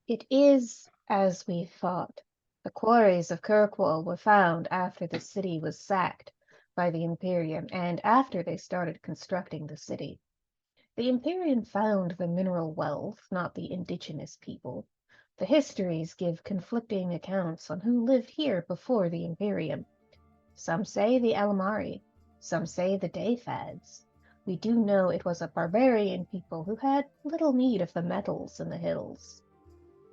It is as we thought. The quarries of Kirkwall were found after the city was sacked by the Imperium and after they started constructing the city. The Imperium found the mineral wealth, not the indigenous people. The histories give conflicting accounts on who lived here before the Imperium. Some say the Alamari, some say the Dayfads. We do know it was a barbarian people who had little need of the metals in the hills.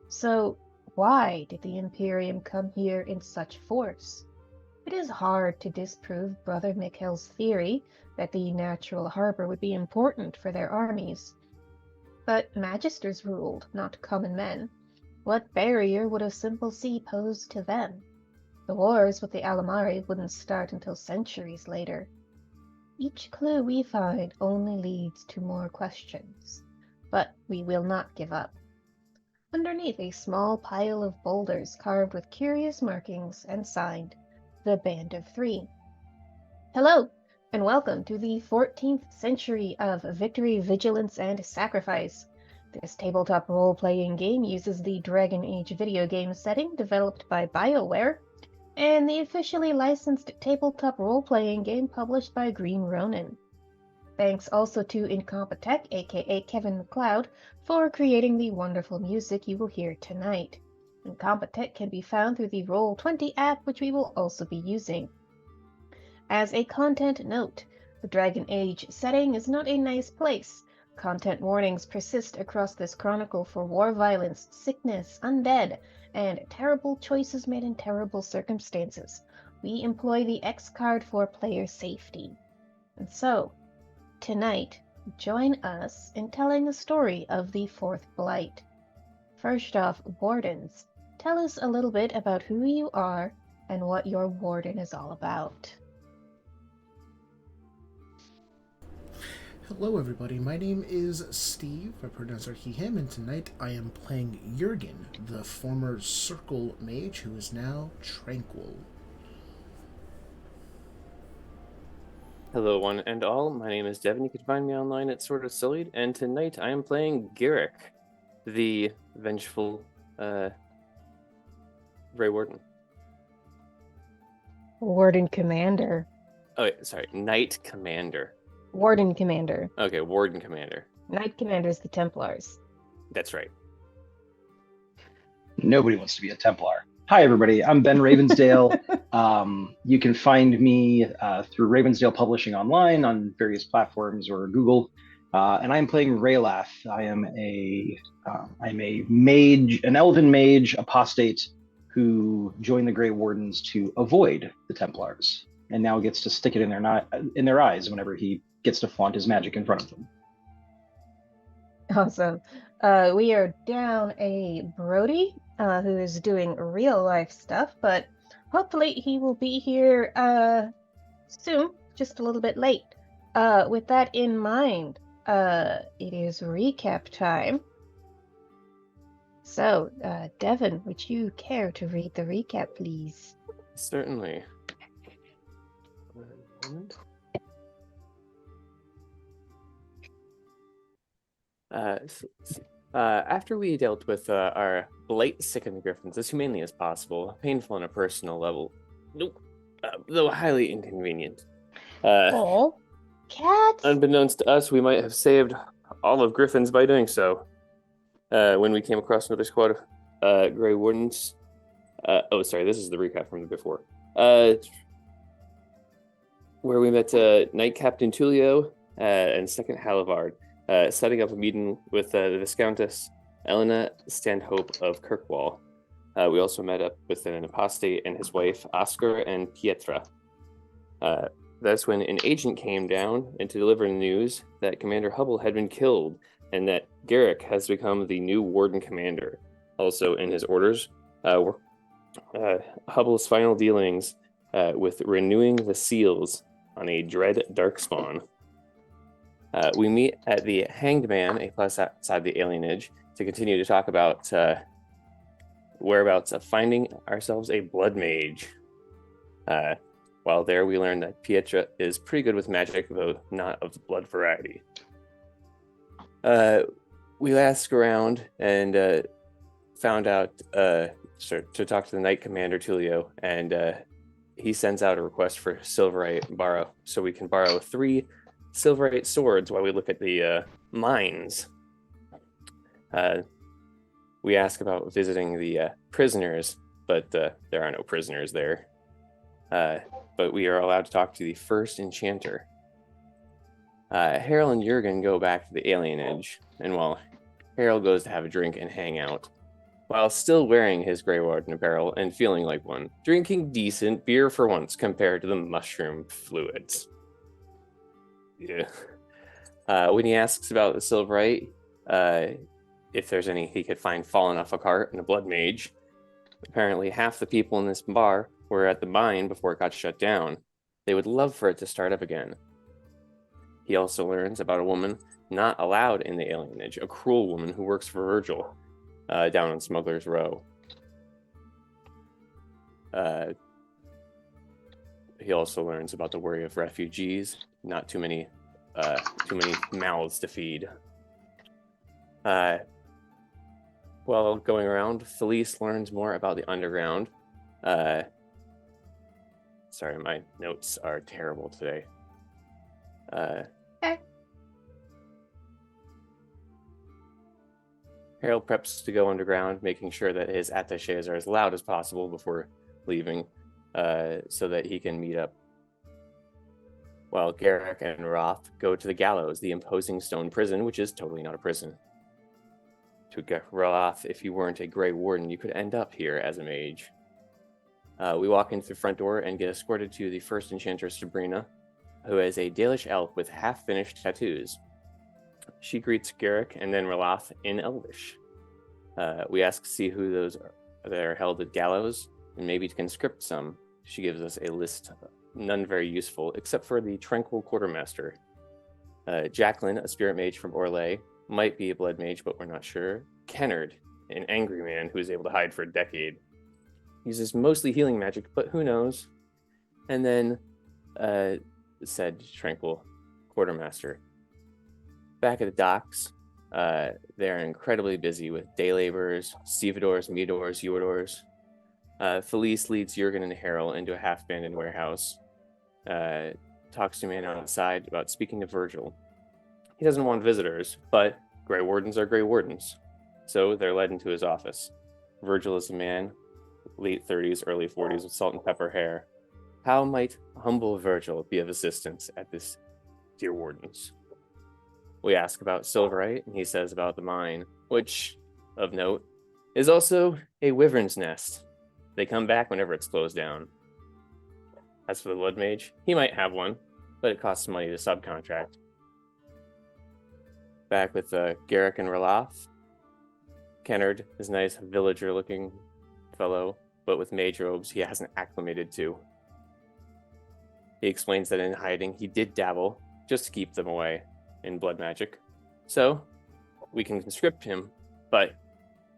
So, why did the Imperium come here in such force? It is hard to disprove Brother Mikhail's theory that the natural harbor would be important for their armies. But magisters ruled, not common men. What barrier would a simple sea pose to them? The wars with the Alamari wouldn't start until centuries later. Each clue we find only leads to more questions, but we will not give up. Underneath a small pile of boulders carved with curious markings and signed, the Band of Three. Hello, and welcome to the 14th century of Victory, Vigilance, and Sacrifice. This tabletop role-playing game uses the Dragon Age video game setting developed by BioWare, and the officially licensed tabletop role-playing game published by Green Ronin. Thanks also to Incompetech, aka Kevin MacLeod, for creating the wonderful music you will hear tonight. Incompetech can be found through the Roll20 app, which we will also be using. As a content note, the Dragon Age setting is not a nice place. Content warnings persist across this chronicle for war violence, sickness, undead, and terrible choices made in terrible circumstances. We employ the X card for player safety. And so, tonight, join us in telling the story of the Fourth Blight. First off, Wardens, tell us a little bit about who you are and what your Warden is all about. Hello everybody, my name is Steve, I pronounce her he, him, and tonight I am playing Jurgen, the former Circle Mage who is now Tranquil. Hello one and all, my name is Devin, you can find me online at Sword of Sullied, and tonight I am playing Garrick, the vengeful Grey Warden. Warden Commander. Oh wait, sorry, Knight Commander. Warden Commander. Okay, Warden Commander. Knight Commander's the Templars. That's right. Nobody wants to be a Templar. Hi, everybody. I'm Ben Ravensdale. You can find me through Ravensdale Publishing online on various platforms or Google. And I'm playing Raylath. I'm a mage, an elven mage, apostate, who joined the Grey Wardens to avoid the Templars, and now gets to stick it in their eyes whenever he gets to flaunt his magic in front of them. Awesome. We are down a Brody who is doing real life stuff, but hopefully he will be here soon, just a little bit late. With that in mind, it is recap time. So, Devin, would you care to read the recap, please? Certainly. After we dealt with our blight-sickened griffins as humanely as possible, painful on a personal level, though highly inconvenient. Oh, cats! Unbeknownst to us, we might have saved all of Griffin's by doing so. When we came across another squad of Grey Wardens. Sorry, this is the recap from before. Where we met Knight Captain Tullio and Second Halivard, setting up a meeting with the Viscountess Elena Stanhope of Kirkwall. We also met up with an apostate and his wife, Oscar and Pietra. That's when an agent came down and to deliver news that Commander Hubble had been killed and that Garrick has become the new Warden Commander. Also in his orders were Hubble's final dealings with renewing the seals on a dread darkspawn. We meet at the Hanged Man, a place outside the alienage, to continue to talk about whereabouts of finding ourselves a blood mage. While there, we learned that Pietra is pretty good with magic, though not of the blood variety. We ask around and found out to talk to the Knight Commander Tulio, and he sends out a request for Silverite borrow, so we can borrow 3 Silverite swords while we look at the mines. We ask about visiting the prisoners, but there are no prisoners there. But we are allowed to talk to the first enchanter. Harold and Jurgen go back to the Alien Edge, and while Harold goes to have a drink and hang out, while still wearing his Grey Warden apparel and feeling like one, drinking decent beer for once compared to the mushroom fluids. Yeah. When he asks about the Silverite, if there's any he could find fallen off a cart and a blood mage, apparently half the people in this bar were at the mine before it got shut down. They would love for it to start up again. He also learns about a woman not allowed in the alienage, a cruel woman who works for Virgil down on Smuggler's Row. He also learns about the worry of refugees, not too many mouths to feed. While going around, Felice learns more about the underground. Sorry, my notes are terrible today. Okay. Harold preps to go underground, making sure that his attachés are as loud as possible before leaving, so that he can meet up. While Garrick and Roth go to the gallows, the imposing stone prison, which is totally not a prison. To get Roth, if you weren't a Grey Warden, you could end up here as a mage. We walk into the front door and get escorted to the first enchantress, Sabrina, who is a Dalish elf with half-finished tattoos. She greets Garrick and then Raloth in Elvish. We ask to see who those are that are held at gallows, and maybe to conscript some. She gives us a list, none very useful, except for the Tranquil Quartermaster. Jacqueline, a spirit mage from Orlais, might be a blood mage, but we're not sure. Kennard, an angry man who is able to hide for a decade. Uses mostly healing magic, but who knows? And then, said Tranquil Quartermaster. Back at the docks, they're incredibly busy with day laborers, stevedores, meadors, uadors. Felice leads Jurgen and Harold into a half-abandoned warehouse. Talks to a man outside about speaking to Virgil. He doesn't want visitors, but Grey Wardens are Grey Wardens. So they're led into his office. Virgil is a man, late 30s, early 40s, with salt and pepper hair. How might humble Virgil be of assistance at this dear Warden's? We ask about Silverite, and he says about the mine, which, of note, is also a wyvern's nest. They come back whenever it's closed down. As for the Blood Mage, he might have one, but it costs money to subcontract. Back with Garrick and Raloth. Kennard is a nice villager-looking fellow, but with mage robes he hasn't acclimated to. He explains that in hiding he did dabble, just to keep them away, in blood magic. So, we can conscript him, but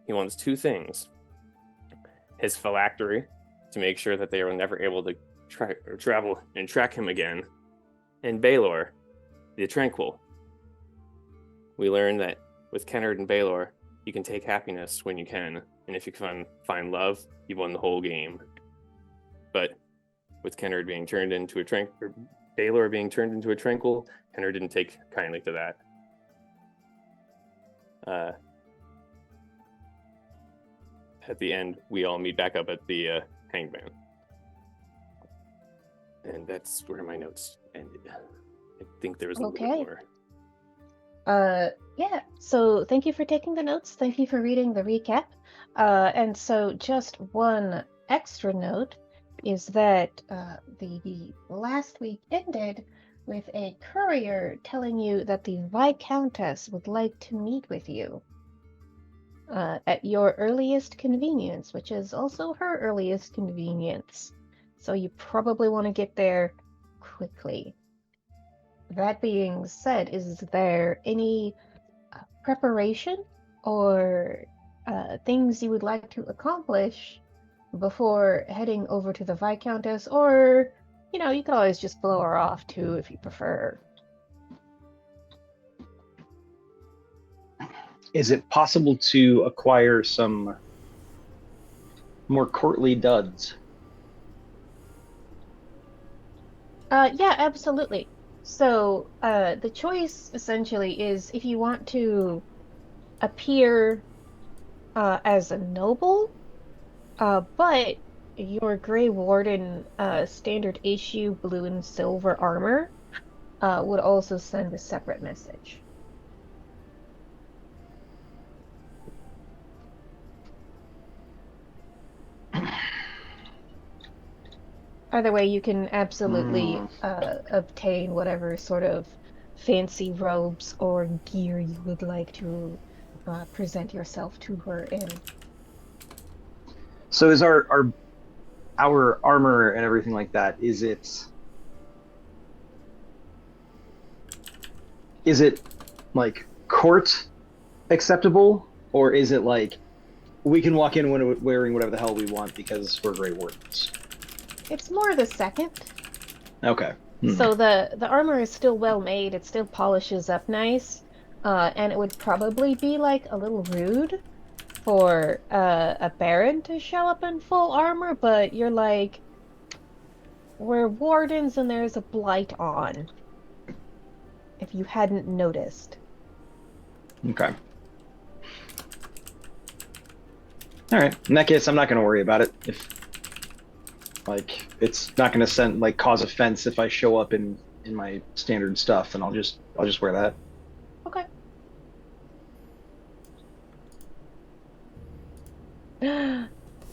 he wants 2 things. His phylactery, to make sure that they are never able to travel and track him again, and Baelor, the Tranquil. We learn that with Kennard and Baelor, you can take happiness when you can, and if you can find love, you've won the whole game. But with Kennard being turned into a Baelor being turned into a Tranquil, Kennard didn't take kindly to that. At the end, we all meet back up at the Hangman. And that's where my notes ended. I think there was a little bit more. Yeah, so thank you for taking the notes. Thank you for reading the recap. And so just one extra note is that the last week ended with a courier telling you that the Viscountess would like to meet with you at your earliest convenience, which is also her earliest convenience. So you probably want to get there quickly. That being said, is there any preparation or things you would like to accomplish before heading over to the Viscountess? Or, you know, you can always just blow her off too if you prefer. Is it possible to acquire some more courtly duds. Yeah, absolutely. So, the choice essentially is if you want to appear as a noble, but your Grey Warden standard issue blue and silver armor would also send a separate message. Either way, you can absolutely Hmm. obtain whatever sort of fancy robes or gear you would like to present yourself to her in. So is our armor and everything like that, is it like court acceptable, or is it like we can walk in when wearing whatever the hell we want because we're Grey Wardens? It's more the second. Okay. Hmm. So the armor is still well made, it still polishes up nice, and it would probably be like a little rude for a Baron to show up in full armor, but you're like, we're wardens and there's a blight on, if you hadn't noticed. Okay. All right. In that case, I'm not going to worry about it. If like it's not going to cause offense if I show up in my standard stuff, and I'll just wear that. Okay.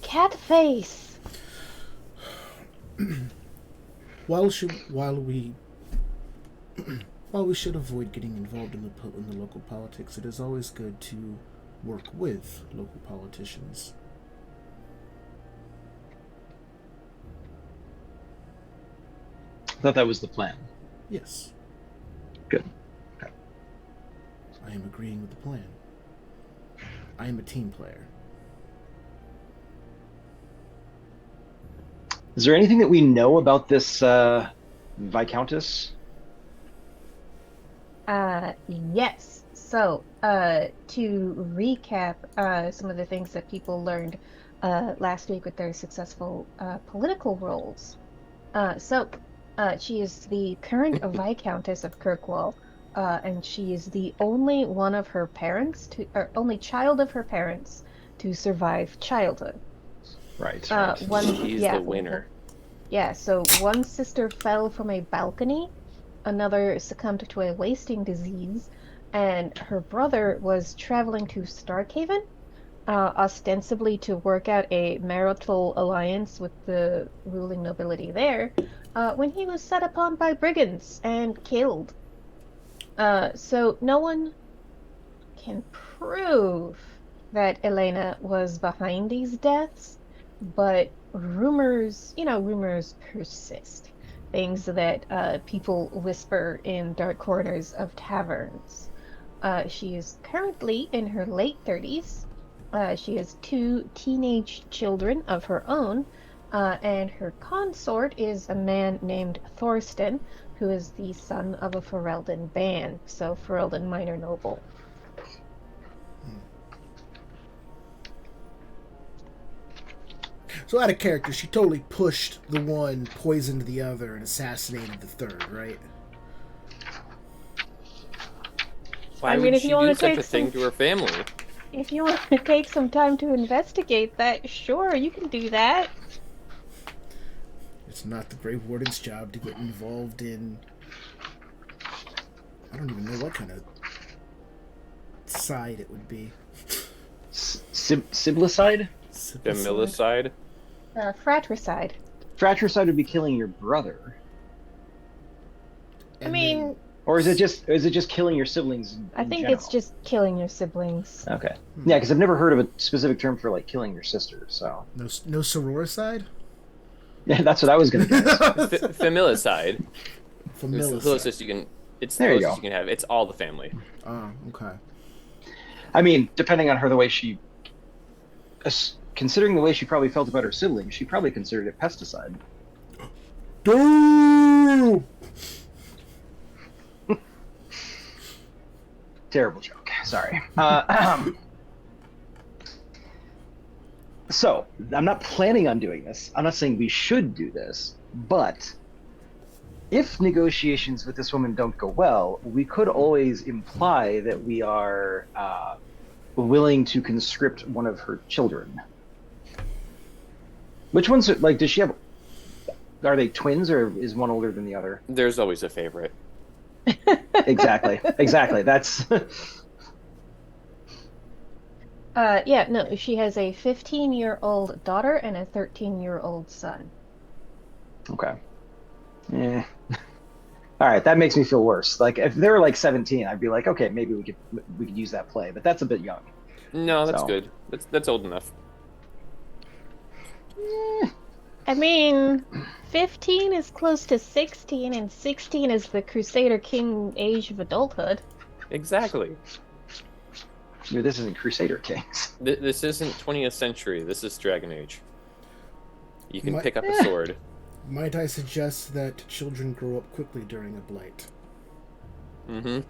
Cat face. While we while we should avoid getting involved in the local politics, it is always good to work with local politicians. I thought that was the plan. Yes, Good. Okay. I am agreeing with the plan. I am a team player. Is there anything that we know about this Viscountess? Yes. So, to recap, some of the things that people learned last week with their successful political roles. She is the current Viscountess of Kirkwall, and she is the only one of her parents or only child of her parents to survive childhood. Right. She's the winner. Yeah, so one sister fell from a balcony, another succumbed to a wasting disease, and her brother was traveling to Starkhaven, ostensibly to work out a marital alliance with the ruling nobility there, when he was set upon by brigands and killed. So no one can prove that Elena was behind these deaths, but rumors persist. Things that people whisper in dark corners of taverns. She is currently in her late 30s. She has two teenage children of her own, and her consort is a man named Thorsten, who is the son of a Ferelden ban, so Ferelden minor noble. So out of character, she totally pushed the one, poisoned the other, and assassinated the third, right? Why I mean, would if she you want do to such take a thing some, to her family? if you want to take some time to investigate that, sure, you can do that. It's not the Grey Warden's job to get involved in. I don't even know what kind of side it would be. Siblicide? Familicide? Fratricide. Fratricide would be killing your brother. I mean, Or is it just killing your siblings I in think general? it's just killing your siblings. Okay. Yeah, because I've never heard of a specific term for like killing your sister. So No sororicide? yeah, that's what I was gonna guess. Familicide. It's the Familicide. closest you can. It's the There you closest go. you can have. It's all the family. Oh, okay. I mean, depending on her, the way she, considering the way she probably felt about her siblings, she probably considered it pesticide. Damn! Terrible joke. Sorry. So I'm not planning on doing this. I'm not saying we should do this, but if negotiations with this woman don't go well, we could always imply that we are willing to conscript one of her children. Which ones, like, does she have, are they twins or is one older than the other? There's always a favorite. Exactly. That's, Yeah, no, she has a 15-year-old daughter and a 13-year-old son. okay. Yeah. All right, that makes me feel worse. Like if they were like 17, I'd be like, okay, maybe we could use that play, but that's a bit young. No, that's So, good. That's old enough. I mean, 15 is close to 16, and 16 is the Crusader King age of adulthood. Exactly. this isn't Crusader Kings. This isn't 20th century. This is Dragon Age. You can My- pick up a sword. Might I suggest that children grow up quickly during a blight? Mm-hmm.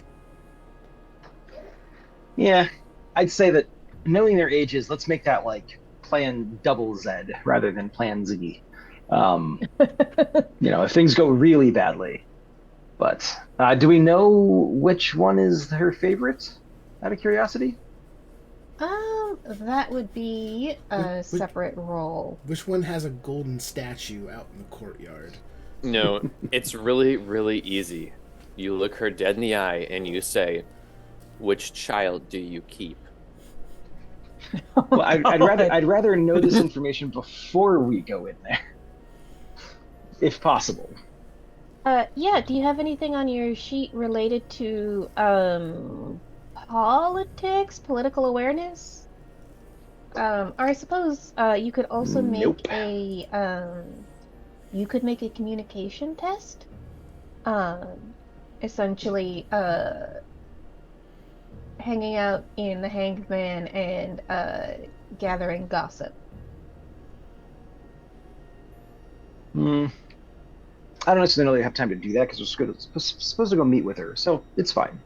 Yeah, I'd say that knowing their ages, let's make that like Plan Double Z rather than Plan Z. If things go really badly. But do we know which one is her favorite? Out of curiosity. That would be a separate role. Which one has a golden statue out in the courtyard? No, it's really, really easy. You look her dead in the eye and you say, "Which child do you keep?" Well, I'd rather know this information before we go in there, if possible. Yeah, do you have anything on your sheet related to politics, political awareness? Or I suppose you could also make Nope. you could make a communication test. Essentially, hanging out in the Hanged Man and gathering gossip. I don't necessarily have time to do that because we're supposed to go meet with her, so it's fine.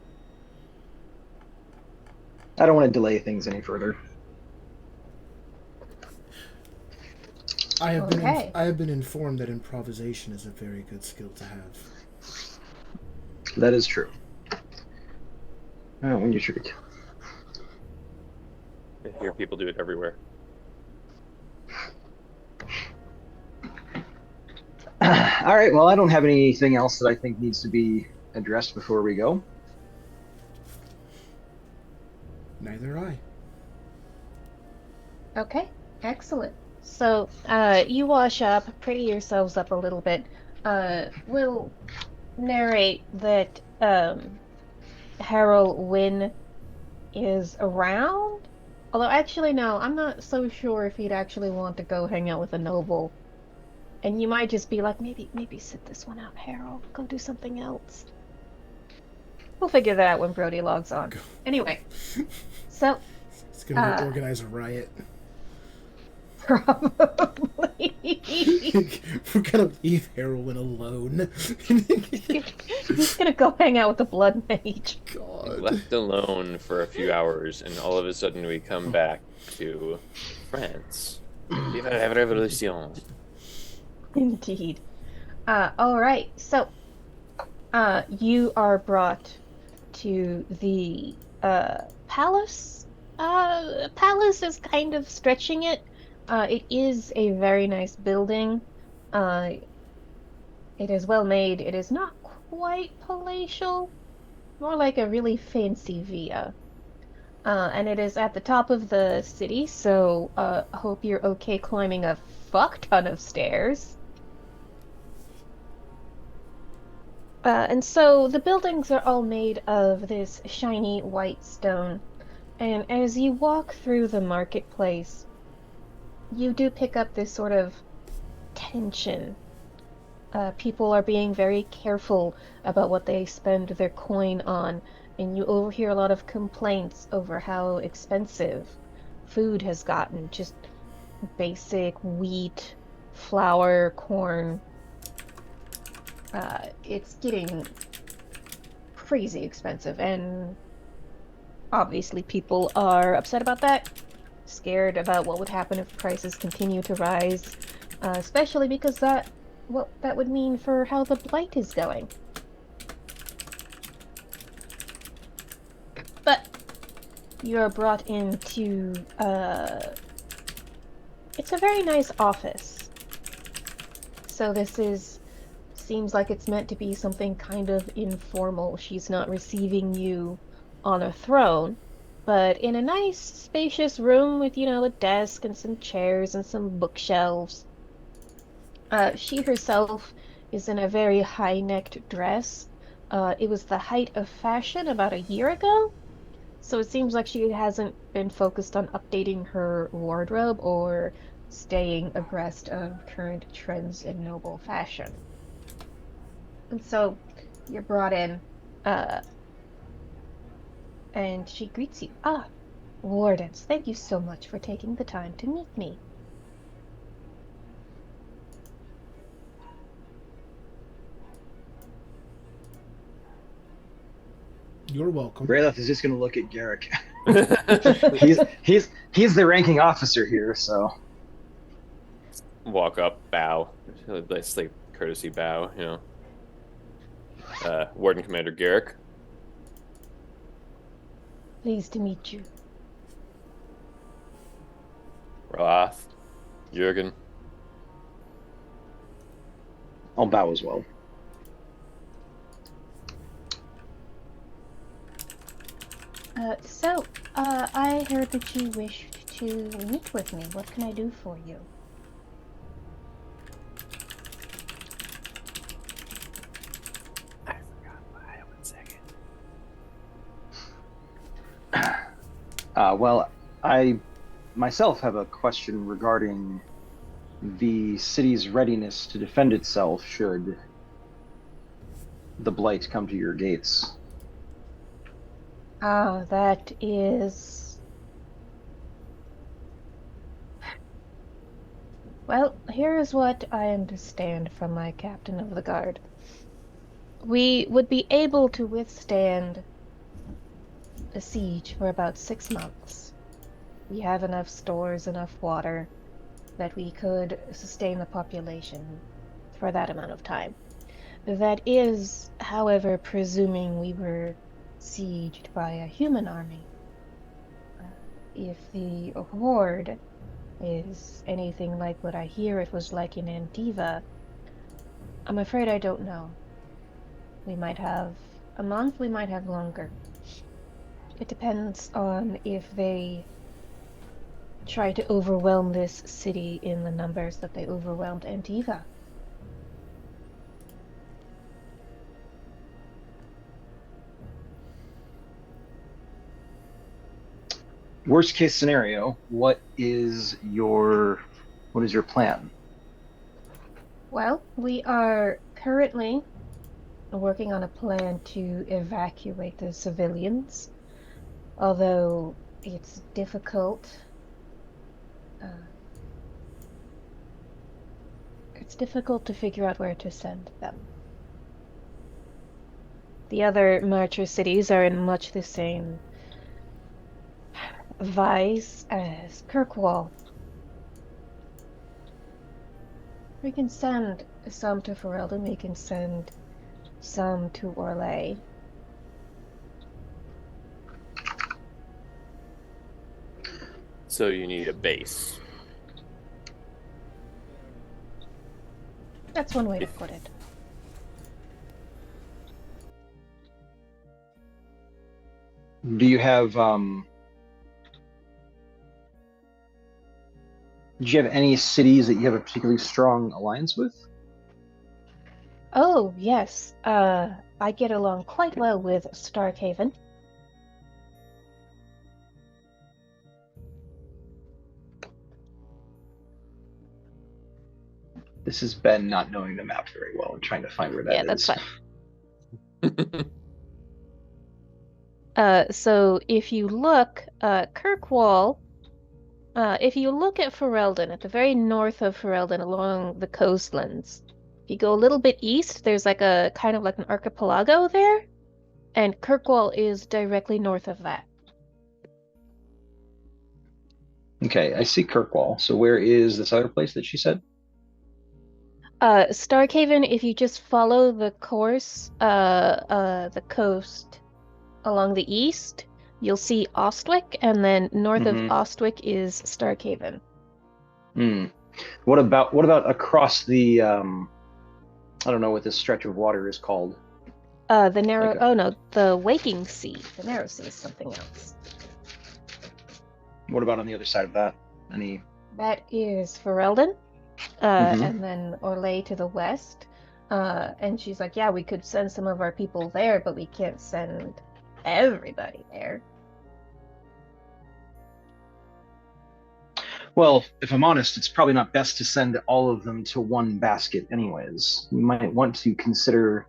I don't want to delay things any further. I have Okay. been informed that improvisation is a very good skill to have. That is true. Oh, when you should. I hear people do it everywhere. All right, well, I don't have anything else that I think needs to be addressed before we go. Neither I. Okay, excellent. So, you wash up, pretty yourselves up a little bit. We'll narrate that Harold Wynn is around. Although, actually, no, I'm not so sure if he'd actually want to go hang out with a noble. And you might just be like, maybe sit this one out, Harold. Go do something else. We'll figure that out when Brody logs on. Anyway, so It's gonna organize a riot. probably We're gonna leave heroin alone. he's gonna go hang out with the blood mage. God. Left alone for a few hours, and all of a sudden we come back to France. Vive la révolution. Indeed. All right. So, you are brought to the palace. Palace is kind of stretching it. It is a very nice building. It is well made. It is not quite palatial, more like a really fancy villa. And it is at the top of the city, so hope you're okay climbing a fuck ton of stairs. And so the buildings are all made of this shiny white stone. And as you walk through the marketplace, you do pick up this sort of tension. People are being very careful about what they spend their coin on, and you overhear a lot of complaints over how expensive food has gotten. Just basic wheat, flour, corn. It's getting crazy expensive, and obviously people are upset about that. scared about what would happen if prices continue to rise, especially because that what that would mean for how the blight is going. But you're brought into it's a very nice office. So seems like it's meant to be something kind of informal. She's not receiving you on a throne, but in a nice, spacious room with, a desk and some chairs and some bookshelves. She herself is in a very high-necked dress. It was the height of fashion about a year ago, so it seems like she hasn't been focused on updating her wardrobe or staying abreast of current trends in noble fashion. And so you're brought in, and she greets you. Ah, Wardens, thank you so much for taking the time to meet me. You're welcome. Rayleth is just going to look at Garrick. he's the ranking officer here, so Walk up, bow, nice like courtesy bow, Warden Commander Garrick. Pleased to meet you. Roth, Jurgen. I'll bow as well. I heard that you wished to meet with me. What can I do for you? I forgot why. 1 second. Well, I myself have a question regarding the city's readiness to defend itself should the blight come to your gates. Ah, that is... Well, here is what I understand from my captain of the guard. We would be able to withstand a siege for about 6 months. We have enough stores, enough water, that we could sustain the population for that amount of time. That is, however, presuming we were sieged by a human army. If the horde is anything like what I hear it was like in Antiva, I'm afraid I don't know. We might have a month, we might have longer. It depends on if they try to overwhelm this city in the numbers that they overwhelmed Antiva. Worst case scenario, what is your plan? Well, we are currently working on a plan to evacuate the civilians, although it's difficult. It's difficult to figure out where to send them. The other marcher cities are in much the same vice as Kirkwall. We can send some to Ferelden, we can send some to Orlais. So you need a base. That's one way to put it. Do you have any cities that you have a particularly strong alliance with? Oh, yes. I get along quite well with Starkhaven. This is Ben not knowing the map very well and trying to find where that is. Yeah, that's fine. So if you look, Kirkwall, if you look at Ferelden, at the very north of Ferelden along the coastlands, if you go a little bit east, there's like a kind of like an archipelago there, and Kirkwall is directly north of that. Okay, I see Kirkwall. So where is this other place that she said? Starkhaven, if you just follow the course, the coast along the east, you'll see Ostwick, and then north of Mm-hmm. Ostwick is Starkhaven. Hmm. What about across the I don't know what this stretch of water is called. The Like narrow, oh no, the Waking Sea. The Narrow Sea is something else. what about on the other side of that? Any That is Ferelden, mm-hmm. and then Orlais to the west. And she's like, yeah, we could send some of our people there, but we can't send everybody there. Well, if I'm honest, it's probably not best to send all of them to one basket anyways. You might want to consider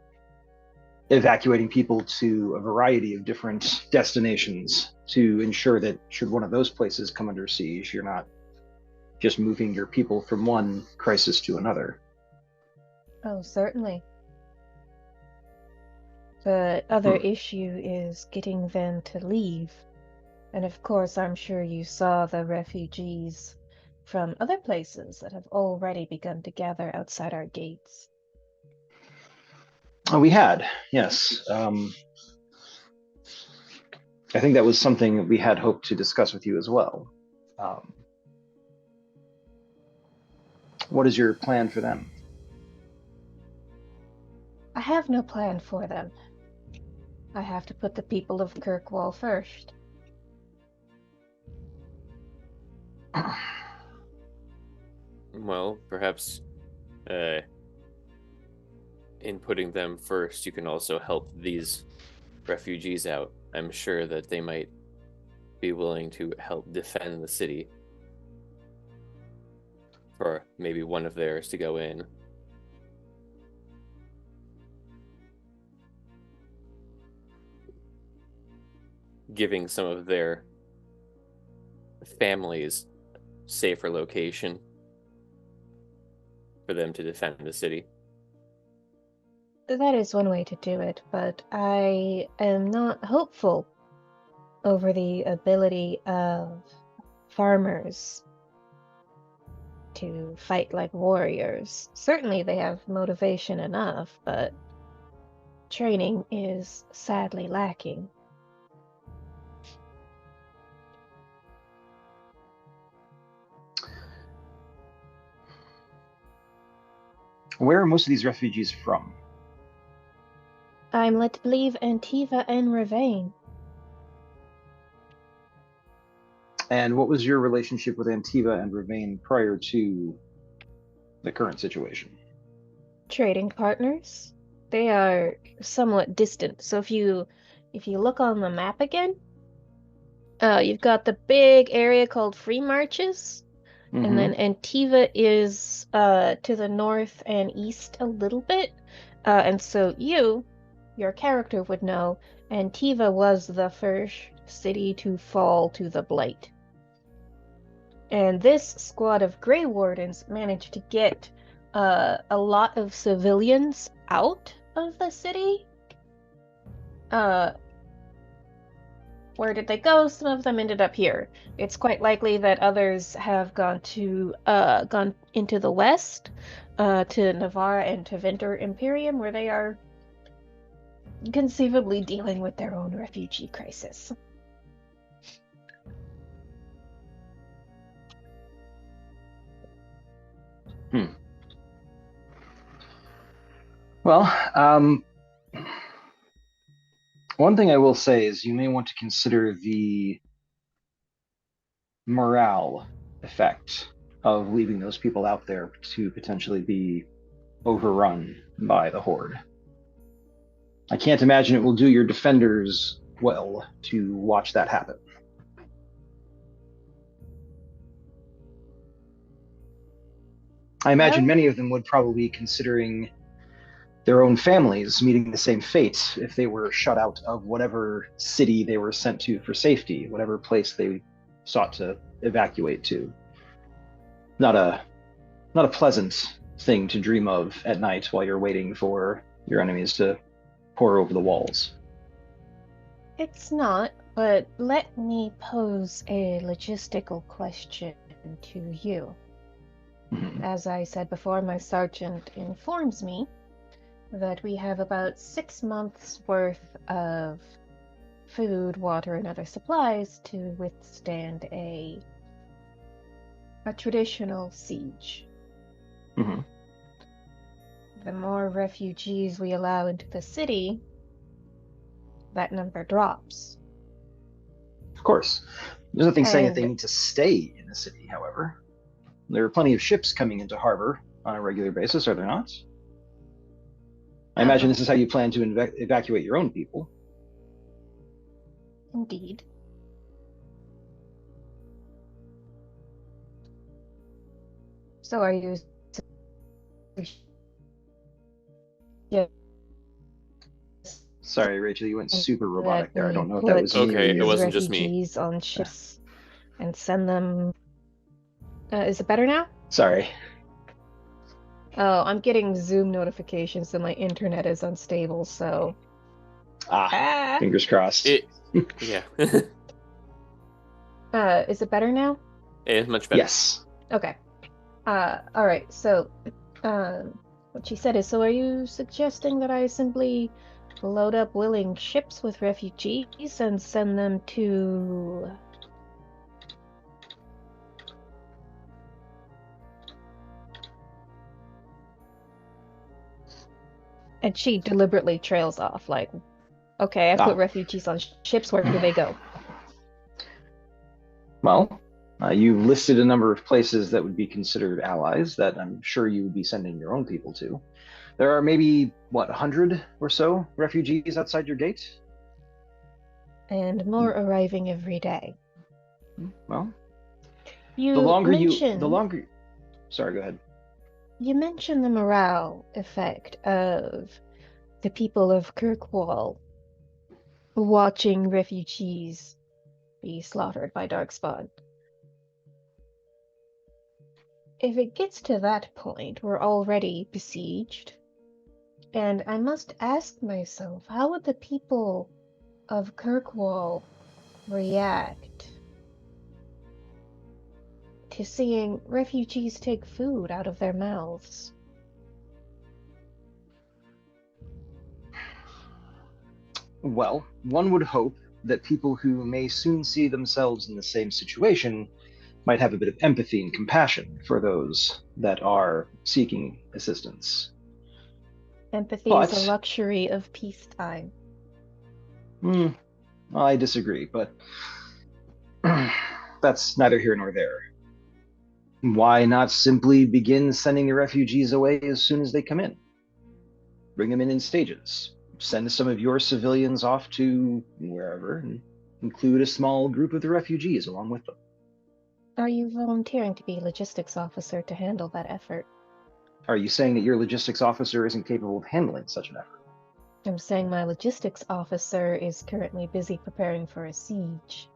evacuating people to a variety of different destinations to ensure that should one of those places come under siege, you're not just moving your people from one crisis to another. Oh, certainly. The other issue is getting them to leave. And of course, I'm sure you saw the refugees from other places that have already begun to gather outside our gates. We had, yes. I think that was something we had hoped to discuss with you as well. Um, what is your plan for them? I have no plan for them. I have to put the people of Kirkwall first. Well, perhaps in putting them first, you can also help these refugees out. I'm sure that they might be willing to help defend the city for maybe one of theirs to go in. Giving some of their families safer location for them to defend the city. That is one way to do it, but I am not hopeful over the ability of farmers to fight like warriors. Certainly they have motivation enough, but training is sadly lacking. Where are most of these refugees from? I'm led to believe Antiva and Ravane. And what was your relationship with Antiva and Ravane prior to the current situation? Trading partners. They are somewhat distant. So if you look on the map again, you've got the big area called Free Marches, and then Antiva is to the north and east a little bit. And so your character would know Antiva was the first city to fall to the Blight. And this squad of Grey Wardens managed to get a lot of civilians out of the city. Where did they go? Some of them ended up here. It's quite likely that others have gone into the west, to Navarra and to Venter Imperium, where they are conceivably dealing with their own refugee crisis. Well, one thing I will say is you may want to consider the morale effect of leaving those people out there to potentially be overrun by the Horde. I can't imagine it will do your defenders well to watch that happen. I imagine Well, many of them would probably be considering their own families meeting the same fate if they were shut out of whatever city they were sent to for safety, whatever place they sought to evacuate to. Not a pleasant thing to dream of at night while you're waiting for your enemies to pour over the walls. it's not, But let me pose a logistical question to you. Mhm. As I said before, my sergeant informs me that we have about 6 months worth of food, water, and other supplies to withstand a traditional siege. Mhm. The more refugees we allow into the city, that number drops. Of course. There's nothing saying that they And need to stay in the city, however. There are plenty of ships coming into harbor on a regular basis, are there not? I imagine this is how you plan to evacuate your own people. indeed. So are you Sorry, Rachel, you went super that robotic there. I we don't know if that put was me or Okay, it these you. wasn't just me. refugees on ships and send them? Is it better now? Sorry. Oh, I'm getting Zoom notifications that my internet is unstable, so. Fingers crossed. Yeah. Is it better now? It's much better. Yes. Okay. All right. So, what she said is, so are you suggesting that I simply load up willing ships with refugees and send them to? And she deliberately trails off, like, okay, I put refugees on ships, where do they go? Well, you've listed a number of places that would be considered allies that I'm sure you would be sending your own people to. There are maybe, 100 or so refugees outside your gate? And more arriving every day. Well, You the longer mentioned sorry, go ahead. You mentioned the morale effect of the people of Kirkwall watching refugees be slaughtered by Darkspawn. If it gets to that point, we're already besieged. And I must ask myself, how would the people of Kirkwall react to seeing refugees take food out of their mouths? Well, one would hope that people who may soon see themselves in the same situation might have a bit of empathy and compassion for those that are seeking assistance. Empathy is a But luxury of peacetime. I disagree, but that's neither here nor there. Why not simply begin sending the refugees away as soon as they come in? Bring them in stages. Send some of your civilians off to wherever and include a small group of the refugees along with them. Are you volunteering to be logistics officer to handle that effort? Are you saying that your logistics officer isn't capable of handling such an effort? I'm saying my logistics officer is currently busy preparing for a siege.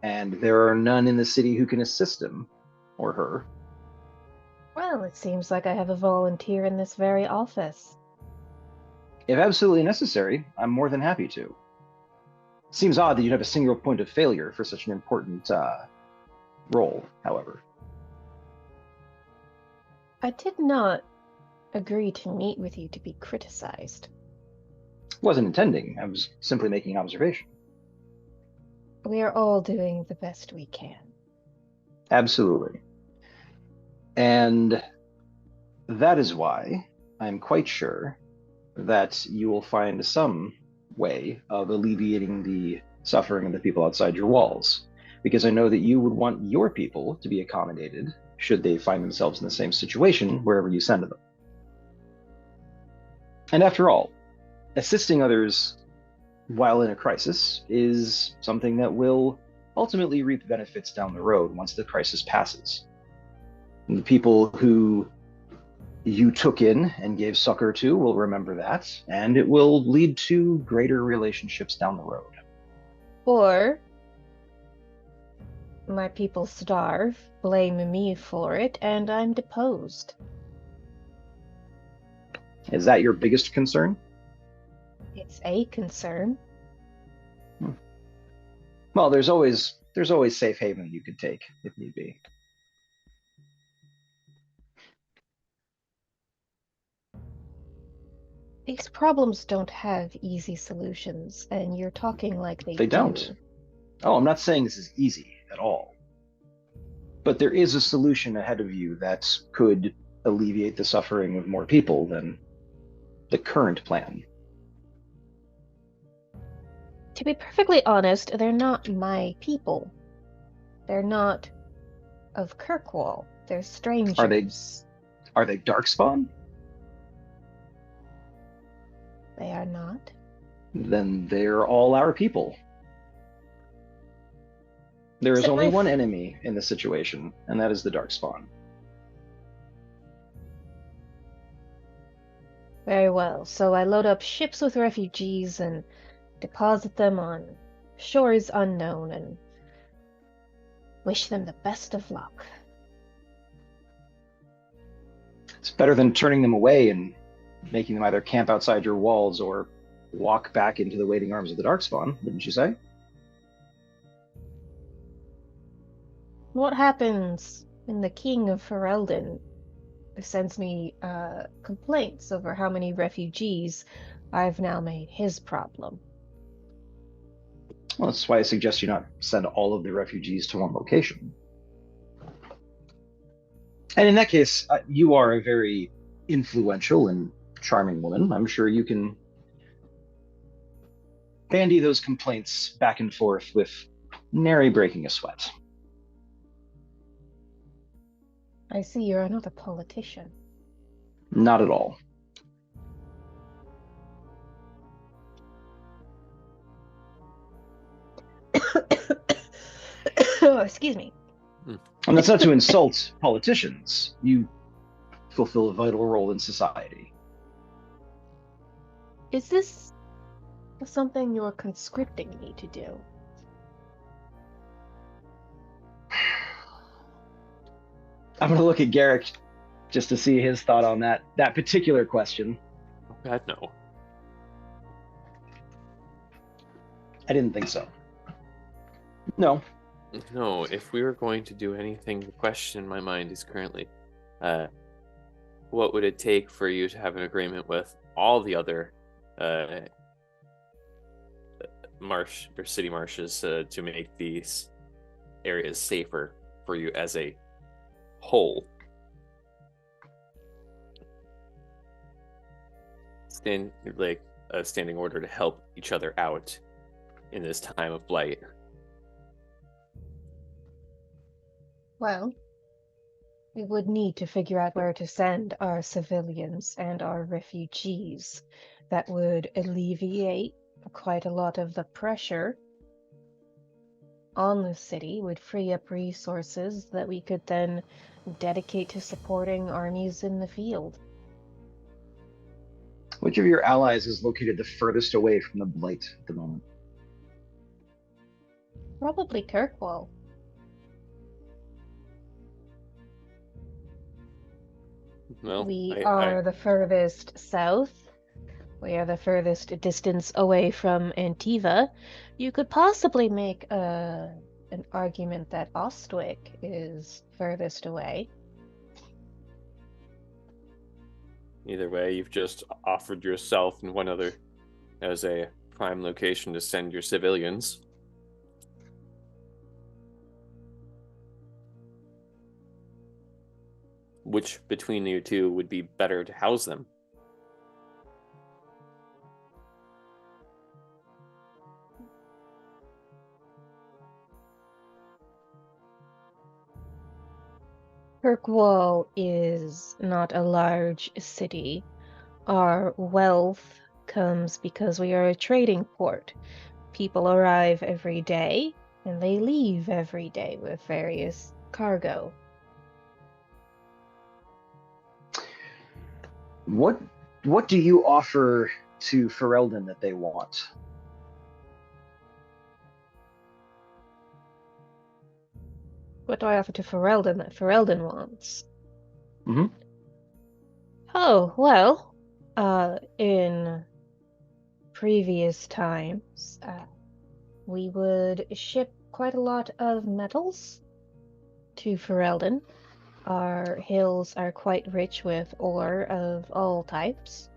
And there are none in the city who can assist him or her. Well, it seems like I have a volunteer in this very office. If absolutely necessary, I'm more than happy to. Seems odd that you'd have a single point of failure for such an important role, however. I did not agree to meet with you to be criticized. Wasn't intending, I was simply making an observation. We are all doing the best we can. Absolutely. And that is why I'm quite sure that you will find some way of alleviating the suffering of the people outside your walls. Because I know that you would want your people to be accommodated should they find themselves in the same situation wherever you send them. And after all, assisting others while in a crisis is something that will ultimately reap benefits down the road once the crisis passes. And the people who you took in and gave succor to will remember that, and it will lead to greater relationships down the road. Or my people starve, blame me for it, and I'm deposed. Is that your biggest concern? It It's a concern. Well, there's always safe haven you could take if need be. These problems don't have easy solutions, and you're talking like they They do. don't. Oh, I'm not saying this is easy at all. But there is a solution ahead of you that could alleviate the suffering of more people than the current plan. To be perfectly honest, they're not my people. They're not of Kirkwall. They're strangers. Are they darkspawn? They are not. Then they're all our people. There is Except only my one enemy in this situation, and that is the darkspawn. Very well. So I load up ships with refugees and deposit them on shores unknown and wish them the best of luck. It's better than turning them away and making them either camp outside your walls or walk back into the waiting arms of the darkspawn, wouldn't you say? What happens when the king of Ferelden sends me complaints over how many refugees I've now made his problem? Well, that's why I suggest you not send all of the refugees to one location. And in that case, you are a very influential and charming woman. I'm sure you can bandy those complaints back and forth with nary breaking a sweat. I see you're not a politician. Not at all. Oh, excuse me. And that's not to insult politicians. You fulfill a vital role in society. Is this something you're conscripting me to do? I'm going to look at Garrick just to see his thought on that particular question. Oh God, no. I didn't think so. No. No, if we were going to do anything, the question in my mind is currently, what would it take for you to have an agreement with all the other marsh or city marshes to make these areas safer for you as a whole? A standing order to help each other out in this time of blight. Well, we would need to figure out where to send our civilians and our refugees. That would alleviate quite a lot of the pressure on the city, would free up resources that we could then dedicate to supporting armies in the field. Which of your allies is located the furthest away from the blight at the moment? Probably Kirkwall. Well, We are the furthest south. We are the furthest distance away from Antiva. You could possibly make an argument that Ostwick is furthest away. Either way, you've just offered yourself and one other as a prime location to send your civilians. Which between you two would be better to house them? Kirkwall is not a large city. Our wealth comes because we are a trading port. People arrive every day, and they leave every day with various cargo. What do you offer to Ferelden that they want? What do I offer to Ferelden that Ferelden wants? Mm-hmm. Oh, well, in previous times, we would ship quite a lot of metals to Ferelden. Our hills are quite rich with ore of all types.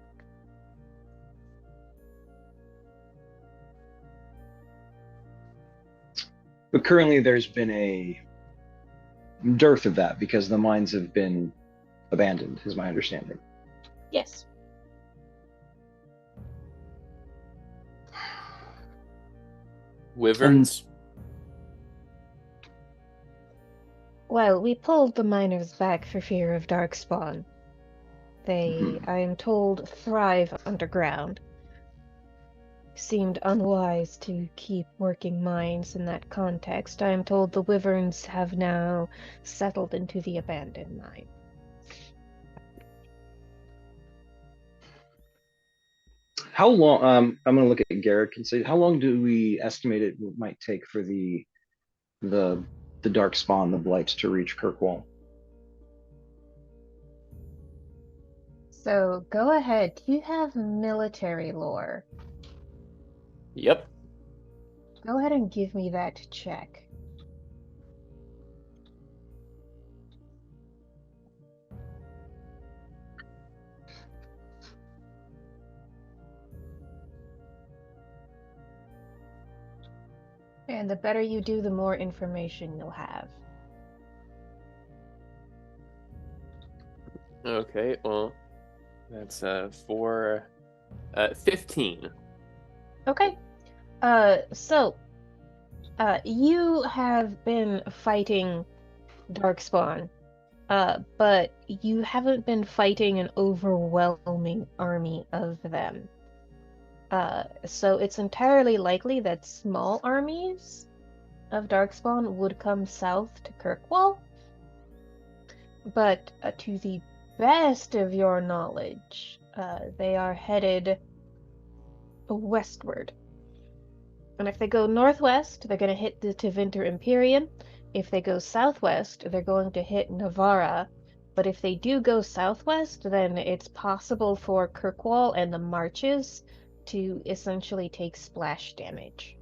But currently there's been a dearth of that because the mines have been abandoned, is my understanding. Yes. Wyverns? Well, we pulled the miners back for fear of darkspawn. They, I am told, thrive underground. Seemed unwise to keep working mines in that context. I am told the wyverns have now settled into the abandoned mine. How long? I'm going to look at Garrick and say, how long do we estimate it might take for the dark spawn, the blights, to reach Kirkwall? So go ahead. Do you have military lore? Yep. Go ahead and give me that check. And the better you do, the more information you'll have. Okay, well, that's 15. Okay. You have been fighting Darkspawn, but you haven't been fighting an overwhelming army of them. So it's entirely likely that small armies of Darkspawn would come south to Kirkwall, but to the best of your knowledge, they are headed westward. And if they go northwest, they're going to hit the Tevinter Empyrean. If they go southwest, they're going to hit Navarra. But if they do go southwest, then it's possible for Kirkwall and the marches to essentially take splash damage.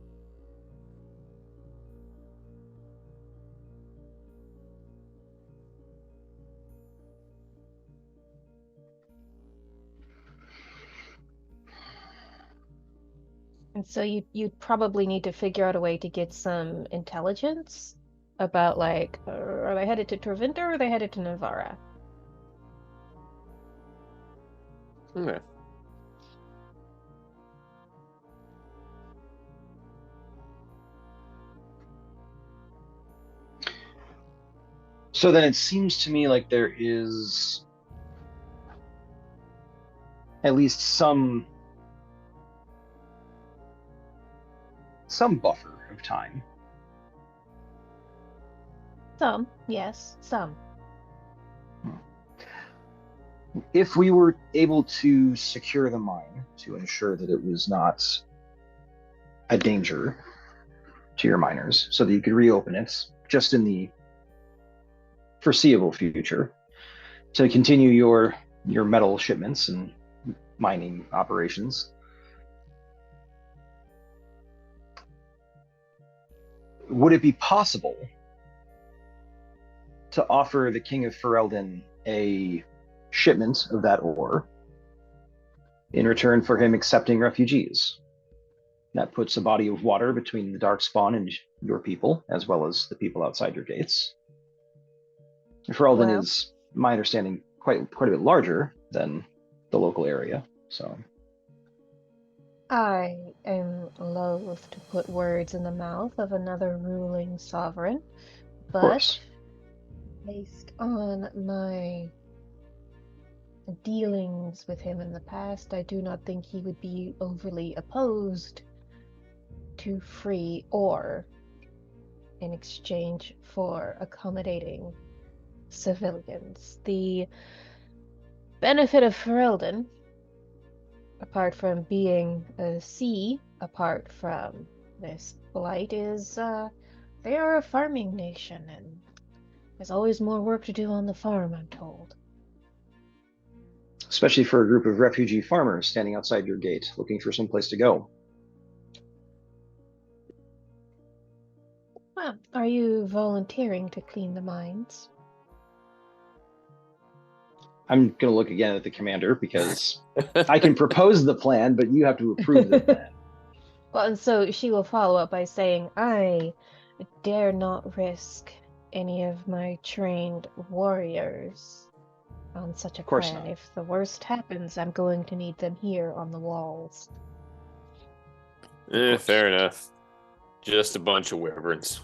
And so you'd probably need to figure out a way to get some intelligence about, like, are they headed to Tevinter or are they headed to Navarra? Okay. So then it seems to me like there is at least some buffer of time. Some, yes, some. If we were able to secure the mine to ensure that it was not a danger to your miners, so that you could reopen it just in the foreseeable future to continue your metal shipments and mining operations, would it be possible to offer the King of Ferelden a shipment of that ore in return for him accepting refugees? That puts a body of water between the Darkspawn and your people, as well as the people outside your gates. Ferelden is, my understanding, quite a bit larger than the local area. So I am loath to put words in the mouth of another ruling sovereign, but based on my dealings with him in the past, I do not think he would be overly opposed to free ore in exchange for accommodating civilians. The benefit of Ferelden, apart from being a sea, apart from this blight, is they are a farming nation, and there's always more work to do on the farm, I'm told. especially for a group of refugee farmers standing outside your gate looking for some place to go. Well, are you volunteering to clean the mines? I'm going to look again at the commander because I can propose the plan, but you have to approve the plan. Well, and so she will follow up by saying, I dare not risk any of my trained warriors on such a Of course plan. not. If the worst happens, I'm going to need them here on the walls. Fair enough. Just a bunch of wyverns.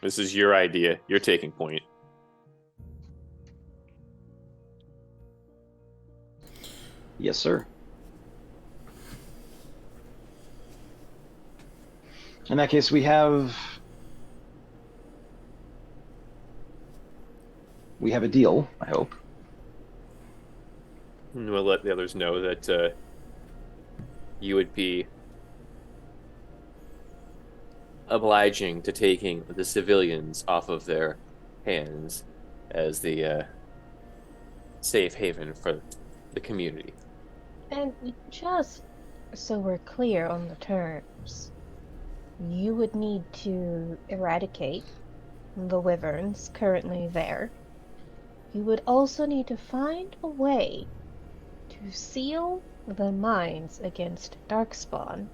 This is your idea. You're taking point. Yes, sir. In that case, we have a deal, I hope. And we'll let the others know that you would be obliging to taking the civilians off of their hands as the safe haven for the community. And just so we're clear on the terms, you would need to eradicate the wyverns currently there. You would also need to find a way to seal the mines against darkspawn,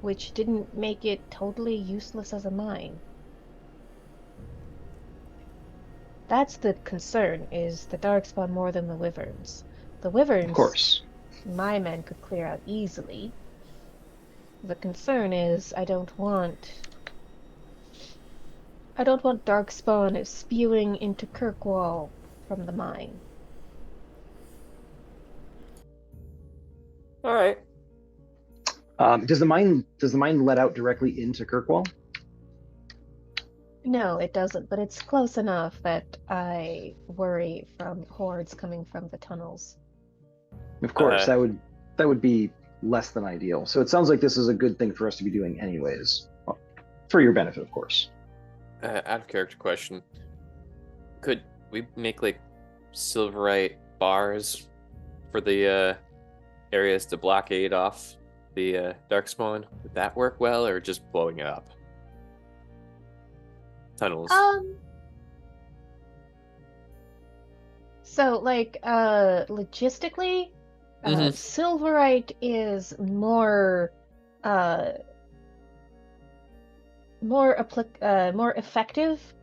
which didn't make it totally useless as a mine. That's the concern, is the darkspawn more than the wyverns. The wyverns, Of course. my men could clear out easily. The concern is I don't want darkspawn spewing into Kirkwall from the mine. All right. Does the mine let out directly into Kirkwall? No, it doesn't, but it's close enough that I worry from hordes coming from the tunnels. Of course, that would be less than ideal. So it sounds like this is a good thing for us to be doing anyways. Well, for your benefit, of course. Out of character question. Could we make like silverite bars for the areas to blockade off the darkspawn? Would that work well, or just blowing it up? Tunnels. So like logistically, silverite is more effective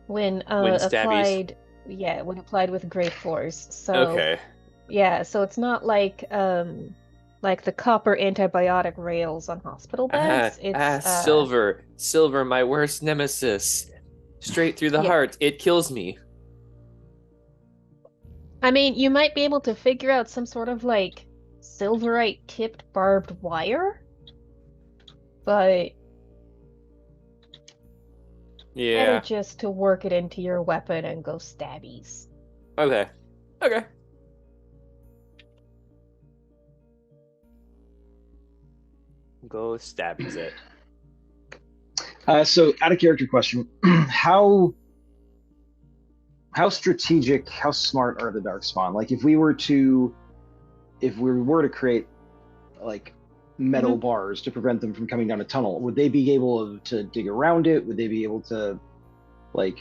when applied with great force. So okay. Yeah, so it's not like the copper antibiotic rails on hospital beds. It's silver, my worst nemesis. Straight through the heart. It kills me. I mean, you might be able to figure out some sort of like silverite tipped barbed wire, but better just to work it into your weapon and go stabbies. Okay. Go stabbies it. So, out of character question, how strategic, how smart are the darkspawn? Like, if we were to create like metal bars to prevent them from coming down a tunnel, would they be able to dig around it? Would they be able to, like?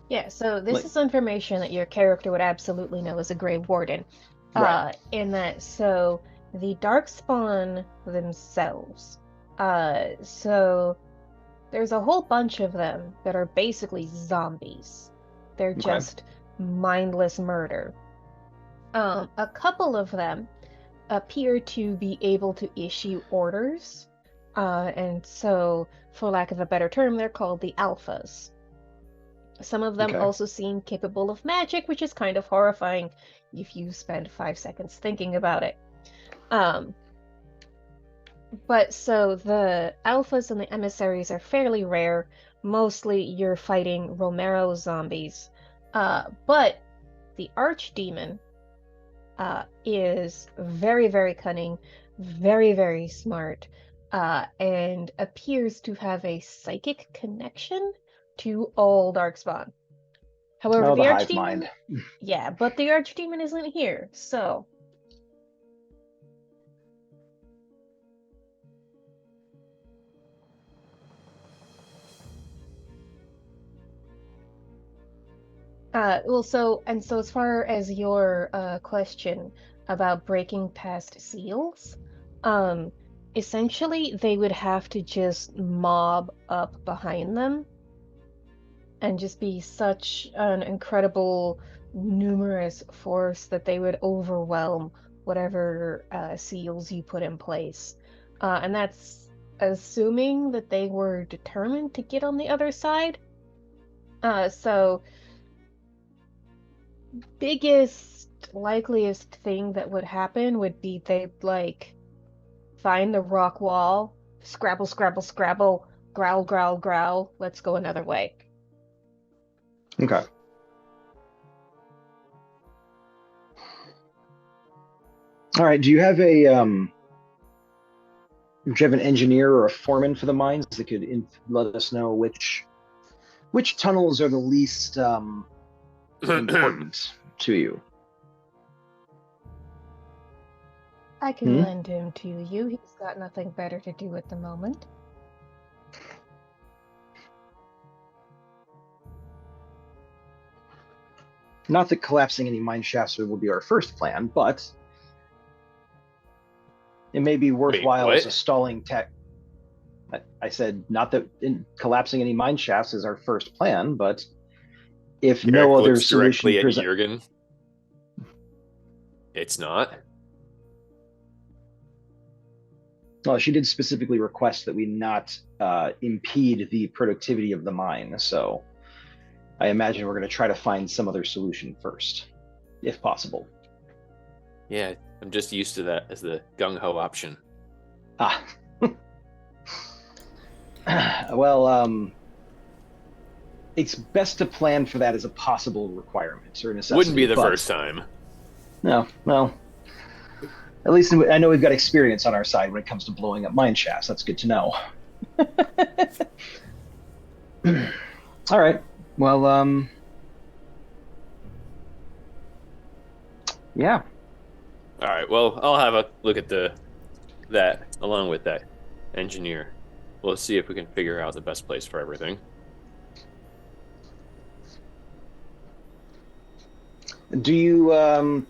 Yeah. So this is information that your character would absolutely know as a Grey Warden. Right. In that, so the darkspawn themselves. So there's a whole bunch of them that are basically zombies. They're just mindless murder. A couple of them appear to be able to issue orders, and so, for lack of a better term, they're called the alphas. Some of them also seem capable of magic, which is kind of horrifying if you spend 5 seconds thinking about it. But so the alphas and the emissaries are fairly rare. Mostly you're fighting Romero zombies. But the archdemon is very, very cunning, very, very smart, and appears to have a psychic connection to all Darkspawn. However, Oh, the the hive Archdemon... mind. Yeah, but the Archdemon isn't here, so... so as far as your question about breaking past seals, essentially they would have to just mob up behind them and just be such an incredible numerous force that they would overwhelm whatever seals you put in place. And that's assuming that they were determined to get on the other side. So biggest likeliest thing that would happen would be they'd like find the rock wall, scrabble, scrabble, scrabble, growl, growl, growl, let's go another way. Okay. All right. Do you have an engineer or a foreman for the mines that could let us know which tunnels are the least important to you? I can lend him to you. He's got nothing better to do at the moment. Not that collapsing any mine shafts will be our first plan, but it may be worthwhile as a stalling tech. I said not that collapsing any mine shafts is our first plan, but if Eric no other looks solution directly at Jurgen. It's not. Well, she did specifically request that we not impede the productivity of the mine, so I imagine we're going to try to find some other solution first, if possible. Yeah, I'm just used to that as the gung-ho option. Ah. Well, it's best to plan for that as a possible requirement or necessity. Wouldn't be the first time. No, well, at least I know we've got experience on our side when it comes to blowing up mine shafts. That's good to know. All right. Well, yeah. All right. Well, I'll have a look at that along with that engineer. We'll see if we can figure out the best place for everything. Do you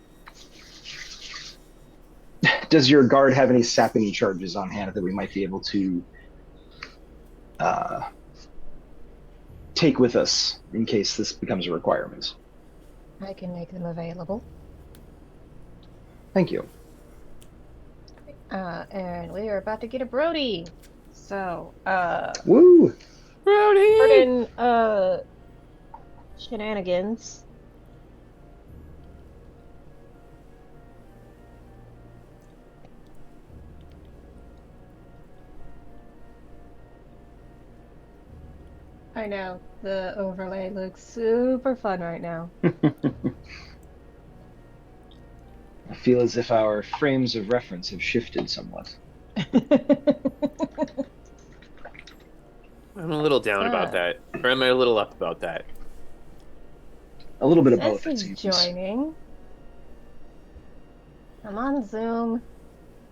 does your guard have any sapping charges on hand that we might be able to take with us in case this becomes a requirement? I can make them available. Thank you. And we are about to get a Brody. So, Woo! Brody! pardon, shenanigans. I know, the overlay looks super fun right now. I feel as if our frames of reference have shifted somewhat. I'm a little down about that. Or am I a little up about that? A little bit of both, This it is seems. joining. I'm on Zoom.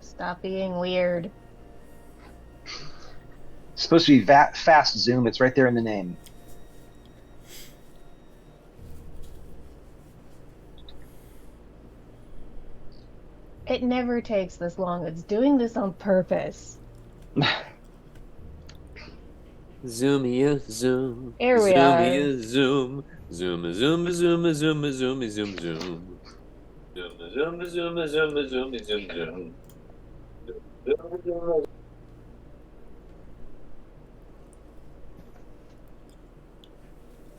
Stop being weird. It's supposed to be fast Zoom. It's right there in the name. It never takes this long. It's doing this on purpose. Zoom, zoom. Here we zoom, are. Zoom. Zoom, zoom, zoom, zoom, zoom, zoom, zoom. Zoom, zoom, zoom, zoom, zoom, zoom, zoom.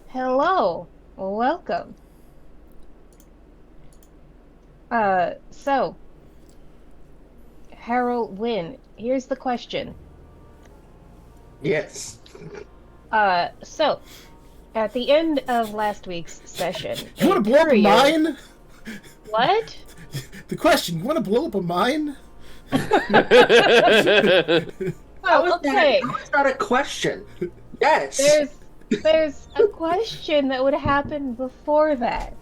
Hello. Welcome. So, Harold Wynn, here's the question. Yes. So, at the end of last week's session, You want to blow up a mine? What? The question, you want to blow up a mine? Oh, okay. That's not a question. Yes. there's a question that would happen before that.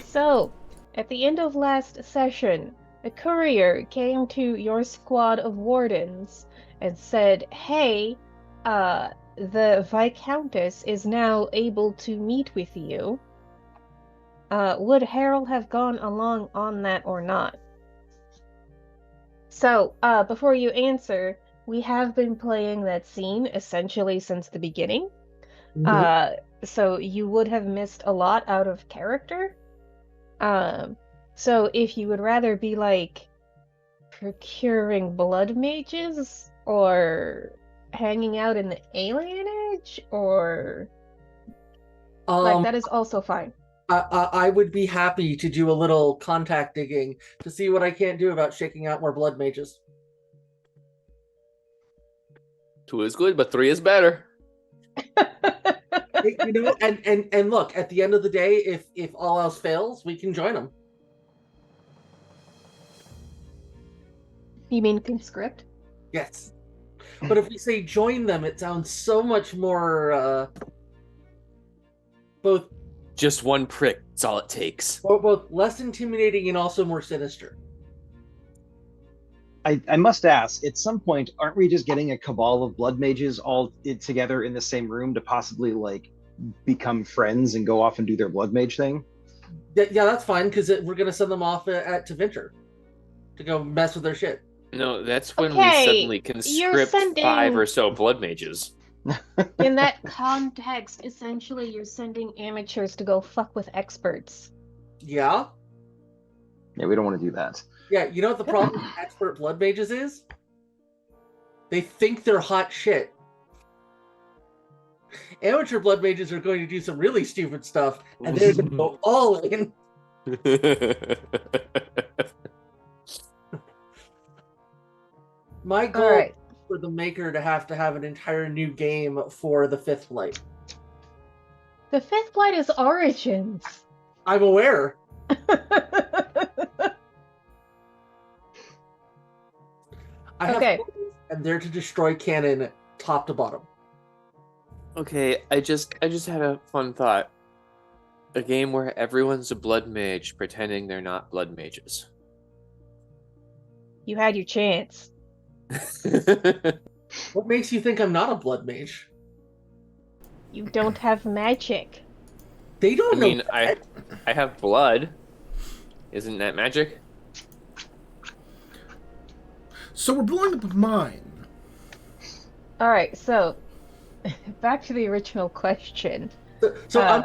So, at the end of last session, a courier came to your squad of wardens and said, "Hey, the Viscountess is now able to meet with you. Would Harold have gone along on that or not?" So, before you answer, we have been playing that scene essentially since the beginning. Uh, so you would have missed a lot out of character. So if you would rather be like procuring blood mages or hanging out in the alienage or like that is also fine. I would be happy to do a little contact digging to see what I can't do about shaking out more blood mages. 2 is good, but 3 is better. You know, and look, at the end of the day, if all else fails, we can join them. You mean conscript? Yes. But if we say join them, it sounds so much more both Just one prick, that's all it takes. both less intimidating and also more sinister. I must ask, at some point, aren't we just getting a cabal of blood mages all together in the same room to possibly like become friends and go off and do their blood mage thing? Yeah, that's fine, because we're going to send them off to Venture to go mess with their shit. No, that's when Okay, we suddenly you're conscript sending- 5 or so blood mages. In that context, essentially you're sending amateurs to go fuck with experts. Yeah? Yeah, we don't want to do that. Yeah, you know what the problem with expert blood mages is? They think they're hot shit. Amateur blood mages are going to do some really stupid stuff, and they're going to go all in. My goal Alright. is for the maker to have an entire new game for the Fifth Light. The Fifth Blight is Origins. I'm aware. I have Okay. goals, and they're to destroy canon top to bottom. Okay, I just had a fun thought. A game where everyone's a blood mage pretending they're not blood mages. You had your chance. What makes you think I'm not a blood mage? You don't have magic. They don't I know. mean, I have blood. Isn't that magic? So we're blowing up a mine. Alright, so back to the original question. So I'm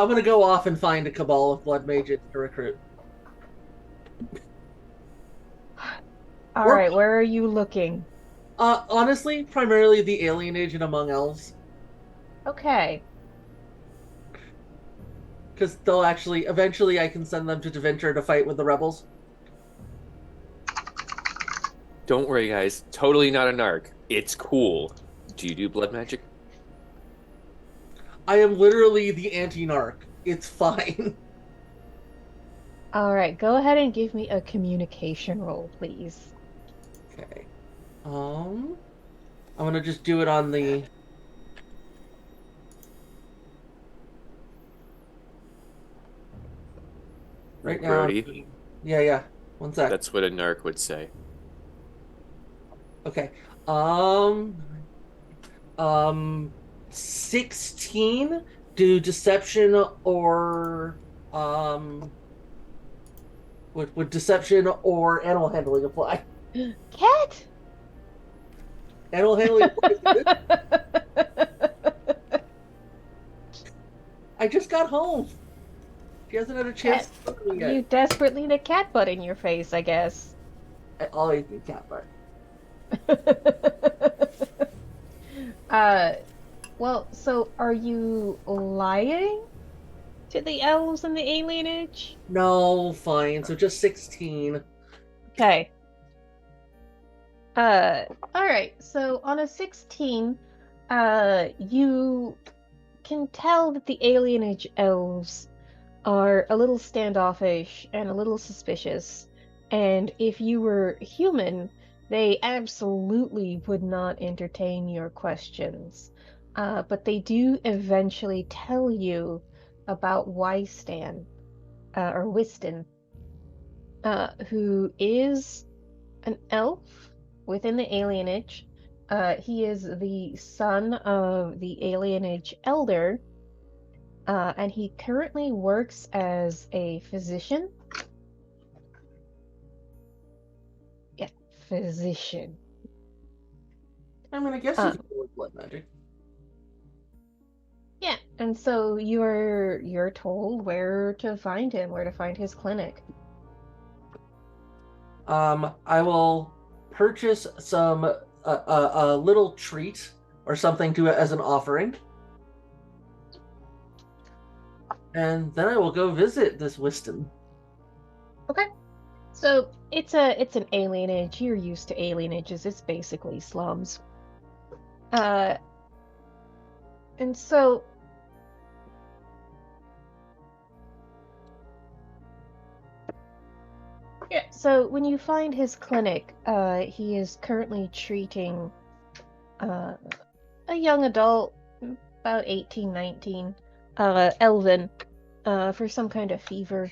gonna go off and find a cabal of blood mages to recruit. Alright, where are you looking? Honestly, primarily the alienage and among elves, Okay. because they'll actually eventually I can send them to Deventer to fight with the rebels. Don't worry, guys. Totally not a narc. It's cool. Do you do blood magic? I am literally the anti-narc. It's fine. Alright, go ahead and give me a communication roll, please. Okay. I'm gonna just do it on the. Right now. Brody? Yeah. One sec. That's what a narc would say. Okay. 16. Do deception or would deception or animal handling apply? Cat? Animal handling applies. I just got home. She hasn't had a chance to talk to me yet. You desperately need a cat butt in your face, I guess. I always need cat butt. Well, so are you lying to the elves and the alienage? No, fine. So just 16. Okay. Alright, so on a 16, you can tell that the alienage elves are a little standoffish and a little suspicious, and if you were human, they absolutely would not entertain your questions. but they do eventually tell you about Wystan, or Wystan, who is an elf within the alienage. He is the son of the alienage elder, and he currently works as a physician. Yeah, physician. I mean, I guess you can go with blood magic. Yeah, and so you're told where to find him, where to find his clinic. I will purchase some a little treat or something to it as an offering, and then I will go visit this Wystan. Okay. So it's an alienage. You're used to alienages. It's basically slums. Uh, and so yeah, so when you find his clinic, he is currently treating uh a young adult, about 18, 19, Elvin, for some kind of fever.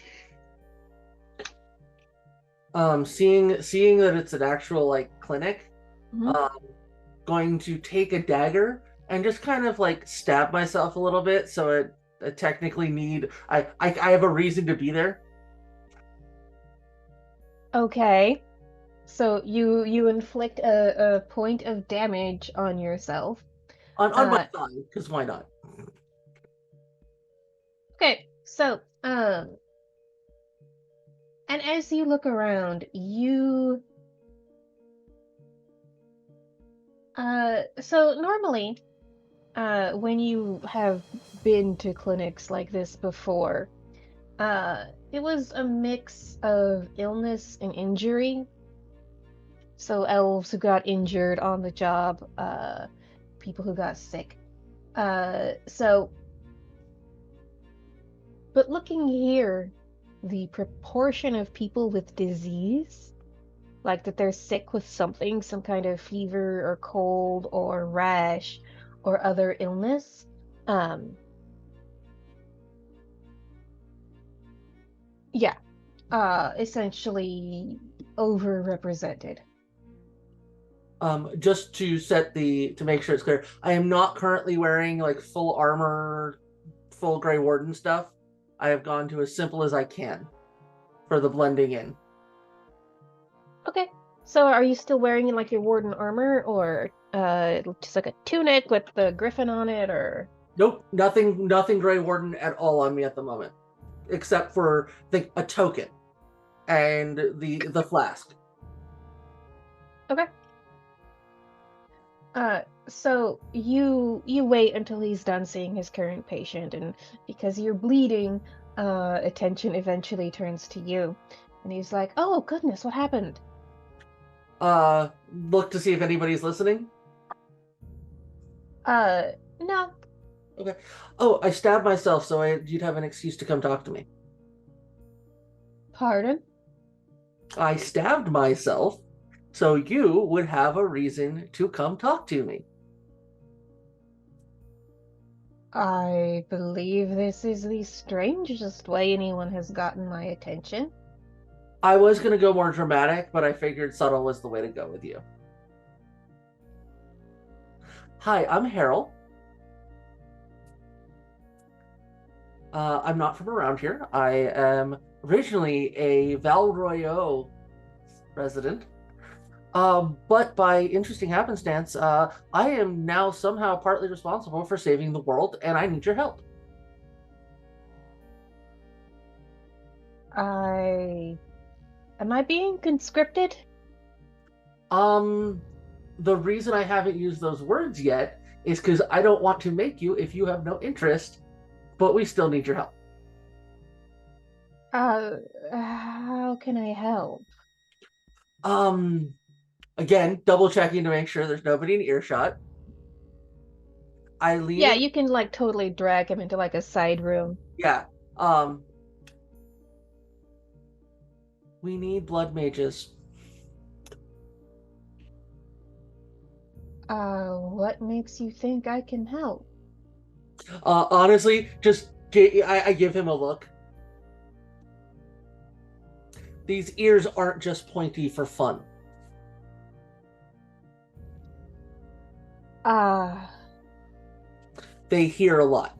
Seeing that it's an actual like clinic, Mhm. going to take a dagger and just kind of like stab myself a little bit, so I technically need I have a reason to be there. Okay. So you inflict a point of damage on yourself. On my thigh, because why not? Okay, so and as you look around, so normally, when you have been to clinics like this before, it was a mix of illness and injury. So elves who got injured on the job, people who got sick. So, but looking here, the proportion of people with disease, like that they're sick with something, some kind of fever or cold or rash or other illness, um, yeah, essentially overrepresented. Just to make sure it's clear, I am not currently wearing like full armor, full Grey Warden stuff. I have gone to as simple as I can for the blending in. Okay. So are you still wearing like your warden armor or just like a tunic with the griffin on it or Nope, nothing Grey Warden at all on me at the moment, except for a token and the flask. Okay. So you wait until he's done seeing his current patient, and because you're bleeding, attention eventually turns to you. And he's like, "Oh goodness, what happened?" Look to see if anybody's listening. No. Okay. Oh, I stabbed myself, so you'd have an excuse to come talk to me. Pardon? I stabbed myself, so you would have a reason to come talk to me. I believe this is the strangest way anyone has gotten my attention. I was going to go more dramatic, but I figured subtle was the way to go with you. Hi, I'm Harold. I'm not from around here. I am originally a Val Royaux resident. But by interesting happenstance, I am now somehow partly responsible for saving the world, and I need your help. Am I being conscripted? The reason I haven't used those words yet is because I don't want to make you if you have no interest, but we still need your help. How can I help? Again, double checking to make sure there's nobody in earshot. Yeah, you can like totally drag him into like a side room. Yeah. We need blood mages. What makes you think I can help? Honestly, I give him a look. These ears aren't just pointy for fun. Ah, They hear a lot.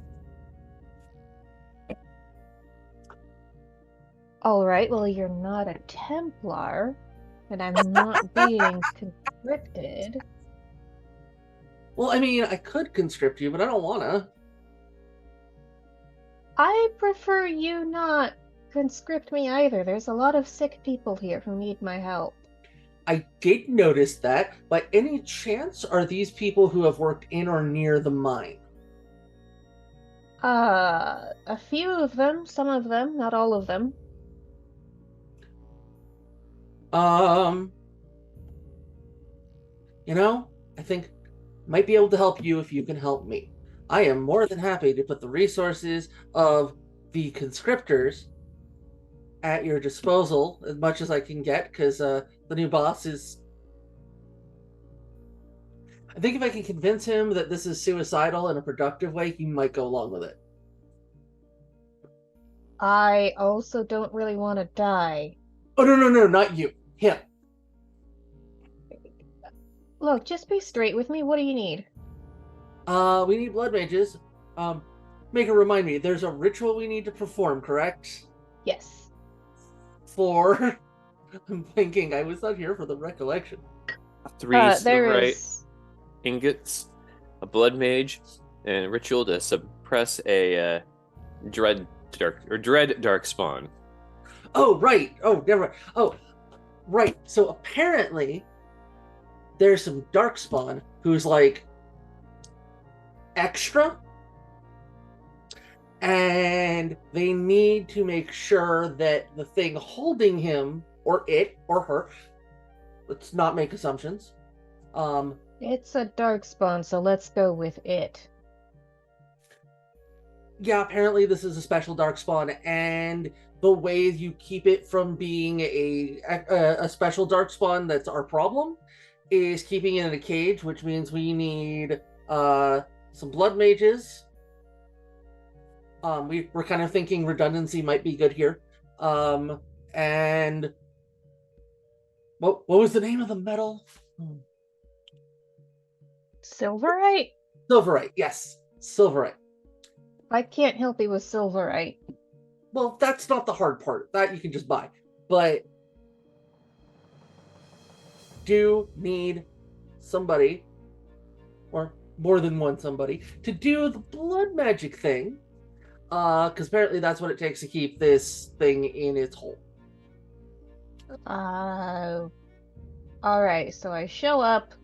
all right, well, you're not a Templar, and I'm not being conscripted. Well, I mean, I could conscript you, but I don't want to. I prefer you not conscript me either. There's a lot of sick people here who need my help. I did notice that. By any chance, are these people who have worked in or near the mine? A few of them, some of them, not all of them. Um, I think might be able to help you if you can help me. I am more than happy to put the resources of the conscriptors at your disposal as much as I can get, because the new boss is. I think if I can convince him that this is suicidal in a productive way, he might go along with it. I also don't really want to die. Oh, no, not you. Him. Look, just be straight with me. What do you need? We need blood mages. Make it remind me, there's a ritual we need to perform, correct? Yes. For I'm thinking I was not here for the recollection. 3 There silverite is. ingots, a blood mage, and a ritual to suppress a dread dark spawn. Oh, right. Oh, never mind. Oh, right. So apparently there's some darkspawn who's like extra, and they need to make sure that the thing holding him or it or her, let's not make assumptions. It's a darkspawn, so let's go with it. Yeah, apparently this is a special darkspawn, and the way you keep it from being a special darkspawn that's our problem is keeping it in a cage, which means we need some blood mages. We're kind of thinking redundancy might be good here. And what was the name of the metal? Silverite? Silverite, yes. Silverite. I can't help you with silverite. Well, that's not the hard part. That you can just buy. But do need somebody, or more than one somebody, to do the blood magic thing. Because apparently that's what it takes to keep this thing in its hole. Alright, so I show up.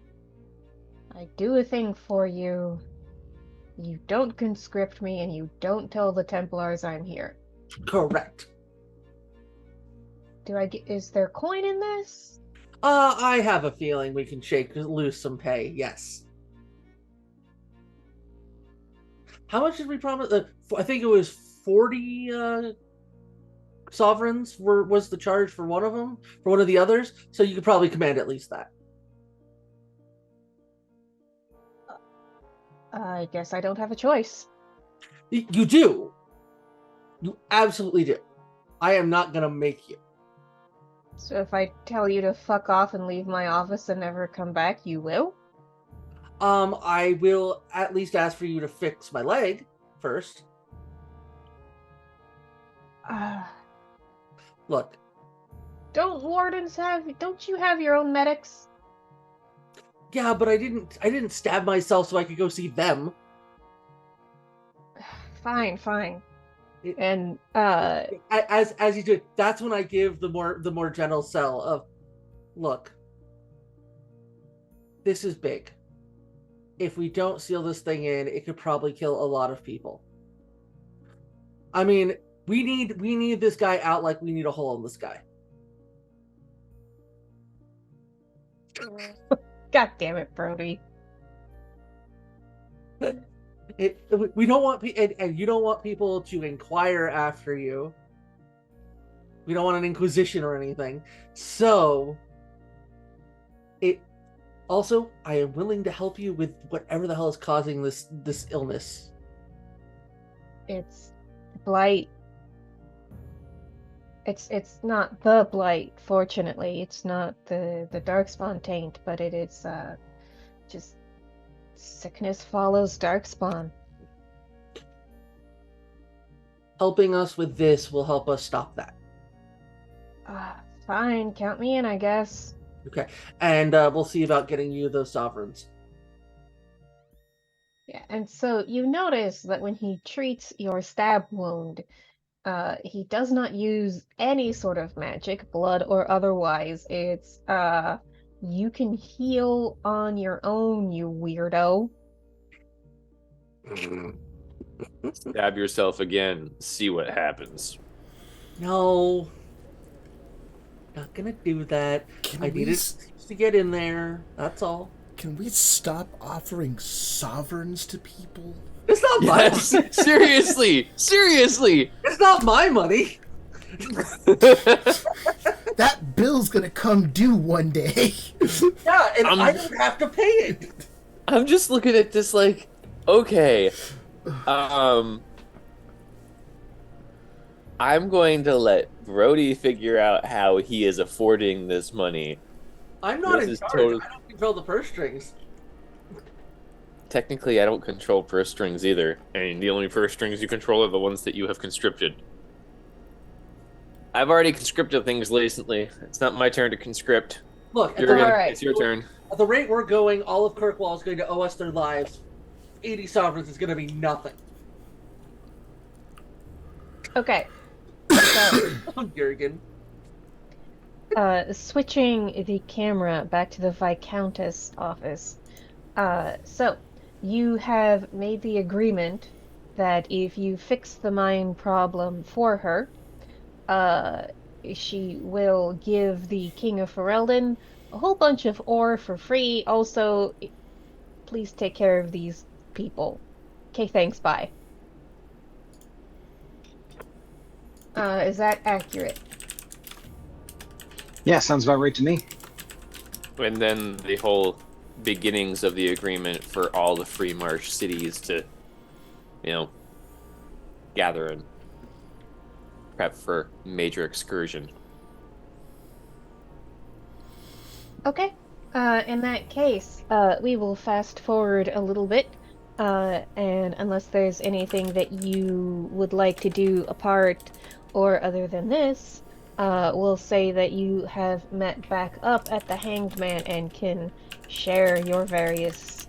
I do a thing for you. You don't conscript me, and you don't tell the Templars I'm here. Correct. Is there coin in this? I have a feeling we can shake loose some pay, yes. How much did we promise? I think it was 40 sovereigns was the charge for one of them, for one of the others, so you could probably command at least that. I guess I don't have a choice. You do. You absolutely do. I am not gonna make you. So if I tell you to fuck off and leave my office and never come back, you will? I will at least ask for you to fix my leg first. Look. Don't you have your own medics? Yeah, but I didn't stab myself so I could go see them. Fine. And as you do, that's when I give the more gentle sell of, look, this is big. If we don't seal this thing in, it could probably kill a lot of people. I mean, we need this guy out like we need a hole in the sky. God damn it, Brody. We don't want and you don't want people to inquire after you. We don't want an inquisition or anything. So Also, I am willing to help you with whatever the hell is causing this illness. It's blight. It's not the blight, fortunately. It's not the darkspawn taint, but it is just sickness follows darkspawn. Helping us with this will help us stop that. Fine, count me in, I guess. Okay, and we'll see about getting you those sovereigns. Yeah, and so you notice that when he treats your stab wound, he does not use any sort of magic, blood or otherwise. It's you can heal on your own, you weirdo. Stab yourself again. See what happens. No, not gonna do that. I needed to get in there. That's all. Can we stop offering sovereigns to people? It's not my money. Seriously. It's not my money. That bill's gonna come due one day. Yeah, and I don't have to pay it. I'm just looking at this like, okay, I'm going to let Brody figure out how he is affording this money. I'm not This in is charge. total- I don't control the purse strings. Technically, I don't control purse strings either, and the only purse strings you control are the ones that you have conscripted. I've already conscripted things recently. It's not my turn to conscript. Look, Jurgen, Alright. it's your turn. at the rate we're going, all of Kirkwall is going to owe us their lives. 80 sovereigns is going to be nothing. Okay. So, Jurgen. switching the camera back to the Viscountess office. So, you have made the agreement that if you fix the mine problem for her, she will give the King of Ferelden a whole bunch of ore for free. Also, please take care of these people. Okay, thanks, bye. Is that accurate? Yeah, sounds about right to me. And then the whole beginnings of the agreement for all the free marsh cities to, gather and prep for major excursion. Okay. In that case, we will fast forward a little bit. And unless there's anything that you would like to do apart or other than this, we'll say that you have met back up at the Hanged Man and can share your various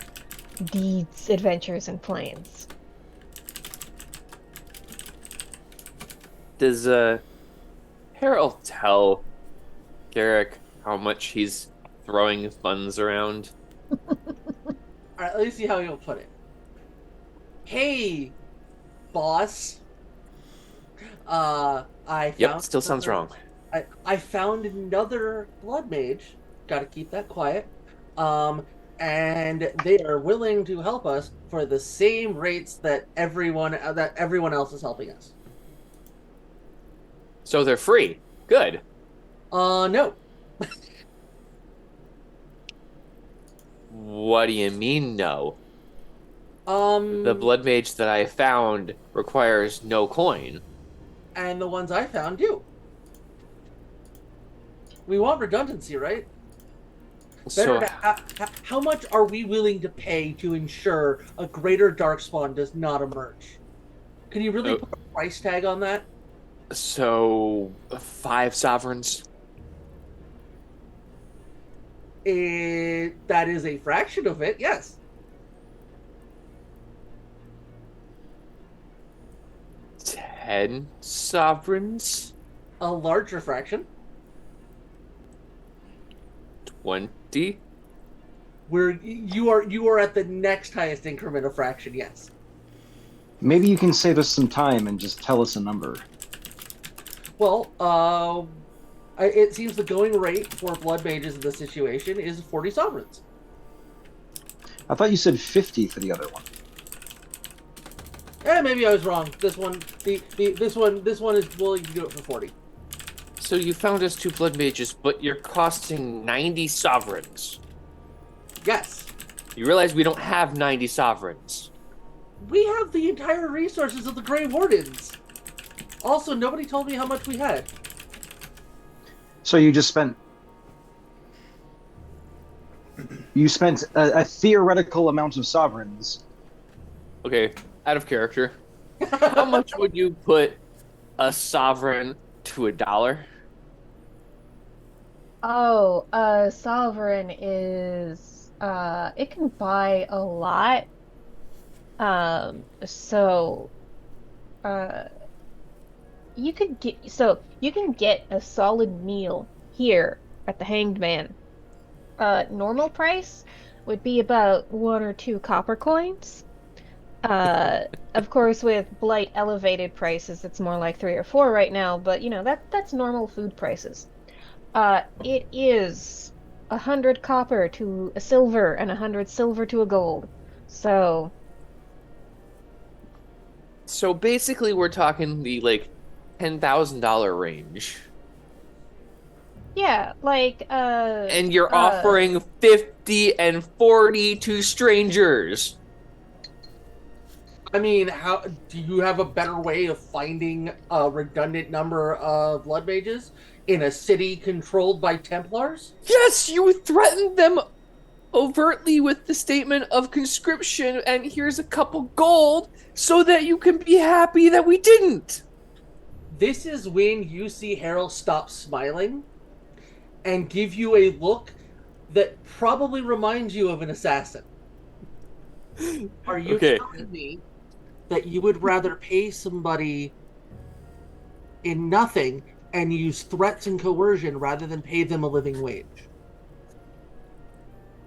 deeds, adventures, and plans. Does Harold tell Garrick how much he's throwing funds around? Alright, let me see how you'll put it. Hey, boss. I found Yep, still sounds wrong. I found another blood mage. Gotta keep that quiet. And they are willing to help us for the same rates that everyone else is helping us. So they're free. Good. No. What do you mean, no? The The blood mage that I found requires no coin. and the ones I found do. We want redundancy, right? So How much are we willing to pay to ensure a greater darkspawn does not emerge? Can you really put a price tag on that? 5 sovereigns. That is a fraction of it, yes. 10 sovereigns. A larger fraction. 20. You are at the next highest increment of fraction, yes. Maybe you can save us some time and just tell us a number. Well, it seems the going rate for blood mages in this situation is 40 sovereigns. I thought you said 50 for the other one. Maybe I was wrong. This one is willing to do it for 40. So you found us 2 blood mages, but you're costing 90 sovereigns. Yes. You realize we don't have 90 sovereigns. We have the entire resources of the Grey Wardens. Also, nobody told me how much we had. So you just spent a theoretical amount of sovereigns. Okay, out of character. How much would you put a sovereign to $1? Oh, a sovereign is it can buy a lot. So uh you can get a solid meal here at the Hanged Man. Normal price would be about 1 or 2 copper coins. Of course, with Blight elevated prices, it's more like 3 or 4 right now, but that's normal food prices. It is 100 copper to a silver and 100 silver to a gold. So, So basically, we're talking the like $10,000 range. yeah, like, And you're offering 50 and 40 to strangers. I mean, how do you have a better way of finding a redundant number of blood mages in a city controlled by Templars? Yes, you threatened them overtly with the statement of conscription, and here's a couple gold so that you can be happy that we didn't. This is when you see Harold stop smiling and give you a look that probably reminds you of an assassin. Are you telling me that you would rather pay somebody in nothing and use threats and coercion rather than pay them a living wage?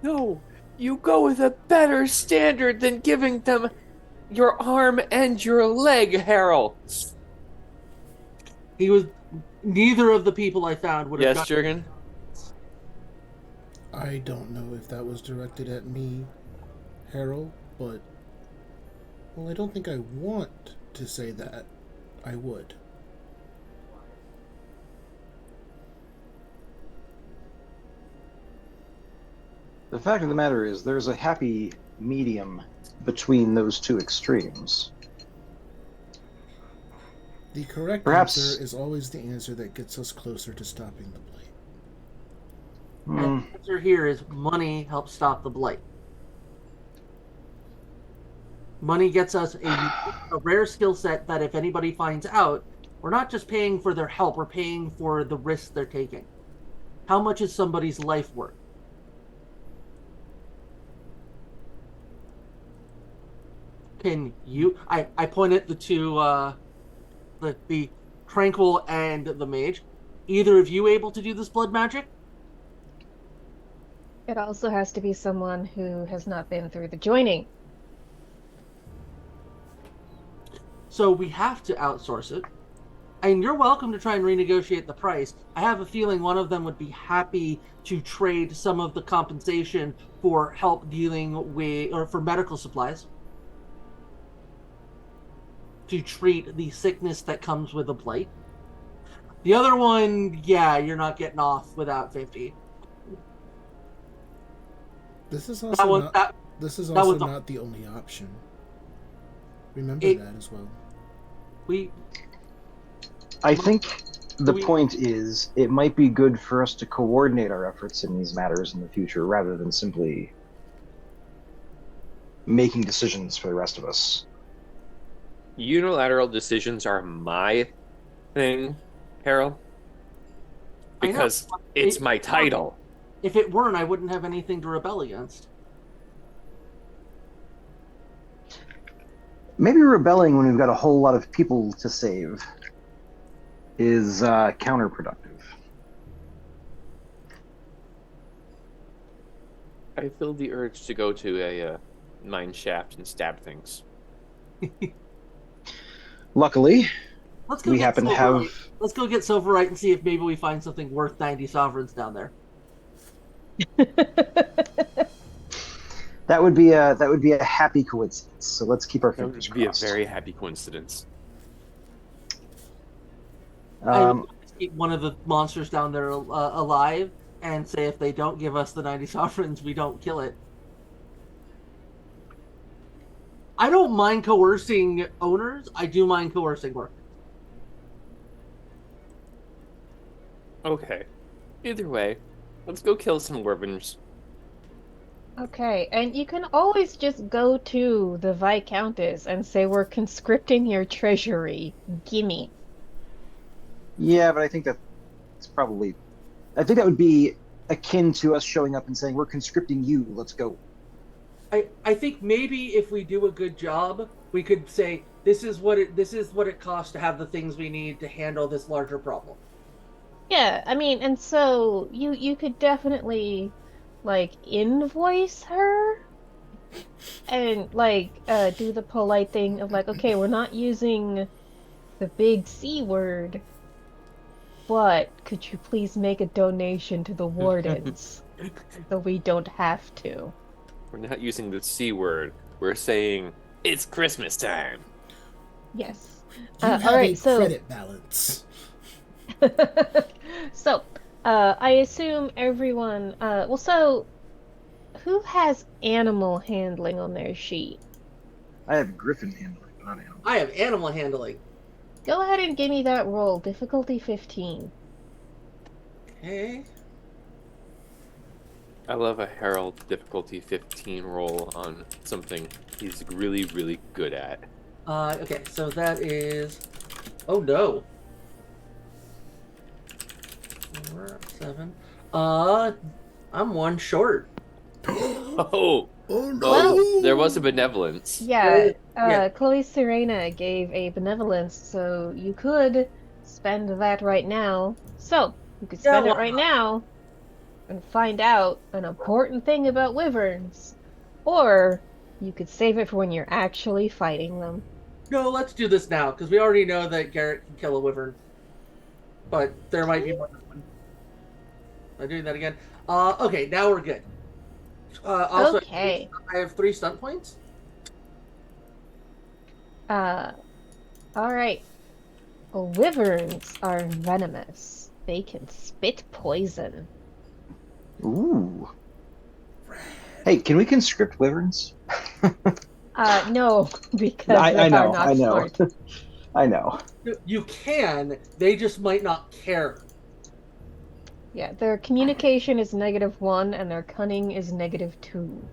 No, you go with a better standard than giving them your arm and your leg, Harold. He was neither of the people I found would have. Yes, Jurgen. I don't know if that was directed at me, Harold, but well, I don't think I want to say that. I would. The fact of the matter is, there's a happy medium between those two extremes. The correct Perhaps answer is always the answer that gets us closer to stopping the blight. And the answer here is money helps stop the blight. Money gets us a rare skill set that if anybody finds out, we're not just paying for their help, we're paying for the risks they're taking. How much is somebody's life worth? Can you... I point at the two, the Tranquil and the Mage. Either of you able to do this blood magic? it also has to be someone who has not been through the joining. So we have to outsource it. And you're welcome to try and renegotiate the price. I have a feeling one of them would be happy to trade some of the compensation for help dealing with, or for medical supplies, to treat the sickness that comes with a blight. The other one, yeah, you're not getting off without 50. This is also not the only option. Remember that as well. I think the point is, it might be good for us to coordinate our efforts in these matters in the future rather than simply making decisions for the rest of us. Unilateral decisions are my thing, Harold. Because it's my title. If it weren't, I wouldn't have anything to rebel against. Maybe rebelling when we've got a whole lot of people to save is counterproductive. I feel the urge to go to a mine shaft and stab things. Luckily, Let's go we happen to have... Let's go get Silverite and see if maybe we find something worth 90 sovereigns down there. That would be a happy coincidence. So let's keep our fingers crossed. That would be a very happy coincidence. I would keep one of the monsters down there alive and say if they don't give us the 90 sovereigns, we don't kill it. I don't mind coercing owners. I do mind coercing workers. Okay. Either way, let's go kill some wyverns. Okay, and you can always just go to the Viscountess and say we're conscripting your treasury. Gimme. Yeah, but I think that's probably. I think that would be akin to us showing up and saying, "We're conscripting you. Let's go." I think maybe if we do a good job, we could say this is what it costs to have the things we need to handle this larger problem. Yeah, I mean, and so you could definitely like invoice her and like do the polite thing of like, okay, we're not using the big C word, but could you please make a donation to the wardens so we don't have to? We're not using the C word. We're saying it's Christmas time. Yes. You All have right, a so credit balance. so I assume everyone well so who has animal handling on their sheet? I have Griffin handling, but not animal. I have animal handling. Go ahead and give me that roll, difficulty 15. Okay. I love a Herald difficulty 15 roll on something he's really, really good at. Okay, so that is. Oh no. 4, 7. I'm one short. Oh, Oh no! well, there was a benevolence. Yeah, Yeah. Chloe Serena gave a benevolence, so you could spend that right now. So, you could Yeah, spend it why right not? now and find out an important thing about wyverns. Or you could save it for when you're actually fighting them. No, let's do this now because we already know that Garrett can kill a wyvern, but there might be more than one. Am I doing that again? Okay, now we're good. Also, Okay. I have 3 stunt points. Uh, all right. Wyverns are venomous. They can spit poison. Ooh. Hey, can we conscript wyverns? No, because they I are know, I not know, smart. I know. You can, they just might not care. Yeah, their communication is -1 and their cunning is -2.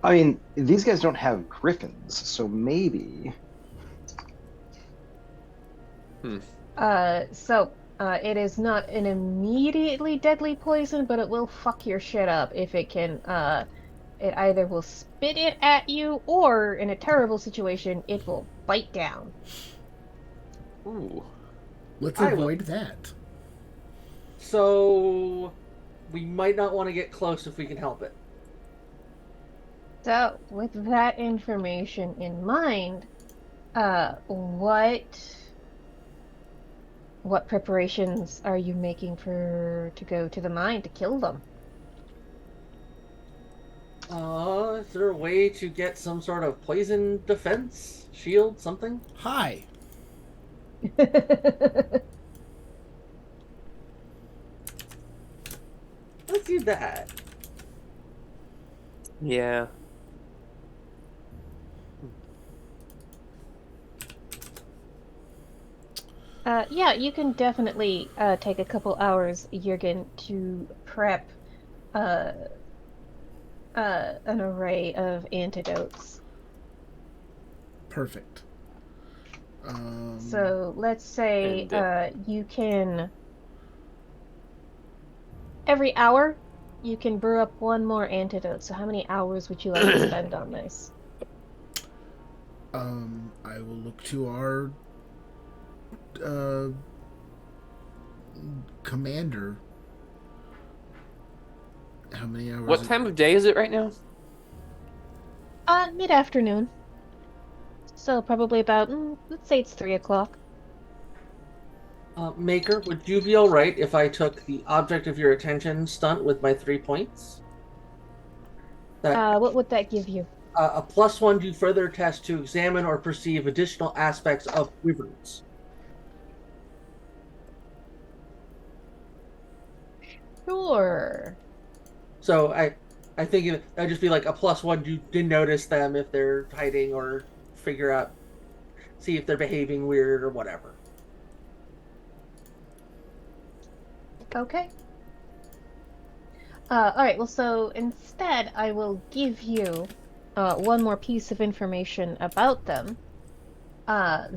I mean, these guys don't have griffins, so maybe. It is not an immediately deadly poison, but it will fuck your shit up if it can, it either will spit it at you, or in a terrible situation, it will bite down. Ooh. Let's I will. avoid that. So we might not want to get close if we can help it. So, with that information in mind, uh, what what preparations are you making to go to the mine to kill them? Is there a way to get some sort of poison defense shield, something? Hi. Let's do that. Yeah. Yeah, you can definitely take a couple hours, Jurgen, to prep uh, an array of antidotes. Perfect. So let's say And you can every hour you can brew up one more antidote. So how many hours would you like to spend on this? I will look to our uh, commander. How many hours? what time of day is it right now? Mid-afternoon. So probably about let's say it's 3 o'clock. Maker, would you be all right if I took the object of your attention stunt with my 3 points? What would that give you? A +1 to further test to examine or perceive additional aspects of wyverns. Sure. So I think that'd just be like a +1. You didn't notice them if they're hiding or see if they're behaving weird or whatever. Okay. All right. Well, so instead, I will give you one more piece of information about them.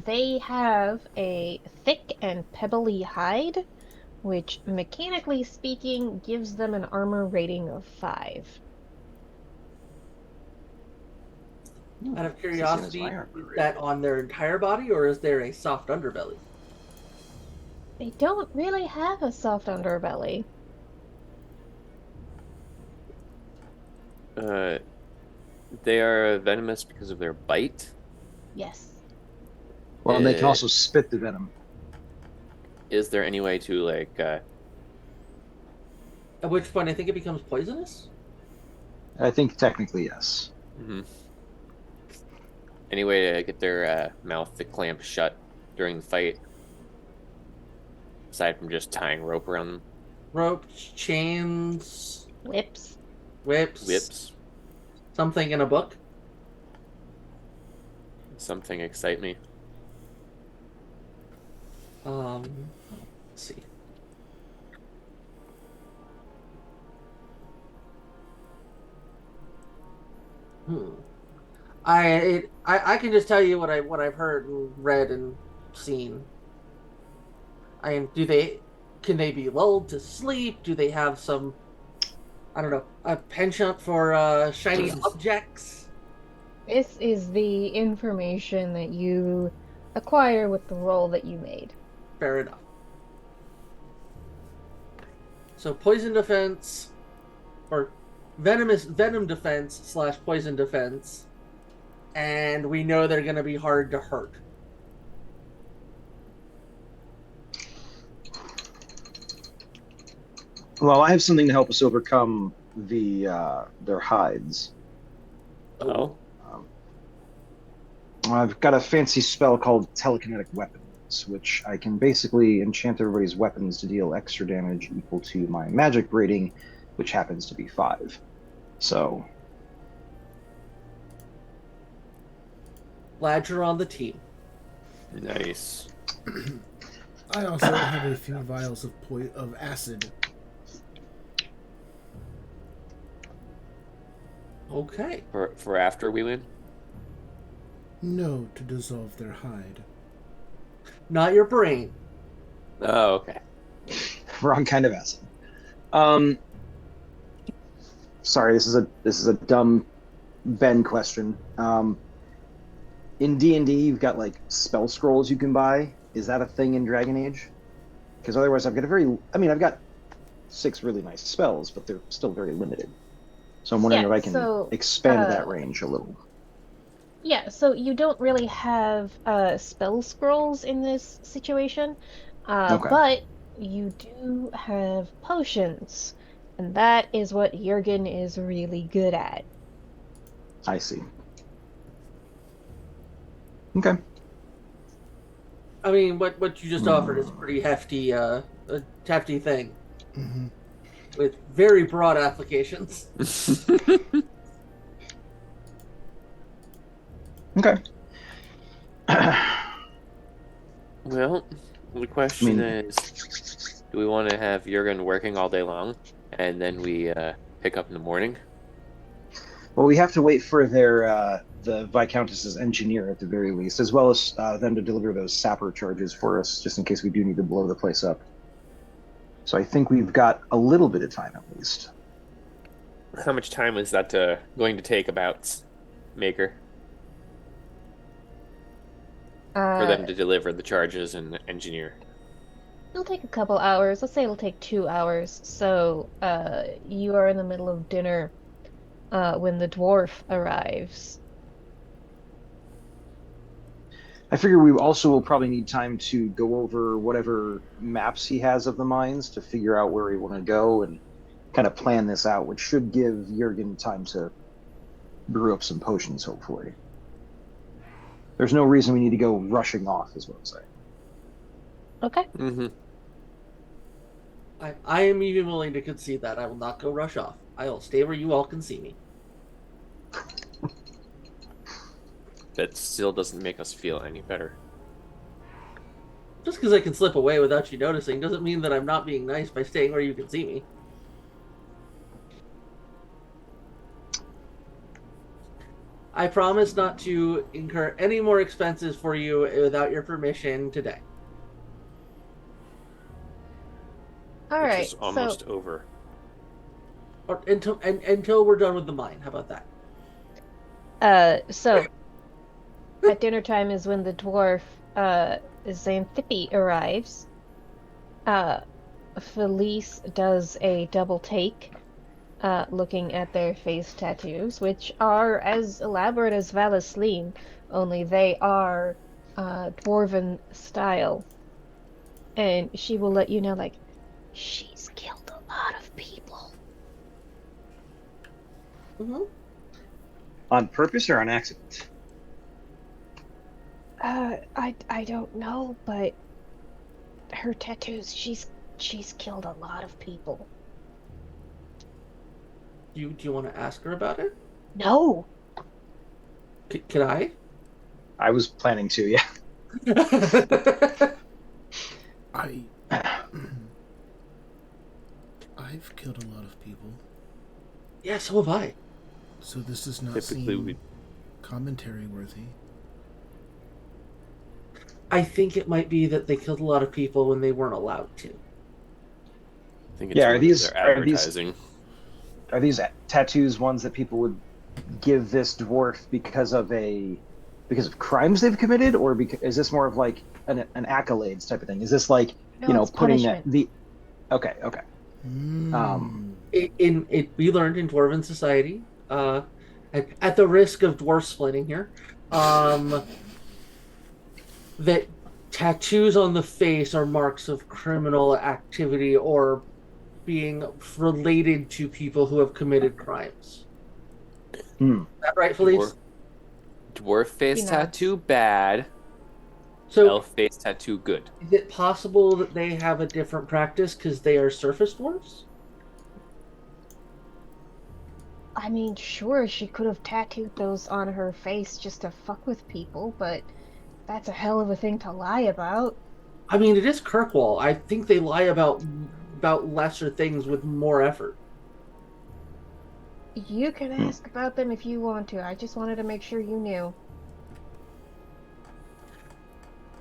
They have a thick and pebbly hide, which, mechanically speaking, gives them an armor rating of 5. Out of It's the same as curiosity, my armor is rating. that on their entire body, or is there a soft underbelly? They don't really have a soft underbelly. They are venomous because of their bite. Yes. Well, and they can Uh, also spit the venom. Is there any way to like? At which point, I think it becomes poisonous. I think technically yes. Any way to get their mouth to clamp shut during the fight, aside from just tying rope around them? Ropes, chains, Whips. Whips, something in a book. something excite me. Let's see. I can just tell you what I've heard and read and seen. Can they be lulled to sleep? Do they have some, I don't know, a penchant for shiny objects? This is the information that you acquire with the roll that you made. Fair enough. So poison defense, or venom defense / poison defense, and we know they're going to be hard to hurt. Well, I have something to help us overcome their hides. Oh, I've got a fancy spell called Telekinetic Weapons, which I can basically enchant everybody's weapons to deal extra damage equal to my magic rating, which happens to be 5. So, Glad you're on the team. nice. I also have a few vials of acid. Okay. For after we win. No, to dissolve their hide. Not your brain. Oh, okay. wrong kind of acid. Sorry, this is a dumb Ben question. In D&D, you've got like spell scrolls you can buy. Is that a thing in Dragon Age? Because otherwise, I've got 6 really nice spells, but they're still very limited. So I'm wondering Yeah, if I can so, expand that range a little. Yeah, so you don't really have spell scrolls in this situation, Okay. but you do have potions, and that is what Jurgen is really good at. I see. Okay. I mean, what you just offered is a pretty hefty, a hefty thing Mm-hmm. with very broad applications. Okay. Well, the question is, do we want to have Jurgen working all day long, and then we pick up in the morning? Well, we have to wait for the Viscountess's engineer at the very least, as well as them to deliver those sapper charges for us, just in case we do need to blow the place up. So I think we've got a little bit of time at least. How much time is that going to take about, Maker, for them to deliver the charges and engineer? It'll take a couple hours. Let's say it'll take 2 hours. So, you are in the middle of dinner when the dwarf arrives. I figure we also will probably need time to go over whatever maps he has of the mines to figure out where we want to go and kind of plan this out, which should give Jurgen time to brew up some potions, hopefully. There's no reason we need to go rushing off, is what I'm saying. Okay. Mm-hmm. I am even willing to concede that. I will not go rush off. I'll stay where you all can see me. That still doesn't make us feel any better. Just because I can slip away without you noticing doesn't mean that I'm not being nice by staying where you can see me. I promise not to incur any more expenses for you without your permission today. All Which right, is almost over. Or until we're done with the mine. How about that? so at dinner time is when the dwarf, Xanthippe arrives. Uh, Felice does a double take, looking at their face tattoos, which are as elaborate as Valisleen, only they are, dwarven style. And she will let you know, like, she's killed a lot of people. Mm-hmm. On purpose or on accident? I don't know, but her tattoos, she's killed a lot of people. Do you want to ask her about it? No. Can I? I was planning to, yeah. I I've killed a lot of people, Yeah, so have I. so this does not Typically, seem we commentary worthy. I think it might be that they killed a lot of people when they weren't allowed to. think it's Yeah, more that they're advertising. Are these tattoos ones that people would give this dwarf because of crimes they've committed, or because is this more of like an accolades type of thing? Is this like No, it's putting punishment. okay. We learned in Dwarven society, at the risk of dwarf splitting here, that tattoos on the face are marks of criminal activity or being related to people who have committed crimes. Is that right, Felice? Dwarf face He nods. tattoo, bad. So, Elf face tattoo, good. is it possible that they have a different practice because they are surface dwarfs? I mean, sure, she could have tattooed those on her face just to fuck with people, but that's a hell of a thing to lie about. I mean, it is Kirkwall. I think they lie about lesser things with more effort. You can ask about them if you want to. I just wanted to make sure you knew.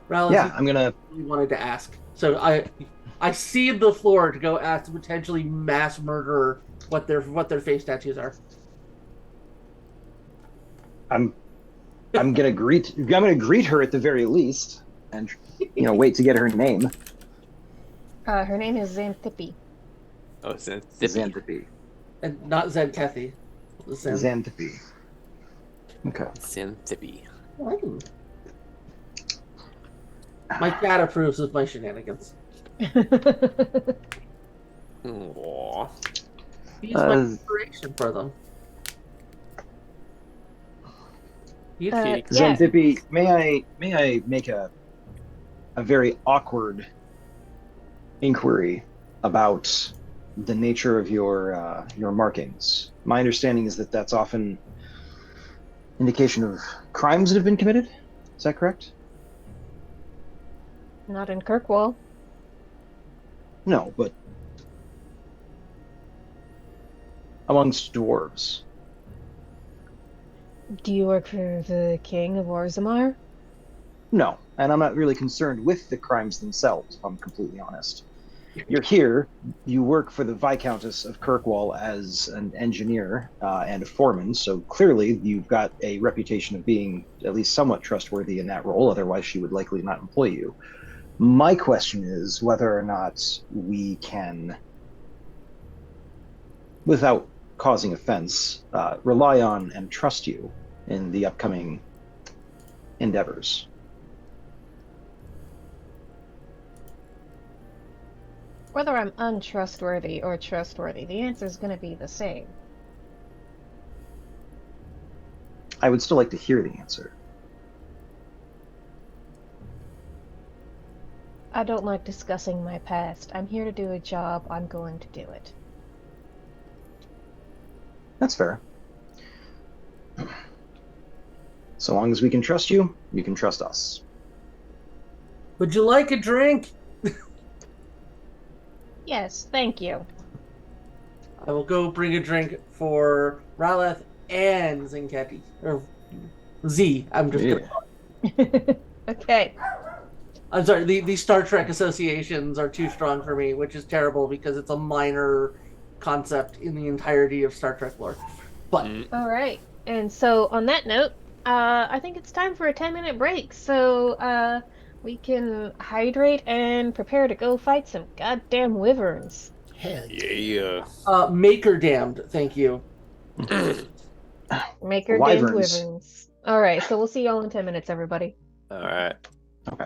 Rallis, Yeah, I'm gonna. really wanted to ask. So I cede the floor to go ask the potentially mass murderer what their face tattoos are. I'm gonna greet her at the very least, and wait to get her name. Her name is Xanthippe. Oh, it's a zippy. Xanthippe. And not Zed Kethy. Xanthippe. Okay. Xanthippe. Hmm. My cat approves of my shenanigans. Aww. He's my inspiration for them. Yeah. Xanthippe, may I make a very awkward inquiry about the nature of your markings? My understanding is that that's often indication of crimes that have been committed. Is that correct? Not in Kirkwall. No, but amongst dwarves. Do you work for the king of Orzammar? No, and I'm not really concerned with the crimes themselves, if I'm completely honest. You're here, you work for the Viscountess of Kirkwall as an engineer and a foreman, so clearly you've got a reputation of being at least somewhat trustworthy in that role, otherwise she would likely not employ you. My question is whether or not we can, without causing offense, rely on and trust you in the upcoming endeavors. Whether I'm untrustworthy or trustworthy, the answer is going to be the same. I would still like to hear the answer. I don't like discussing my past. I'm here to do a job. I'm going to do it. That's fair. So long as we can trust you, you can trust us. Would you like a drink? Yes, thank you. I will go bring a drink for Raleth and Zinketti. Or Z. I'm just gonna. Yeah. Okay. I'm sorry. The Star Trek associations are too strong for me, which is terrible because it's a minor concept in the entirety of Star Trek lore. But All right. And so on that note, I think it's time for a 10-minute break. So we can hydrate and prepare to go fight some goddamn wyverns. Hell yeah. Yeah. Maker damned. Thank you. Maker damned Wyverns. wyverns. All right, so we'll see y'all in 10 minutes, everybody. All right. Okay.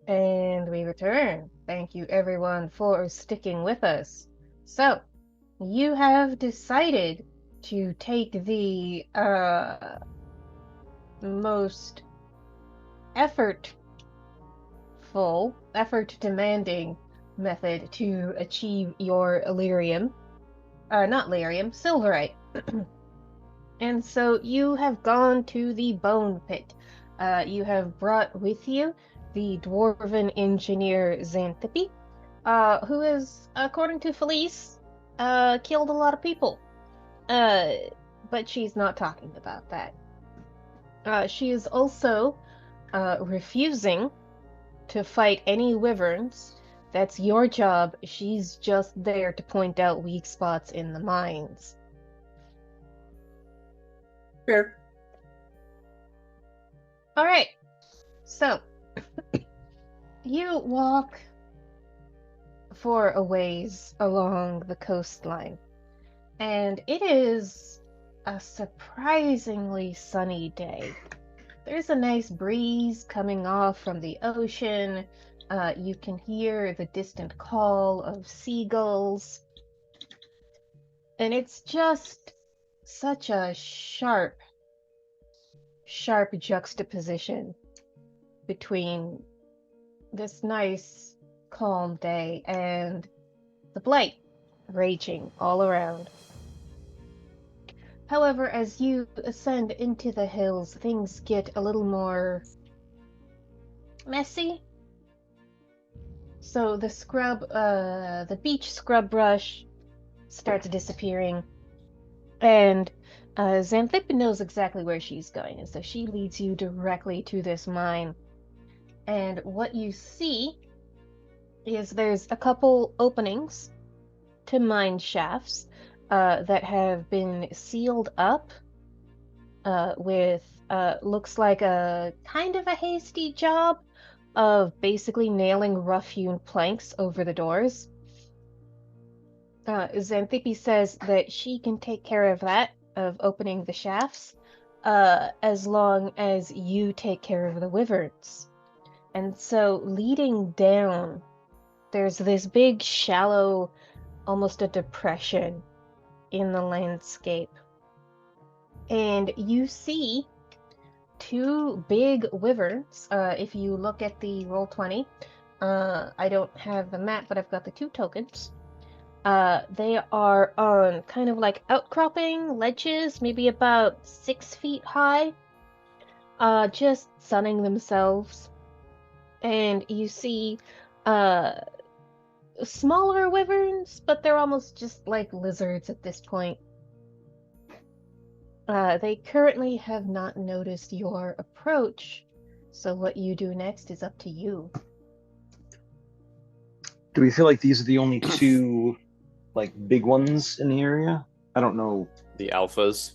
And we return. Thank you everyone for sticking with us. So, you have decided to take the most effort demanding method to achieve your lyrium. Not lyrium, silverite. And so you have gone to the bone pit. You have brought with you the dwarven engineer Xanthippe, who is, according to Felice, killed a lot of people. But she's not talking about that. She is also refusing to fight any wyverns. That's your job. She's just there to point out weak spots in the mines. Fair. All right. So, you walk for a ways along the coastline, and it is a surprisingly sunny day. There's a nice breeze coming off from the ocean. You can hear the distant call of seagulls. And it's just such a sharp juxtaposition between this nice, calm day and the blight raging all around. However, as you ascend into the hills, things get a little more messy. So the beach scrub brush starts disappearing, and Xanthippe knows exactly where she's going, and so she leads you directly to this mine. And what you see is there's a couple openings to mine shafts that have been sealed up with looks like a kind of a hasty job of basically nailing rough-hewn planks over the doors. Xanthippe says that she can take care of that, of opening the shafts, as long as you take care of the wyverns. And so leading down, there's this big, shallow, almost a depression in the landscape. And you see two big wyverns. If you look at the Roll20, I don't have the map, but I've got the 2 tokens. They are on kind of like outcropping ledges, maybe about 6 feet high, just sunning themselves. And you see smaller wyverns, but they're almost just like lizards at this point. They currently have not noticed your approach, so what you do next is up to you. Do we feel like these are the only two, like, big ones in the area? I don't know. The alphas.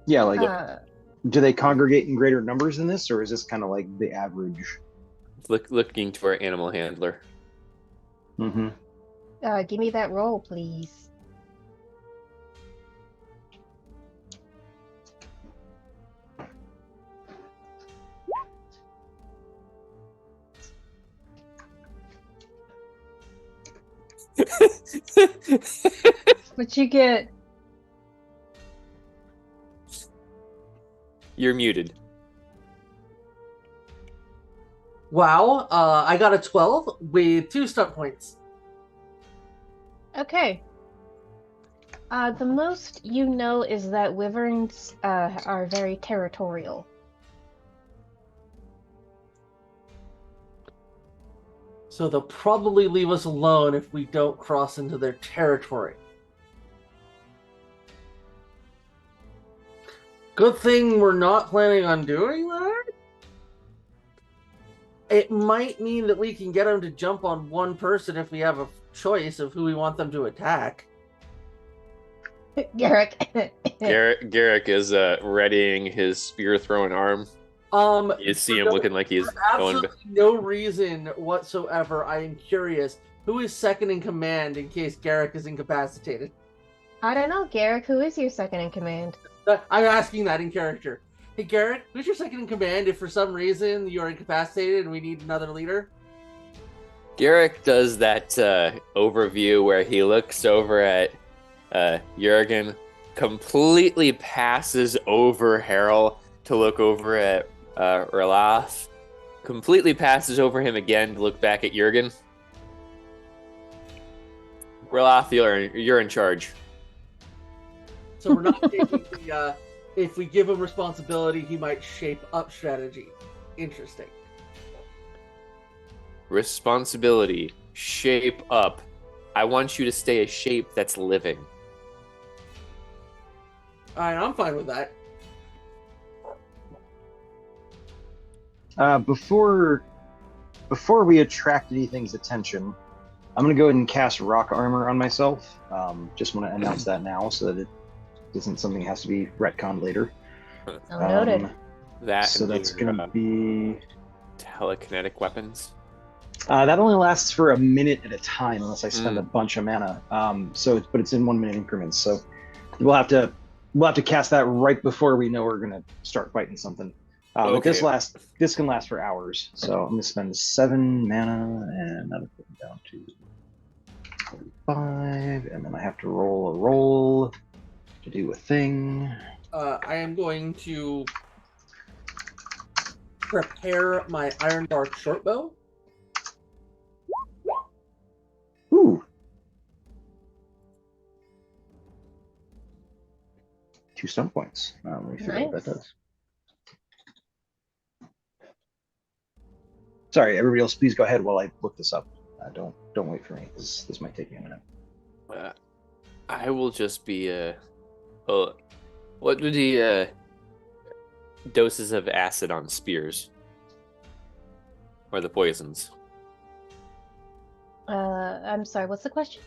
Yeah, like, do they congregate in greater numbers than this, or is this kind of like the average? Looking to our animal handler. Mm-hmm. Give me that roll, please. What you get? You're muted. Wow, I got a 12 with 2 stunt points. Okay. The most you know is that wyverns are very territorial. So they'll probably leave us alone if we don't cross into their territory. Good thing we're not planning on doing that. It might mean that we can get them to jump on one person if we have a choice of who we want them to attack. Garrick. Garrick is readying his spear-throwing arm. You see him looking like he's going. Absolutely no reason whatsoever. I am curious. Who is second in command in case Garrick is incapacitated? I don't know, Garrick. Who is your second in command? I'm asking that in character. Hey, Garrett, who's your second in command if for some reason you're incapacitated and we need another leader? Garrick does that overview where he looks over at Jurgen, completely passes over Harold to look over at Relaf, completely passes over him again to look back at Jurgen. Relaf, you're in charge. So we're not taking the, if we give him responsibility, he might shape up strategy. Interesting. Responsibility, shape up. I want you to stay a shape that's living. All right, I'm fine with that. Before we attract anything's attention, I'm gonna go ahead and cast rock armor on myself. Just want to announce that now, so that it isn't something that has to be retconned later. Noted. That So that's gonna be telekinetic weapons. that only lasts for a minute at a time unless I spend a bunch of mana. But it's in 1 minute increments. So we'll have to cast that right before we know we're gonna start fighting something. But this can last for hours. So I'm gonna spend 7 mana and that'll put me down to 45, and then I have to roll a roll to do a thing. I am going to prepare my Iron Bark shortbow. Ooh. 2 stone points. Let me figure out what that does. Sorry, everybody else, please go ahead while I look this up. Don't wait for me. This might take me a minute. I will just be what would the doses of acid on spears or the poisons? I'm sorry, what's the question?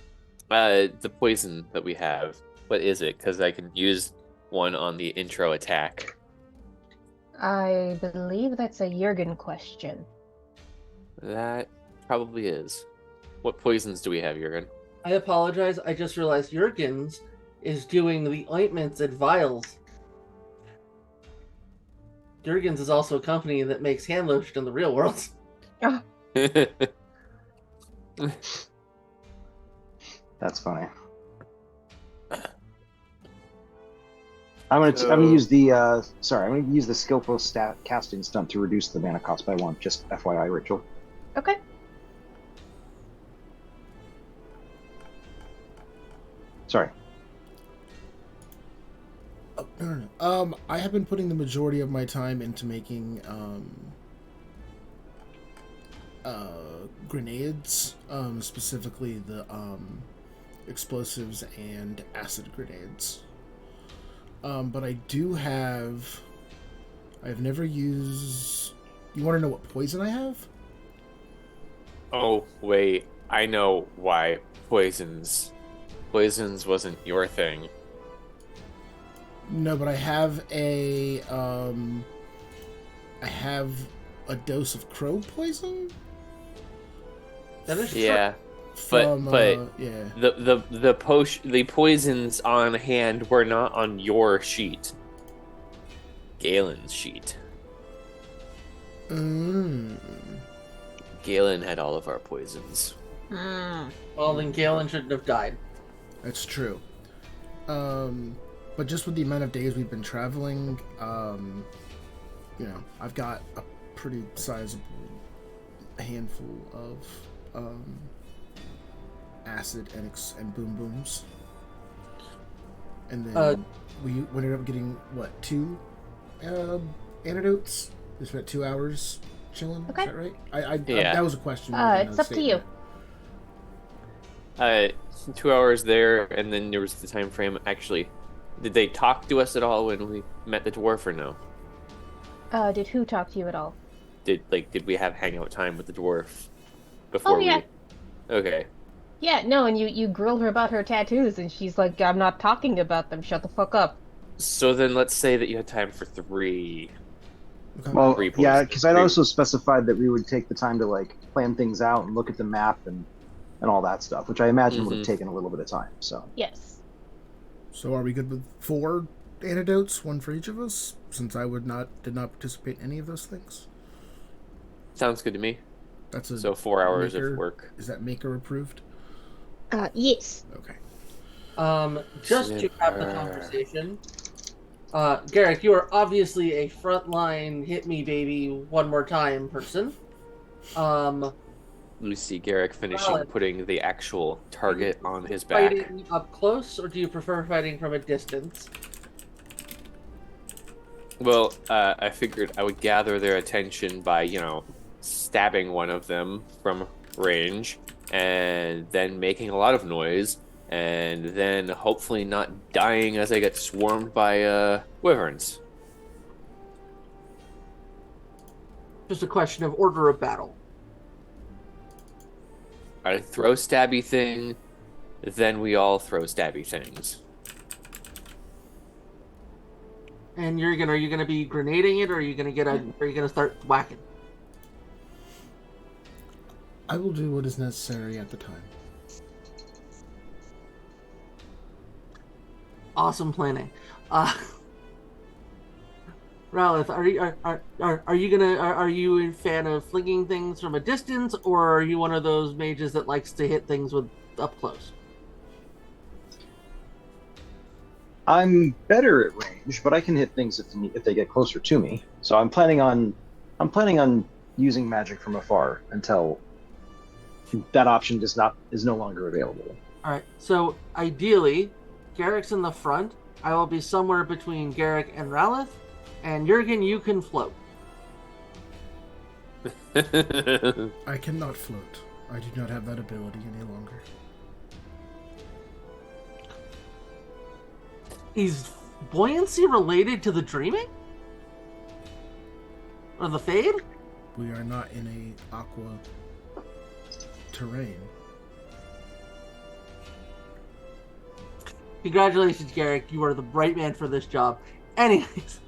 The poison that we have. What is it? Because I can use one on the intro attack. I believe that's a Jurgen question. That probably is. What poisons do we have, Jurgen? I apologize. I just realized Jurgens is doing the ointments and vials. Jurgens is also a company that makes hand lotion in the real world. Oh, That's funny. I'm gonna use the skillful casting stunt to reduce the mana cost by 1. Just FYI, Rachel. okay. Sorry. Oh, no. I have been putting the majority of my time into making grenades, specifically the explosives and acid grenades. But I do have. I've never used. You want to know what poison I have? Oh, wait. I know why poisons. Poisons wasn't your thing. No, but I have a. I have a dose of crow poison. That is Yeah. From, but yeah. The poisons on hand were not on your sheet. Galen's sheet. Galen had all of our poisons. Well, then Galen shouldn't have died. That's true. But just with the amount of days we've been traveling, I've got a pretty sizable handful of acid and boom booms. And then we ended up getting, 2 antidotes? We spent 2 hours chilling, Okay. is that right? Yeah. That was a question. It's up to you. 2 hours there, and then there was the time frame. Actually, did they talk to us at all when we met the dwarf, or no? Did who talk to you at all? Did we have hangout time with the dwarf before yeah. Okay. Yeah, no, and you grilled her about her tattoos, and she's like, I'm not talking about them, shut the fuck up. So then let's say that you had time for 3. Okay. Well, 3 yeah, poisons. because I'd also specified that we would take the time to plan things out and look at the map and all that stuff, which I imagine would have taken a little bit of time. So Yes. So are we good with 4 antidotes, one for each of us, since I did not participate in any of those things. Sounds good to me. That's a So 4 hours maker, of work. Is that maker approved? Yes. Okay. Just to have the conversation, Garrick, you are obviously a frontline hit me baby one more time person. You see Garrick finishing putting the actual target on his back. Fighting up close, or do you prefer fighting from a distance? Well, I figured I would gather their attention by, stabbing one of them from range, and then making a lot of noise, and then hopefully not dying as I get swarmed by wyverns. Just a question of order of battle. I throw stabby thing, then we all throw stabby things. And are you gonna be grenading it, or are you gonna start whacking? I will do what is necessary at the time. Awesome planning. Ralith, are you a fan of flinging things from a distance, or are you one of those mages that likes to hit things with up close? I'm better at range, but I can hit things if they get closer to me. So I'm planning on using magic from afar until that option is no longer available. All right. So ideally, Garrick's in the front. I will be somewhere between Garrick and Ralith, and Jurgen, you can float. I cannot float. I do not have that ability any longer. Is buoyancy related to the dreaming? Or the fade? We are not in a aqua terrain. Congratulations, Garrick. You are the right man for this job. Anyways.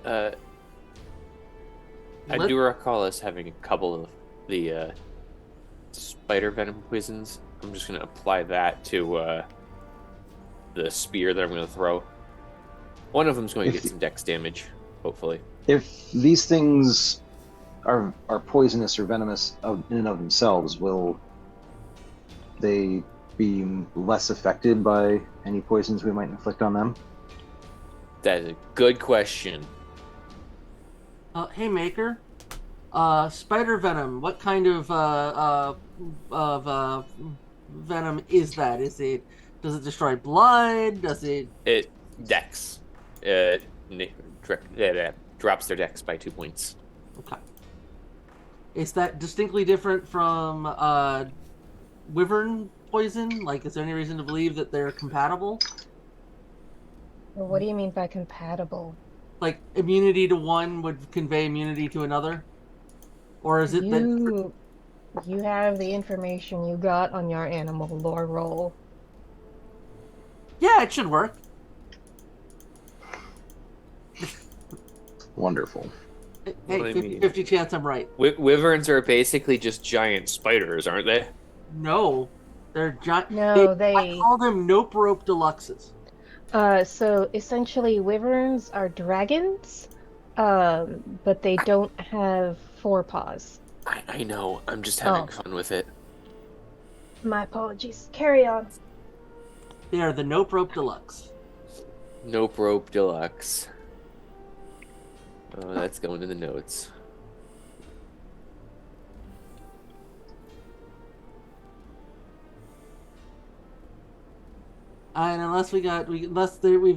I do recall us having a couple of the spider venom poisons. I'm just going to apply that to the spear that I'm going to throw. One of them's going to get some dex damage, hopefully. If these things are poisonous or venomous in and of themselves, will they be less affected by any poisons we might inflict on them? That is a good question. Hey, Maker. Spider venom. What kind of venom is that? Does it destroy blood? Does it? It dex. Drops their dex by 2 points. Okay. Is that distinctly different from wyvern poison? Like, is there any reason to believe that they're compatible? Well, what do you mean by compatible? Like, immunity to one would convey immunity to another? Or is it that... You have the information you got on your animal lore roll. Yeah, it should work. Wonderful. Hey, 50 chance I'm right. Wyverns are basically just giant spiders, aren't they? No. They're giant. No, I call them Nope Rope Deluxes. So essentially wyverns are dragons, but they don't have forepaws. I know. I'm just having fun with it. My apologies. Carry on. They are the Nope Rope Deluxe. Nope Rope Deluxe. Oh, that's going in the notes. And unless we've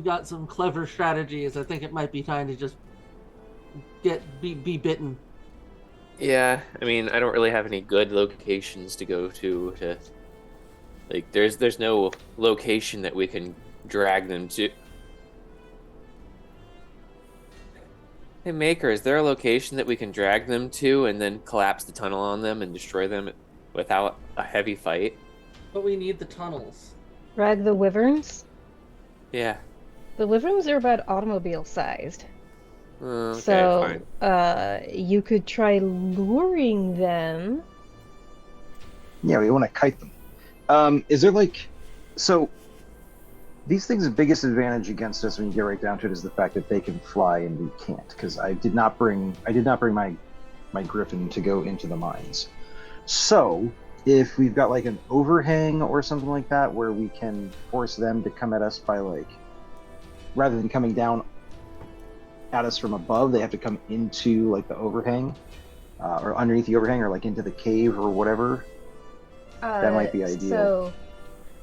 got some clever strategies, I think it might be time to just be bitten. Yeah, I mean, I don't really have any good locations to go to like there's no location that we can drag them to. Hey, Maker, is there a location that we can drag them to and then collapse the tunnel on them and destroy them without a heavy fight? But we need the tunnels. Drag the wyverns? Yeah. The wyverns are about automobile-sized. Okay, so, fine. You could try luring them. Yeah, we want to kite them. Is there like so these things' biggest advantage against us when you get right down to it is the fact that they can fly and we can't, because I did not bring my griffin to go into the mines. So if we've got like an overhang or something like that where we can force them to come at us by like rather than coming down at us from above, they have to come into like the overhang or underneath the overhang or like into the cave or whatever. That might be ideal. So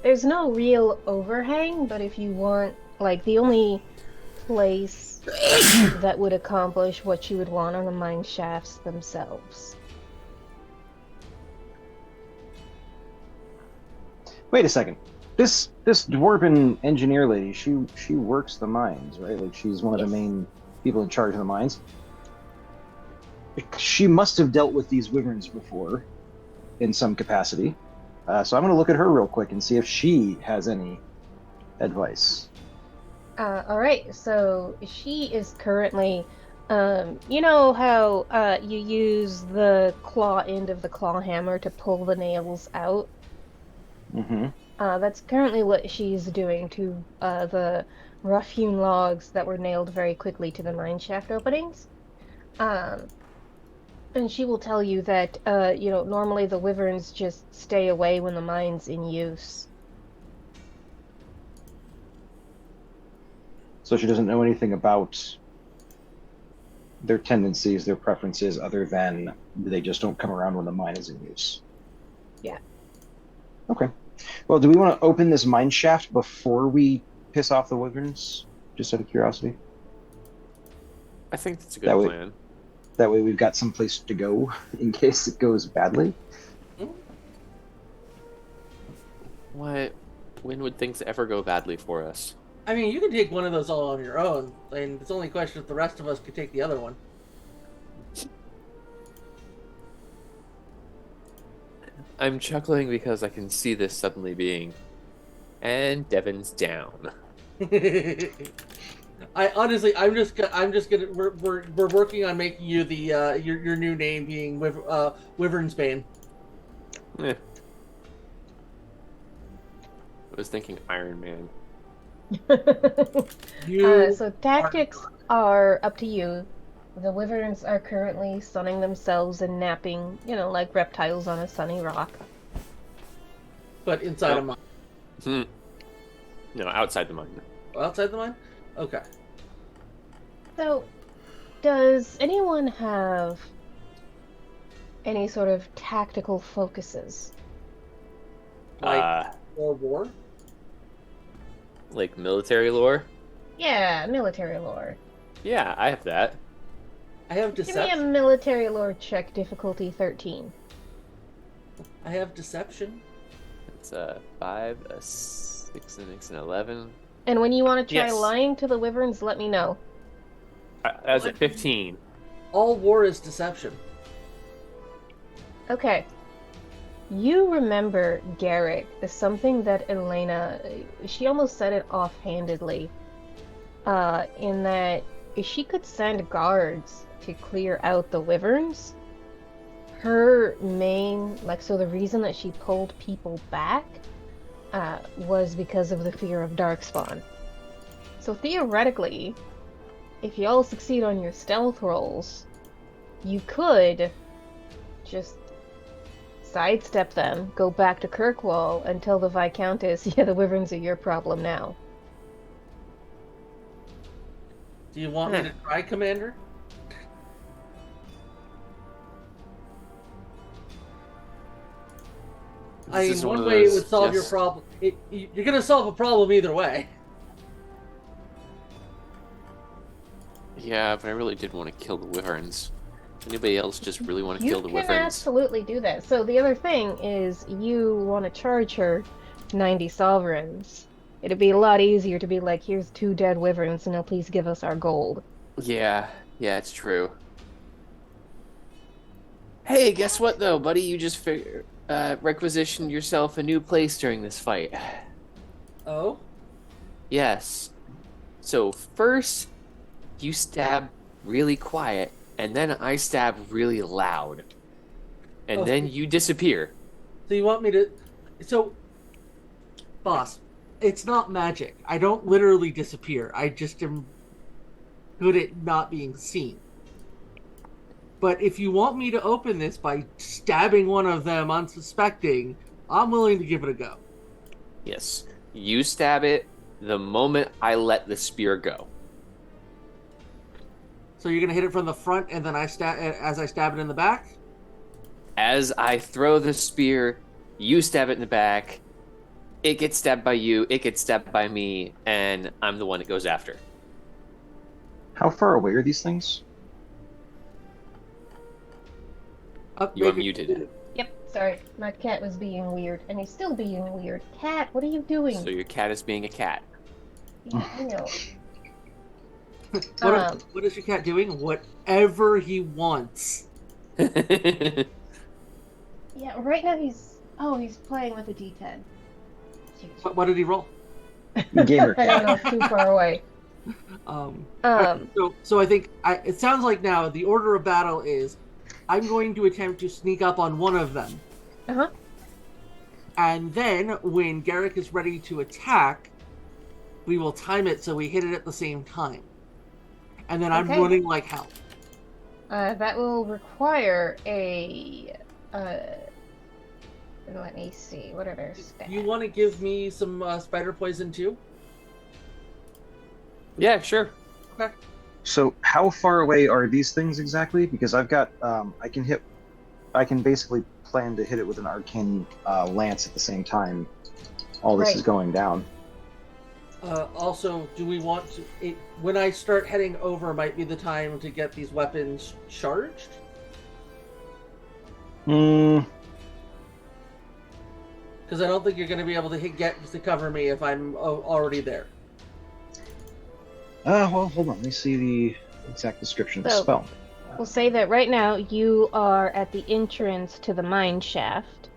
there's no real overhang, but if you want, like, the only place that would accomplish what you would want are the mine shafts themselves. Wait a second. This dwarven engineer lady, she works the mines, right? Like she's one of the Yes. main people in charge of the mines. She must have dealt with these wyverns before in some capacity. So I'm going to look at her real quick and see if she has any advice. All right, so she is currently, you know how you use the claw end of the claw hammer to pull the nails out? Mm-hmm. That's currently what she's doing to the rough-hewn logs that were nailed very quickly to the mine shaft openings. Um, and she will tell you that, normally the wyverns just stay away when the mine's in use. So she doesn't know anything about their tendencies, their preferences, other than they just don't come around when the mine is in use. Yeah. Okay. Well, do we want to open this mine shaft before we piss off the wyverns? Just out of curiosity. I think that's a That good way- plan. That way we've got some place to go in case it goes badly. What? When would things ever go badly for us? I mean, you can take one of those all on your own, and it's only a question if the rest of us could take the other one. I'm chuckling because I can see this suddenly being, and Devin's down. I honestly, I'm just gonna. We're working on making you the your new name being Wyvern's Bane. Eh. I was thinking Iron Man. You So tactics are up to you. The wyverns are currently sunning themselves and napping, like reptiles on a sunny rock. but inside Nope. a mine. Hmm. No, outside the mine. Outside the mine? Okay. So, does anyone have any sort of tactical focuses? Like World War? Like military lore? Yeah, military lore. Yeah, I have that. I have Give me a deception. military lore check, difficulty 13. I have deception. It's a 5, a 6, and an 11. And when you want to try Yes. lying to the wyverns, let me know. That was a 15. All war is deception. Okay. You remember Garrick as something that Elena, she almost said it offhandedly, in that if she could send guards to clear out the wyverns, her main, so the reason that she pulled people back, was because of the fear of darkspawn. So theoretically, if y'all succeed on your stealth rolls, you could just sidestep them, go back to Kirkwall, and tell the Viscountess, yeah, the wyverns are your problem now. Do you want me to try, Commander? I This mean, is one of way it those would solve your just- problem. You're going to solve a problem either way. Yeah, but I really did want to kill the wyverns. Anybody else just really want to You kill the can wyverns? absolutely do that. So the other thing is you want to charge her 90 sovereigns. It'd be a lot easier to be like, here's 2 dead wyverns, now please give us our gold. Yeah, it's true. Hey, guess what though, buddy? You just requisitioned yourself a new place during this fight. Oh? Yes. So first, you stab really quiet, and then I stab really loud. And Oh. then you disappear. So you want me to... So Boss, it's not magic. I don't literally disappear. I just am good at not being seen. But if you want me to open this by stabbing one of them unsuspecting, I'm willing to give it a go. Yes. You stab it the moment I let the spear go. So you're gonna hit it from the front, and then I stab it in the back. As I throw the spear, you stab it in the back. It gets stabbed by you, it gets stabbed by me, and I'm the one it goes after. How far away are these things? You are muted. Yep, sorry. My cat was being weird, and he's still being weird. Cat, what are you doing? So your cat is being a cat. Yeah, I know. What is your cat doing? Whatever he wants. Yeah, right now he's playing with a D10. What did he roll? Gamer I don't cat. know, it's too far away. So I think it sounds like now the order of battle is I'm going to attempt to sneak up on one of them. Uh-huh. And then when Garrick is ready to attack, we will time it so we hit it at the same time. And then I'm Okay. running like hell. That will require a let me see, what are their stats? You want to give me some spider poison too? Yeah, sure. Okay. So how far away are these things exactly? Because I've got, I can basically plan to hit it with an arcane lance at the same time. All this is Right. going down. Also, do we want to... when I start heading over might be the time to get these weapons charged? Hmm. Because I don't think you're going to be able to get to cover me if I'm already there. Well, hold on. Let me see the exact description of the So- spell. We'll say that right now you are at the entrance to the mine shaft,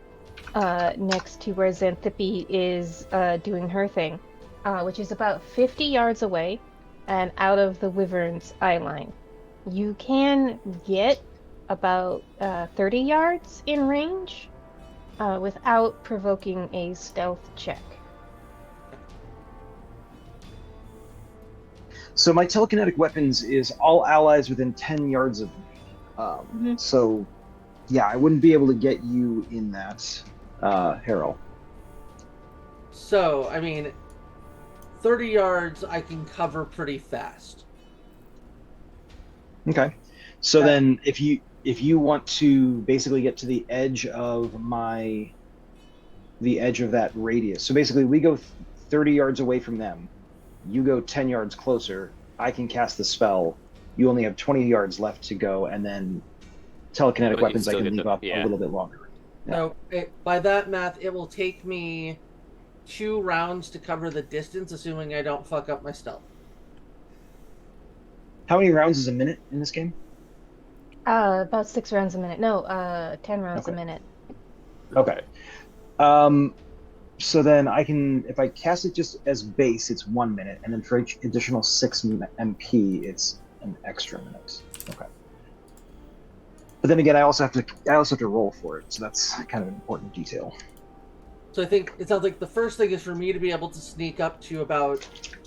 next to where Xanthippe is doing her thing, which is about 50 yards away and out of the Wyvern's eye line. You can get about 30 yards in range without provoking a stealth check. So my telekinetic weapons is all allies within 10 yards of me. So, yeah, I wouldn't be able to get you in that, Harrell. So, I mean, 30 yards I can cover pretty fast. Okay. So Yeah. then, if you want to basically get to the edge of that radius. So basically, we go 30 yards away from them. You go 10 yards closer. I can cast the spell. You only have 20 yards left to go, and then telekinetic But you weapons I still can get leave the- up yeah. a little bit longer. Yeah. So, by that math, it will take me 2 rounds to cover the distance, assuming I don't fuck up my stealth. How many rounds is a minute in this game? About 6 rounds a minute. No, 10 rounds a Okay. minute. Okay. So then I can, if I cast it just as base, it's 1 minute, and then for each additional 6 MP, it's an extra minute. Okay. But then again, I also have to roll for it, so that's kind of an important detail. So I think it sounds like the first thing is for me to be able to sneak up to about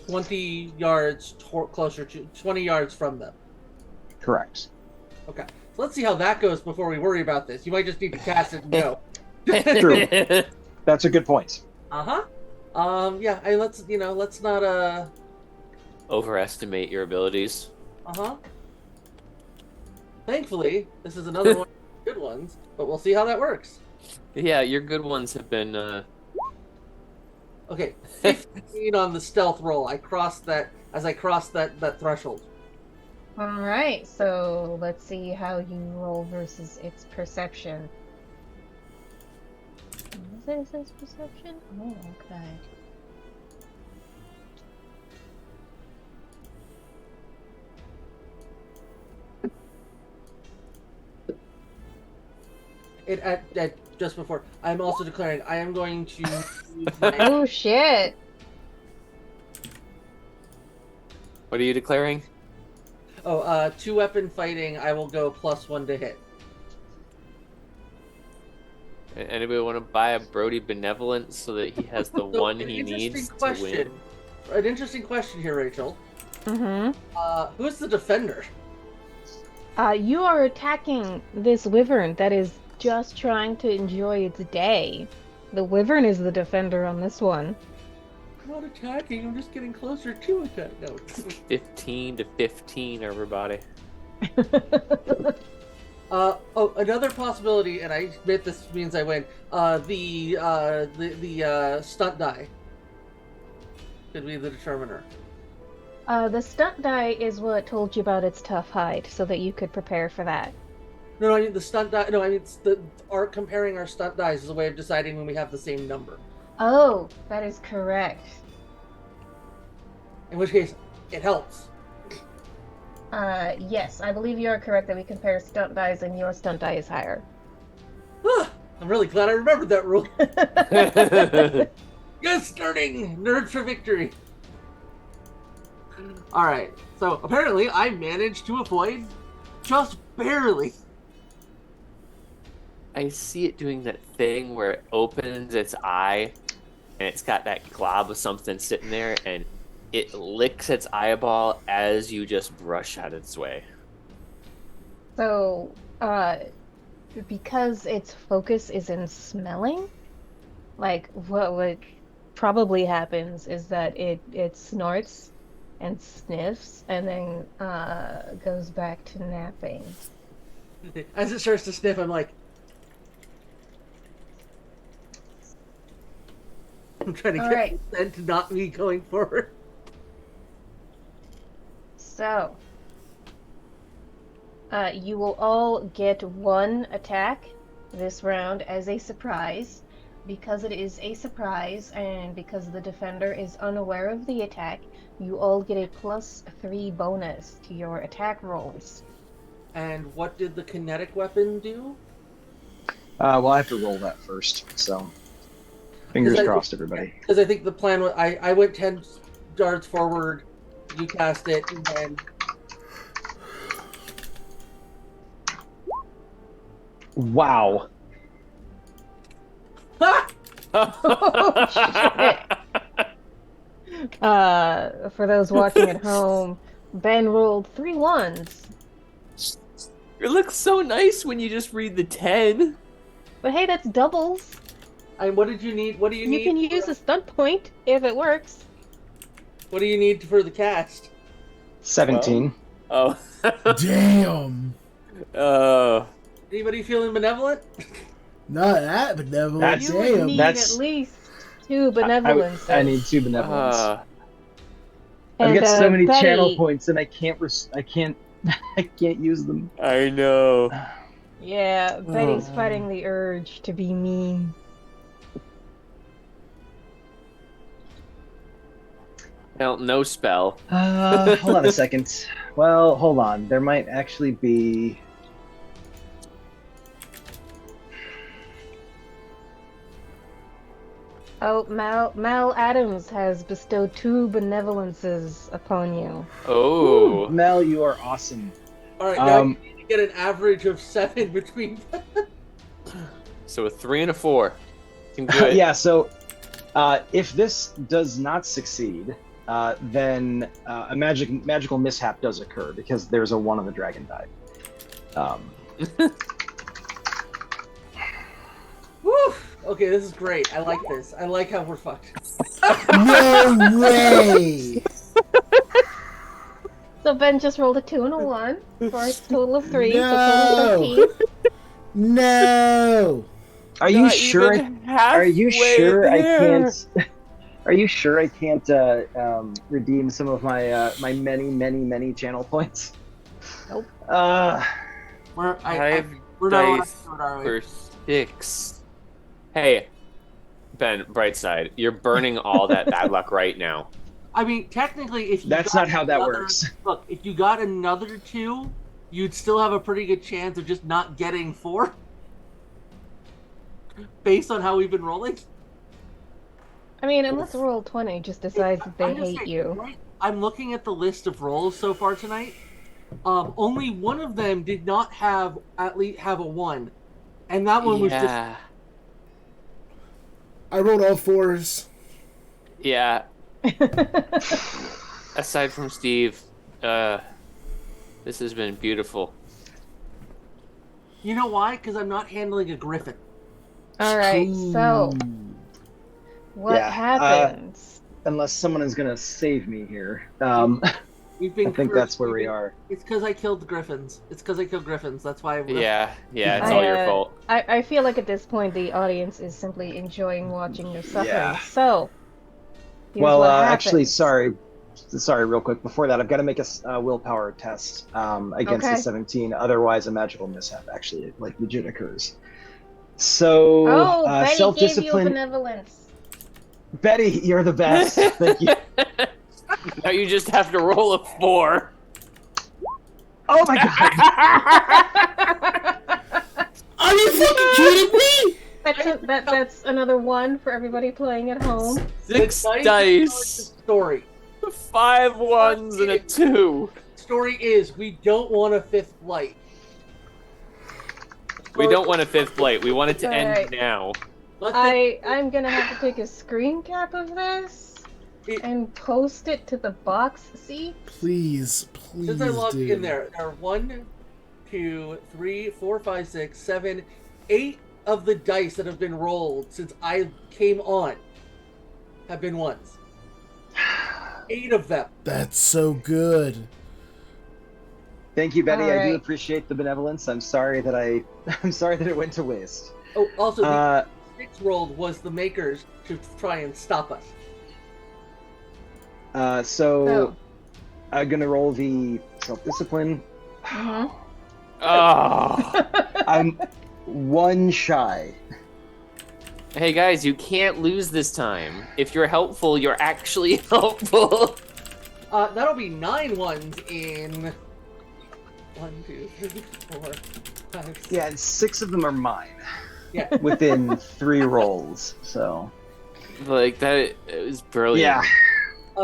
20 yards closer to 20 yards from them. Correct. Okay. So let's see how that goes before we worry about this. You might just need to cast it and go. True. That's a good point. Uh-huh. Yeah, let's not Overestimate your abilities. uh-huh. Thankfully, this is another one of the good ones, but we'll see how that works. Yeah, your good ones have been Okay, 15 on the stealth roll. I crossed that as I crossed that threshold. Alright, so let's see how you roll versus its perception. Is it its perception? Oh, okay. At just before, I'm also declaring I am going to use my Oh shit! What are you declaring? 2-weapon fighting. I will go +1 to hit. Anybody want to buy a Brody Benevolence so that he has the one he needs to win? An interesting question here, Rachel. Mm-hmm. Who's the defender? You are attacking this wyvern that is just trying to enjoy its day. The wyvern is the defender on this one. I'm not attacking, I'm just getting closer to attack. No. 15 to 15, everybody. Another possibility, and I admit this means I win. The stunt die could be the determiner. The stunt die is what told you about its tough hide, so that you could prepare for that. No, I mean the stunt die. No, I mean it's comparing our stunt dice is a way of deciding when we have the same number. Oh, that is correct. In which case, it helps. Yes, I believe you are correct that we compare stunt dice and your stunt die is higher. I'm really glad I remembered that rule. Good starting! Nerd for victory! Alright, so apparently I managed to avoid just barely. I see it doing that thing where it opens its eye and it's got that glob of something sitting there and it licks its eyeball as you just brush out its way. So, because its focus is in smelling, like what probably happens is that it snorts and sniffs and then goes back to napping. As it starts to sniff, I'm like, I'm trying to get consent to not me going forward. So, you will all get one attack this round as a surprise. Because it is a surprise and because the defender is unaware of the attack, you all get a +3 bonus to your attack rolls. And what did the kinetic weapon do? Well, I have to roll that first, so fingers crossed, everybody. Because I think the plan was I went 10 yards forward, you cast it, and then... Wow. Oh, shit. For those watching at home, Ben rolled 3 1s. It looks so nice when you just read the 10. But hey, that's doubles. What did you need? What do you need? You can use a stunt point if it works. What do you need for the cast? 17. Oh. Damn. Anybody feeling benevolent? Not that benevolent. You would need at least 2 benevolence. I need 2 benevolence. And, I've got so many Betty, channel points and I can't use them. I know. Yeah, Betty's fighting the urge to be mean. Well, no spell. Hold on a second. Well, hold on. There might actually be... Oh, Mal Adams has bestowed 2 benevolences upon you. Oh. Ooh, Mel, you are awesome. Alright, now you need to get an average of 7 between them. So a 3 and a 4. Can do it. Yeah, so if this does not succeed, then a magical mishap does occur because there's a 1 on the dragon die. Woo! Okay, this is great. I like this. I like how we're fucked. No way! So Ben just rolled a 2 and a 1 for a total of 3, so total No! of 13. No! Are you Not sure? even Are you halfway sure I there. can't? Are you sure I can't redeem some of my my many channel points? Nope. We're not Dice allowed to do it, are we? for 6. Hey, Ben, bright side. You're burning all that bad luck right now. I mean, technically, if you That's got not how that another- works. Look, if you got another 2, you'd still have a pretty good chance of just not getting 4. Based on how we've been rolling. I mean, unless Roll20 just decides that they I'm just hate saying, you. right? I'm looking at the list of rolls so far tonight. Only one of them did not have at least have a 1, and that one was just I rolled all 4s. Yeah. Aside from Steve, this has been beautiful. You know why? Because I'm not handling a griffin. All right, so what happens? Unless someone is going to save me here. We've been I think that's where we are. It's because I killed the griffins. It's because I killed griffins. That's why. Yeah, it's all your fault. I feel like at this point the audience is simply enjoying watching your suffering. Yeah. So, here's Well, what actually, happens. sorry, real quick. Before that, I've got to make a willpower test against Okay. the 17. Otherwise, a magical mishap actually legit occurs. So, Oh, Betty gave you self-discipline. benevolence. Betty, you're the best. Thank you. Now you just have to roll a 4. Oh my god! Are you fucking kidding me? That's another 1 for everybody playing at home. 6 The dice. Story. 5 1s and a 2. Story is we don't want a 5th blight. We don't want a 5th blight. We want it to end Alright. now. I'm gonna have to take a screen cap of this and post it to the box. See? Please Since I logged do. in there are 1, 2, 3, 4, 5, 6, 7, 8 of the dice that have been rolled since I came on have been 1s. 8 of them. That's so good. Thank you, Betty. I do Alright. appreciate the benevolence. I'm sorry that it went to waste. Oh, also, the 6 rolled was the makers to try and stop us. So I'm gonna roll the self-discipline. Mhm. Oh. I'm 1 shy. Hey guys, you can't lose this time. If you're helpful, you're actually helpful. That'll be 9 ones in 1, 2, 3, 4, 5, 6. Yeah, and 6 of them are mine. Yeah. Within 3 rolls. So. Like that, it was brilliant. Yeah.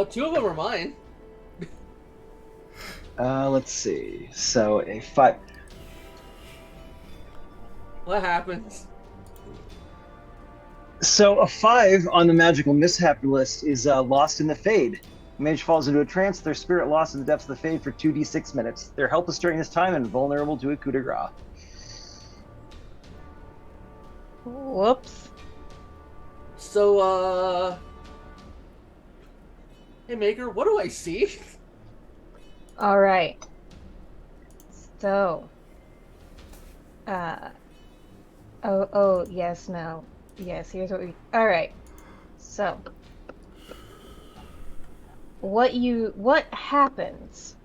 2 of them are mine. Let's see. So a 5. What happens? So a 5 on the magical mishap list is lost in the fade. Mage falls into a trance, their spirit lost in the depths of the fade for 2d6 minutes. They're helpless during this time and vulnerable to a coup de grace. Whoops. So, hey Maker, what do I see? All right. So, yes, no. Yes, here's what we... All right. So, what happens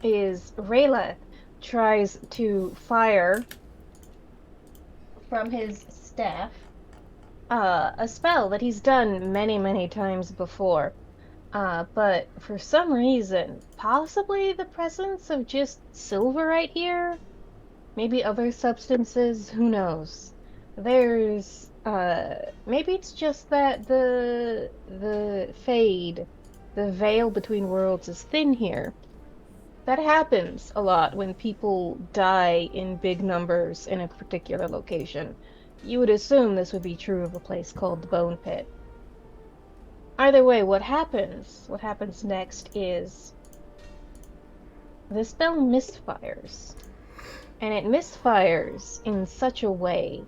is Rayla tries to fire from his staff a spell that he's done many, many times before. But for some reason, possibly the presence of just silver right here, maybe other substances, who knows? There's, maybe it's just that the fade, the veil between worlds is thin here. That happens a lot when people die in big numbers in a particular location. You would assume this would be true of a place called the Bone Pit. Either way, what happens next is the spell misfires. And it misfires in such a way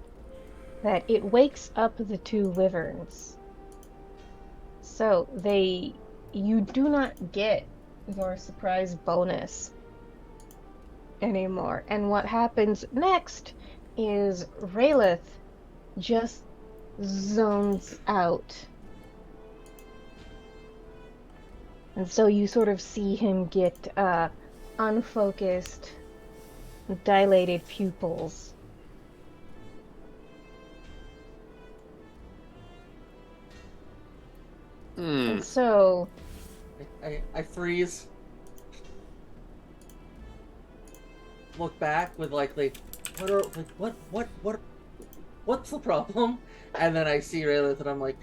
that it wakes up the 2 wyverns. So you do not get your surprise bonus anymore. And what happens next is Raylith just zones out. And so you sort of see him get unfocused, dilated pupils. And so I freeze. Look back with what's the problem? And then I see Raylith and I'm like,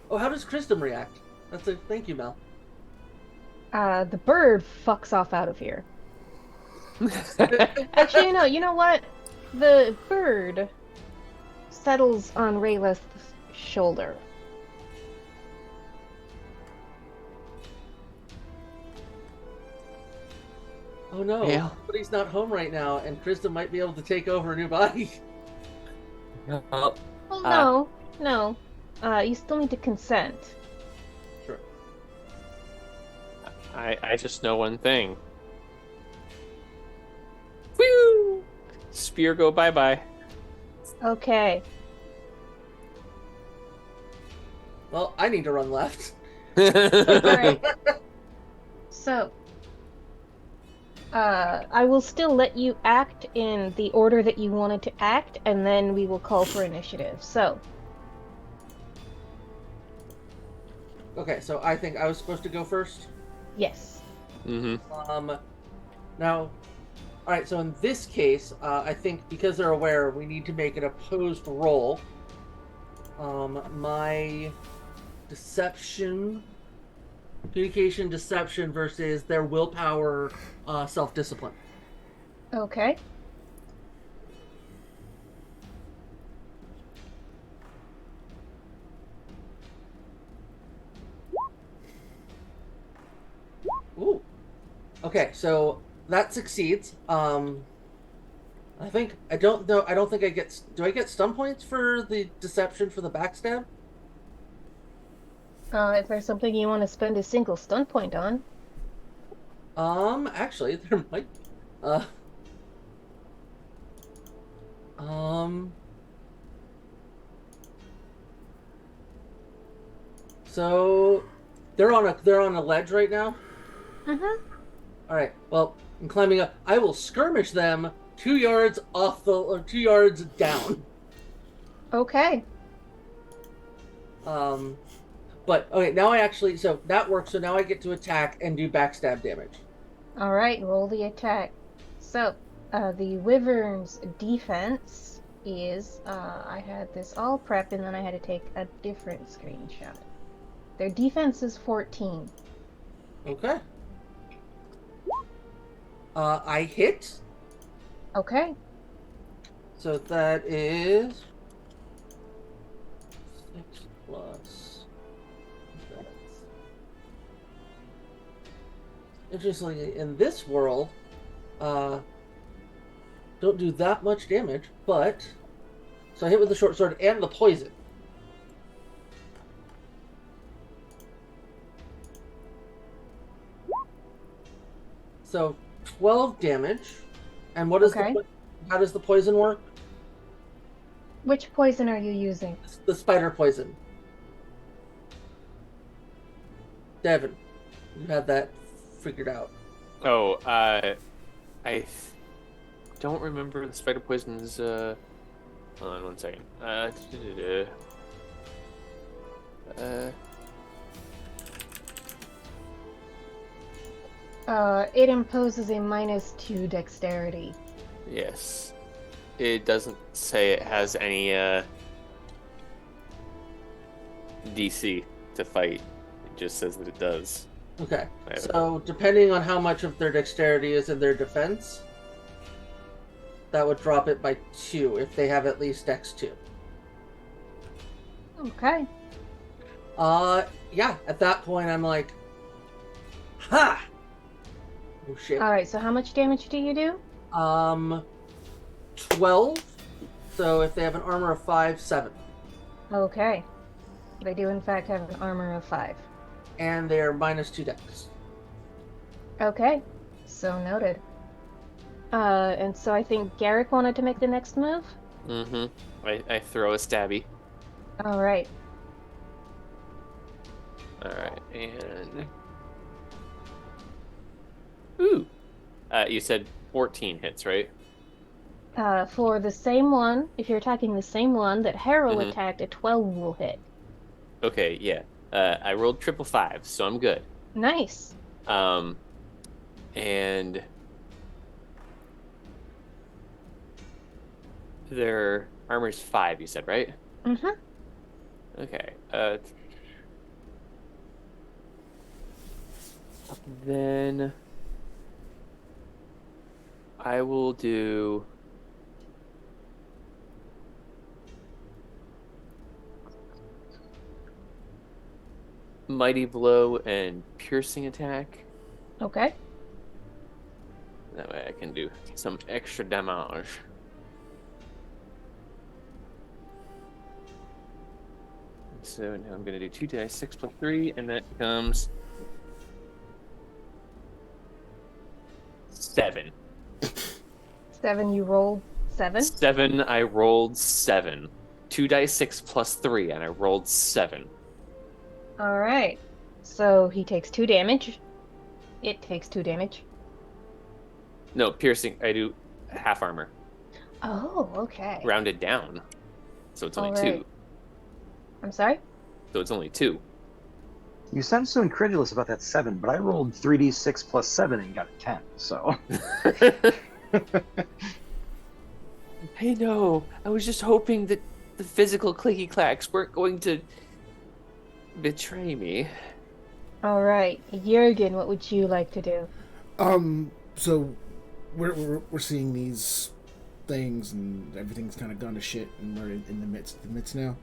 oh, how does Christum react? That's a thank you, Mel. the bird fucks off out of here. Actually, no, you know what? The bird settles on Rayla's shoulder. Oh no, Yeah. somebody's not home right now, and Krista might be able to take over a new body. Oh, Well, no. You still need to consent. Sure. I just know one thing. Woo! Spear go bye-bye. Okay. Well, I need to run left. Alright. So, I will still let you act in the order that you wanted to act, and then we will call for initiative. So, Okay, so I think I was supposed to go first. yes. Mm-hmm. Now, all right. So in this case, I think because they're aware, we need to make an opposed roll. My deception, communication, deception versus their willpower, self-discipline. Okay. Ooh. Okay, so that succeeds. I don't know. I don't think I get. Do I get stun points for the deception for the backstab? If there's something you want to spend a single stun point on. Actually, there might. Uh, um. So they're on a ledge right now. Mm-hmm. All right. Well, I'm climbing up. I will skirmish them 2 yards off or 2 yards down. Okay. But okay, now I actually so that works. So now I get to attack and do backstab damage. All right, roll the attack. So, the Wyvern's defense is, I had this all prepped and then I had to take a different screenshot. Their defense is 14. Okay. I hit. Okay. So that is 6 plus. Interestingly, in this world, don't do that much damage, but so I hit with the short sword and the poison. So 12 damage. And what is Okay. how does the poison work? Which poison are you using? The spider poison. Devin, you had that figured out. Oh, I don't remember the spider poisons. Hold on one second. It imposes a -2 dexterity. Yes. It doesn't say it has any DC to fight. It just says that it does. Okay. So depending on how much of their dexterity is in their defense, that would drop it by 2 if they have at least dex 2. Okay. Yeah, at that point I'm like, ha! Oh shit. All right, so how much damage do you do? 12. So if they have an armor of 5, 7. Okay. They do in fact have an armor of 5. And they're -2 dex. Okay. So noted. And so I think Garrick wanted to make the next move? Mm-hmm. I throw a stabby. All right. Alright, and... Ooh! You said 14 hits, right? For the same one, if you're attacking the same one that Harold Mhm. attacked, a 12 will hit. Okay, yeah. I rolled 555, so I'm good. Nice. And... Their armor's 5, you said, right? Mm-hmm. Okay, then I will do Mighty Blow and Piercing Attack. Okay. That way I can do some extra damage. So now I'm going to do 2d6 plus 3, and that becomes 7. 7, you rolled 7? 7, I rolled 7. 2d6 plus 3, and I rolled 7. All right. So he takes 2 damage. It takes 2 damage. No, piercing, I do half armor. Oh, okay. Rounded down. So it's only All 2. right. I'm sorry? So it's only 2. You sound so incredulous about that 7, but I rolled 3d6 plus 7 and got a 10, so. I know. I was just hoping that the physical clicky clacks weren't going to betray me. All right. Jurgen, what would you like to do? So we're seeing these things and everything's kind of gone to shit and we're in the midst now.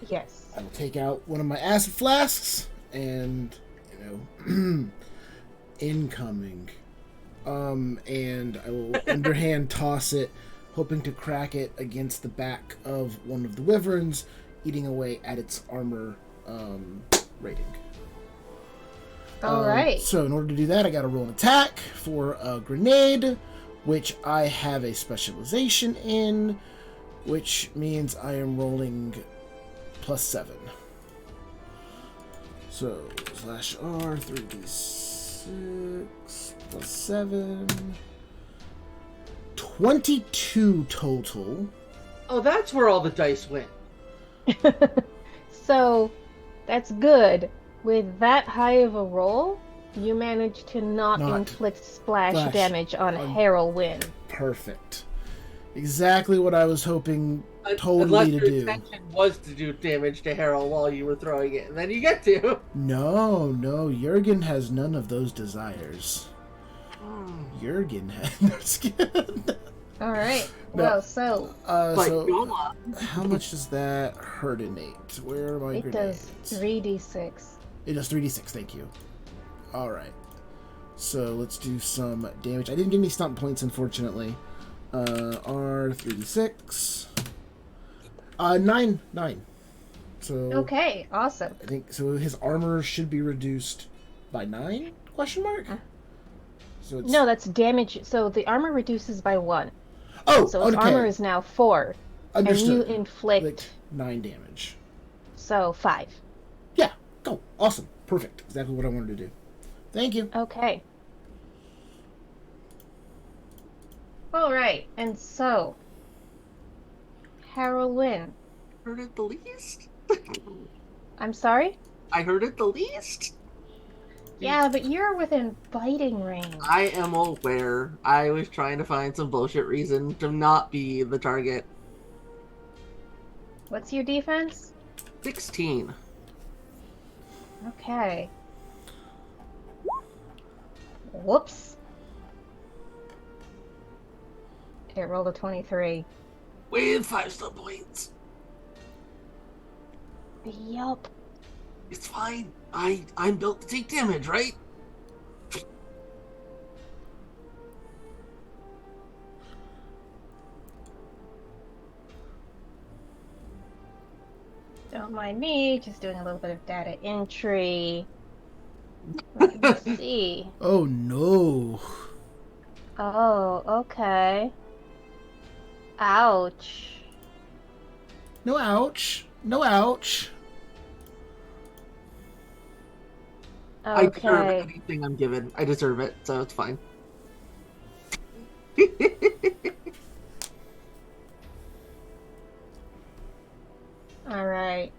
Yes. I will take out one of my acid flasks and, incoming. And I will underhand toss it, hoping to crack it against the back of one of the wyverns, eating away at its armor rating. All right. So in order to do that, I got to roll an attack for a grenade, which I have a specialization in, which means I am rolling +7. So /R 3d6 plus 7. 22 total. Oh, that's where all the dice went. So that's good. With that high of a roll, you managed to not inflict splash damage on Harrowin. Perfect. Exactly what I was hoping totally Unless to your do. intention was to do damage to Harold while you were throwing it, and then you get to. No, Jurgen has none of those desires. Jurgen has... All right. No. Well, so how much does that hurt innate? Where are my it grenades? does 3d6. It does 3d6, thank you. Alright. So let's do some damage. I didn't get any stomp points, unfortunately. R 3d6. 9. So Okay, awesome. I think so his armor should be reduced by 9? Question mark? So it's... No, that's damage. So the armor reduces by 1. Oh, so his okay. armor is now 4. Understood. And you inflict like 9 damage. So 5. Yeah. Go. Awesome. Perfect. Exactly what I wanted to do. Thank you. Okay. All right. And so, Harrowin. Heard it the least? I'm sorry? I heard it the least? Yeah, but you're within biting range. I am aware. I was trying to find some bullshit reason to not be the target. What's your defense? 16. Okay. Whoops. It rolled a 23. With 5 sub points. Yup. It's fine. I'm built to take damage, right? Don't mind me, just doing a little bit of data entry. Let's see. Oh no. Oh, okay. Ouch. No ouch. No ouch. I deserve Okay. anything I'm given. I deserve it, so it's fine. Alright.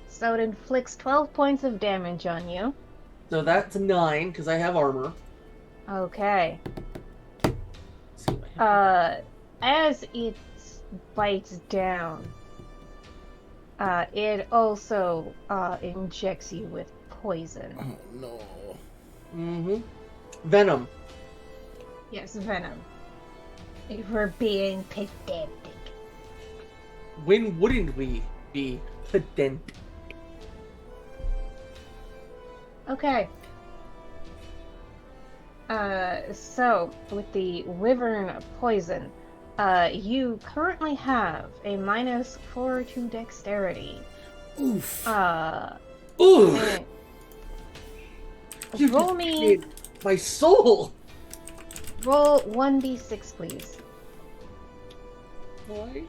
So it inflicts 12 points of damage on you. So that's 9, because I have armor. Okay. Let's see if I have- As it bites down, it also injects you with poison. Oh no. Mm-hmm. Venom. Yes, venom. If we're being pedantic. When wouldn't we be pedantic? Okay. So with the wyvern poison, you currently have a -4 to dexterity. Oof. Ooh, And you roll just me, made my soul. roll 1d6, please. Why?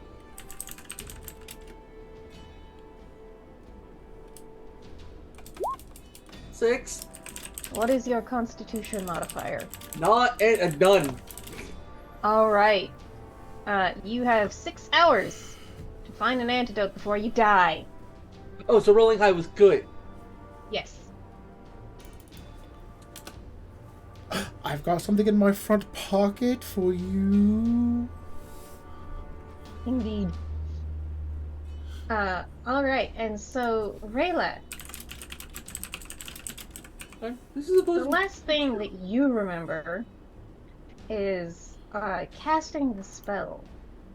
Six. What is your constitution modifier? Not a none. All right. You have 6 hours to find an antidote before you die. Oh, so rolling high was good. Yes. I've got something in my front pocket for you. Indeed. All right. And so, Rayla, This is the supposed to be. last thing that you remember is casting the spell.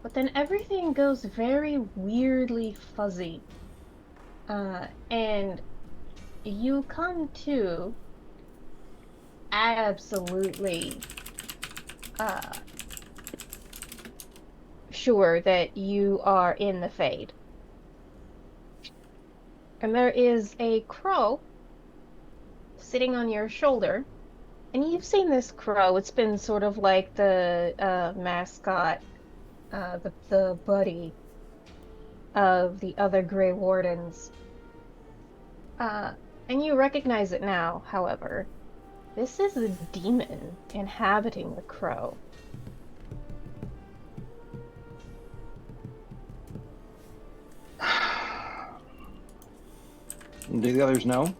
But then everything goes very weirdly fuzzy. And you come to absolutely sure that you are in the Fade. And there is a crow sitting on your shoulder. And you've seen this crow. It's been sort of like the mascot, the buddy of the other Grey Wardens. Uh, and you recognize it now, however. This is the demon inhabiting the crow. Do the others know?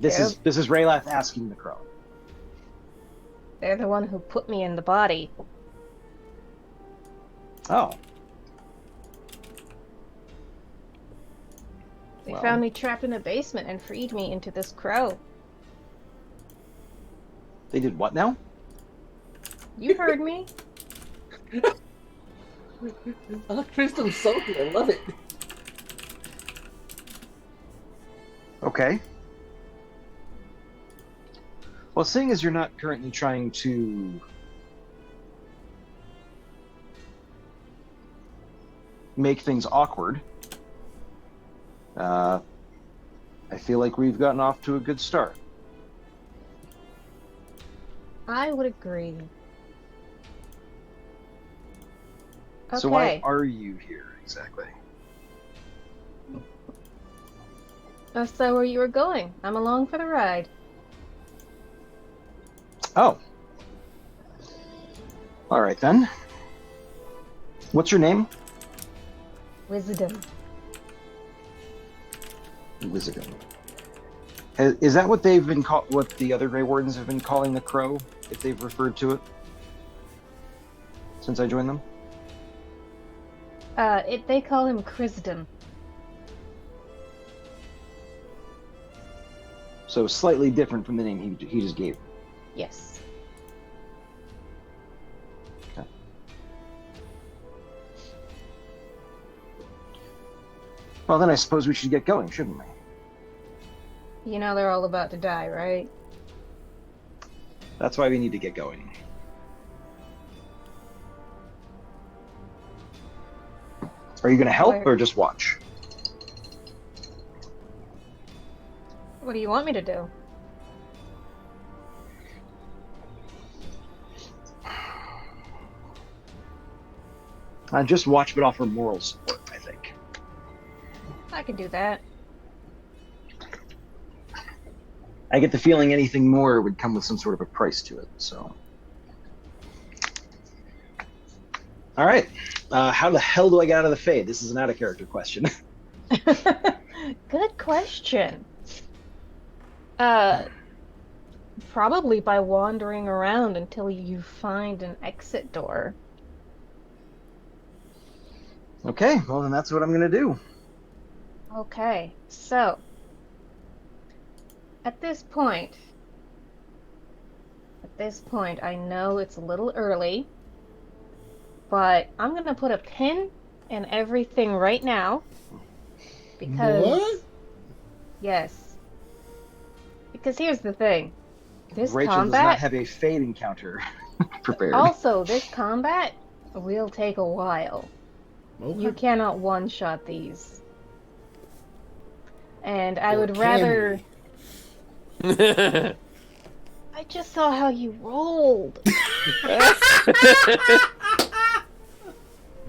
This is Raylath asking the crow. They're the one who put me in the body. Oh. They Well. found me trapped in a basement and freed me into this crow. They did what now? You heard me. Crystal salty. I love it. Okay. Well, seeing as you're not currently trying to make things awkward, I feel like we've gotten off to a good start. I would agree. Okay. So why are you here exactly? I saw where you were going. I'm along for the ride. Oh. All right then. What's your name? Wisdom. Wisdom. Is that what they've been what the other Grey Wardens have been calling the crow, if they've referred to it since I joined them? They call him Chrisdom. So slightly different from the name he just gave. Yes. Okay. Well, then I suppose we should get going, shouldn't we? You know they're all about to die, right? That's why we need to get going. Are you going to help or just watch? What do you want me to do? Just watch but offer moral support, I think. I can do that. I get the feeling anything more would come with some sort of a price to it, so. All right. How the hell do I get out of the Fade? This is an out-of-character question. Good question. Probably by wandering around until you find an exit door. Okay, well then that's what I'm going to do. Okay, so at this point, I know it's a little early, but I'm gonna put a pin in everything right now because What? yes, because here's the thing. This Rachel does not combat, have a fade encounter prepared. also, this combat will take a while. Okay. You cannot one-shot these. And I Or would can rather... we? I just saw how you rolled.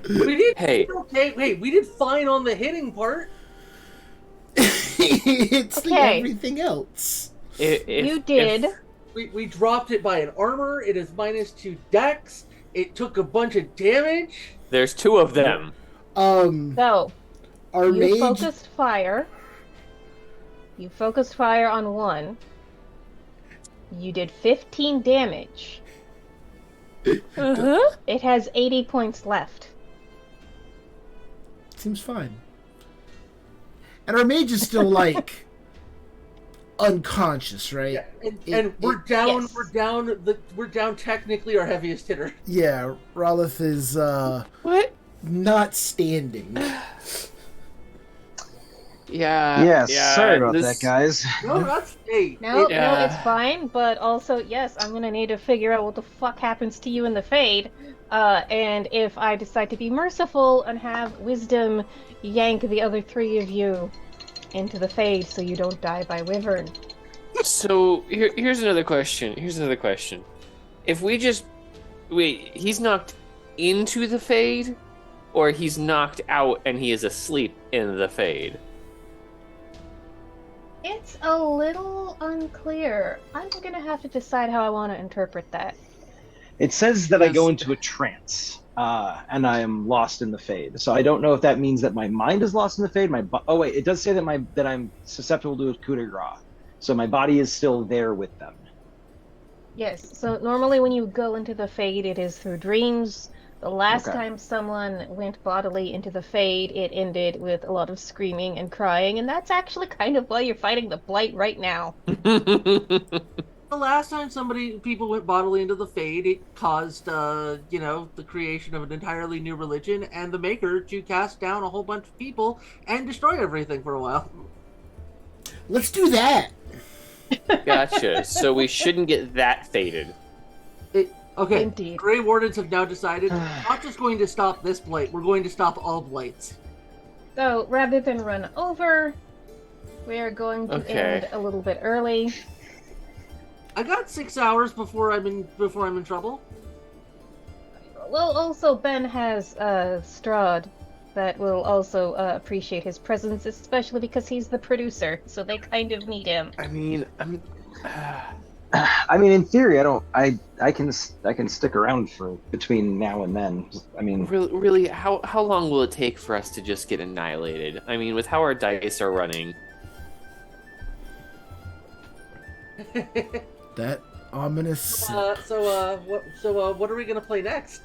We did Hey. okay. Wait, we did fine on the hitting part. It's the Okay. everything else. You did. We dropped it by an armor. It is -2 dex. It took a bunch of damage. There's 2 of them. So, Our you mage. focused fire. You focused fire on one. You did 15 damage. Uh-huh. It has 80 points left. Seems fine. And our mage is still like unconscious, right? Yeah, and we're down. yes. We're down. Technically, our heaviest hitter. Yeah, Rolith is What? not standing. Yeah. Sorry about that, guys. No, that's hey. No, Yeah. it's fine, but also, yes, I'm gonna need to figure out what the fuck happens to you in the Fade, and if I decide to be merciful and have Wisdom yank the other 3 of you into the Fade so you don't die by Wyvern. So here's another question. If we just wait, he's knocked into the Fade, or he's knocked out and he is asleep in the Fade? It's a little unclear. I'm gonna have to decide how I want to interpret that. It says that I go Yes. into a trance, and I am lost in the Fade. So I don't know if that means that my mind is lost in the Fade. Oh wait, it does say that I'm susceptible to a coup de grace. So my body is still there with them. Yes, so normally when you go into the Fade, it is through dreams. The last Okay. time someone went bodily into the Fade, it ended with a lot of screaming and crying, and that's actually kind of why you're fighting the Blight right now. The last time people went bodily into the Fade, it caused, the creation of an entirely new religion and the Maker to cast down a whole bunch of people and destroy everything for a while. Let's do that. Gotcha. So we shouldn't get that faded. Okay, Indeed. Grey Wardens have now decided we're not just going to stop this Blight, we're going to stop all Blights. So rather than run over, we are going to Okay. end a little bit early. I got 6 hours before I'm in trouble. Well, also Ben has Strahd that will also appreciate his presence, especially because he's the producer, so they kind of need him. I mean, I mean, in theory, I can stick around for between now and then. I mean, really, how long will it take for us to just get annihilated? I mean, with how our dice are running. That ominous. So what are we gonna play next?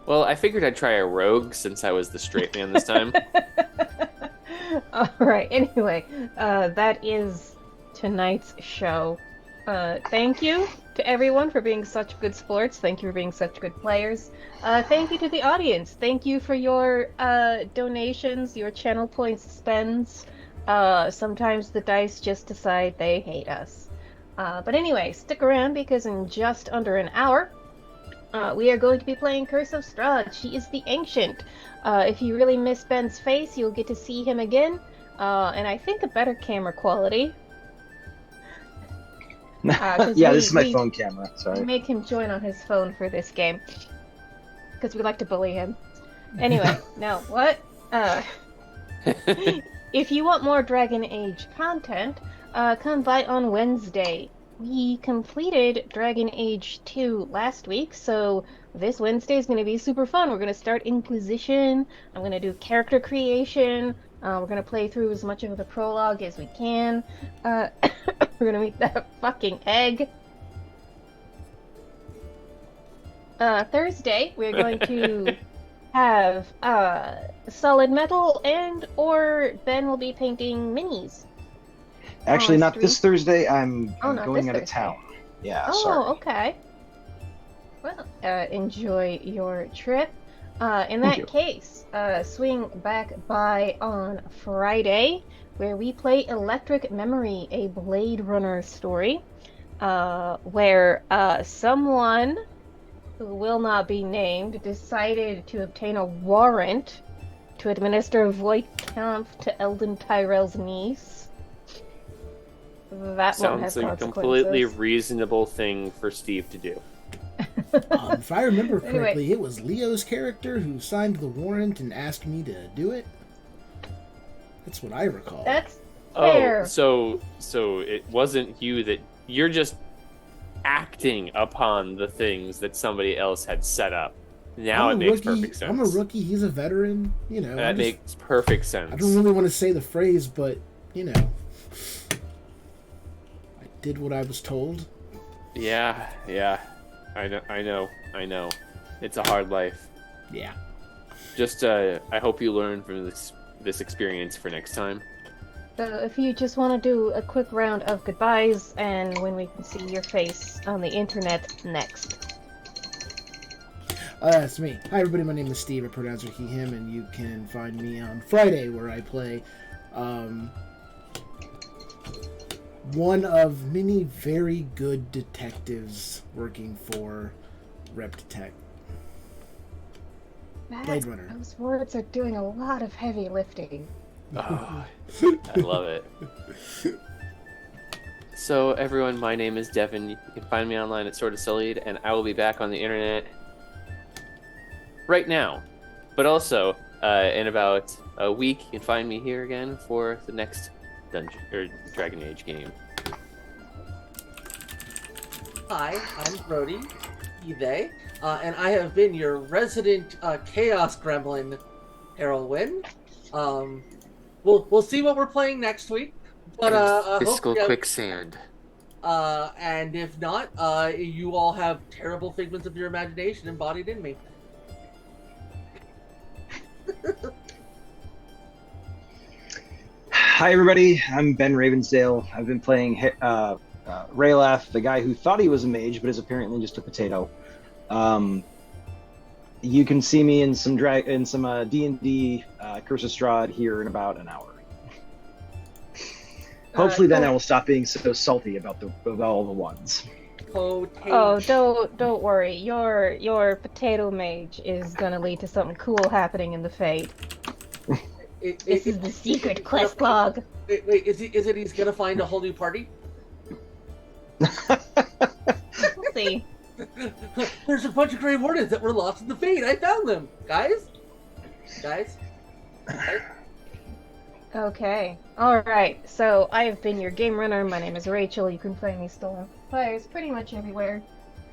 Well, I figured I'd try a rogue since I was the straight man this time. Alright, anyway, that is tonight's show. Thank you to everyone for being such good sports. Thank you for being such good players. Thank you to the audience. Thank you for your donations, your channel points spends. Sometimes the dice just decide they hate us. But anyway, stick around because in just under an hour, we are going to be playing Curse of Strahd. She is the Ancient. If you really miss Ben's face, you'll get to see him again. And I think a better camera quality. yeah, this is my phone camera. We Sorry. make him join on his phone for this game. Because we like to bully him. Anyway, now, what? If you want more Dragon Age content, come by on Wednesday. We completed Dragon Age 2 last week, so this Wednesday is going to be super fun. We're going to start Inquisition. I'm going to do character creation. We're going to play through as much of the prologue as we can. We're going to meet that fucking egg. Thursday, we're going to have Solid Metal, and or Ben will be painting minis. Actually, not stream. this Thursday. I'm not going this out of Thursday. town. Yeah, Oh, sorry. okay. Well, enjoy your trip. In Thank that you. case, swing back by on Friday. where we play Electric Memory, a Blade Runner story, where someone who will not be named decided to obtain a warrant to administer Voight Kampf to Eldon Tyrell's niece. That one has Sounds like a completely consequences. reasonable thing for Steve to do. If I remember Anyway. correctly, it was Leo's character who signed the warrant and asked me to do it. That's what I recall. That's fair. Oh, so it wasn't you that you're just acting upon the things that somebody else had set up. Now it makes perfect sense. I'm a rookie. He's a veteran. You know, That makes perfect sense. I don't really want to say the phrase, but you know, I did what I was told. Yeah. I know. It's a hard life. Yeah. Just I hope you learn from this experience for next time. So if you just want to do a quick round of goodbyes, and when we can see your face on the internet next. That's me. Hi, everybody. My name is Steve. I pronounce it he, him, and you can find me on Friday where I play one of many very good detectives working for Rep Detect. Blade Runner. Those words are doing a lot of heavy lifting. Oh, I love it. So, everyone, my name is Devin. You can find me online at Sword of Sullied, and I will be back on the internet right now. But also, in about a week, you can find me here again for the next Dungeon or Dragon Age game. Hi, I'm Brody, they, and I have been your resident Chaos Gremlin, Heroine. We'll see what we're playing next week, but Fiscal quicksand. And if not, you all have terrible figments of your imagination embodied in me. Hi, everybody. I'm Ben Ravensdale. I've been playing Raylaf, the guy who thought he was a mage, but is apparently just a potato. You can see me in some D&D Curse of Strahd here in about an hour. Hopefully, then I will stop being so salty about all the ones. Oh, don't worry. Your potato mage is gonna lead to something cool happening in the Fade. This is the secret quest log. Wait, is it he's gonna find a whole new party? We'll see. There's a bunch of Grey Wardens that were lost in the Fade. I found them, guys. Okay. Alright, so I have been your game runner. My name is Rachel. You can find me stolen fires pretty much everywhere.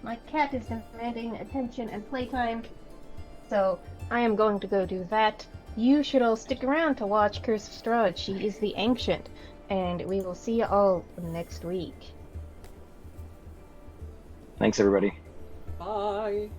My cat is demanding attention and playtime, so I am going to go do that. You should all stick around to watch Curse of Strahd. She is the Ancient, and we will see you all next week. Thanks, everybody. Bye.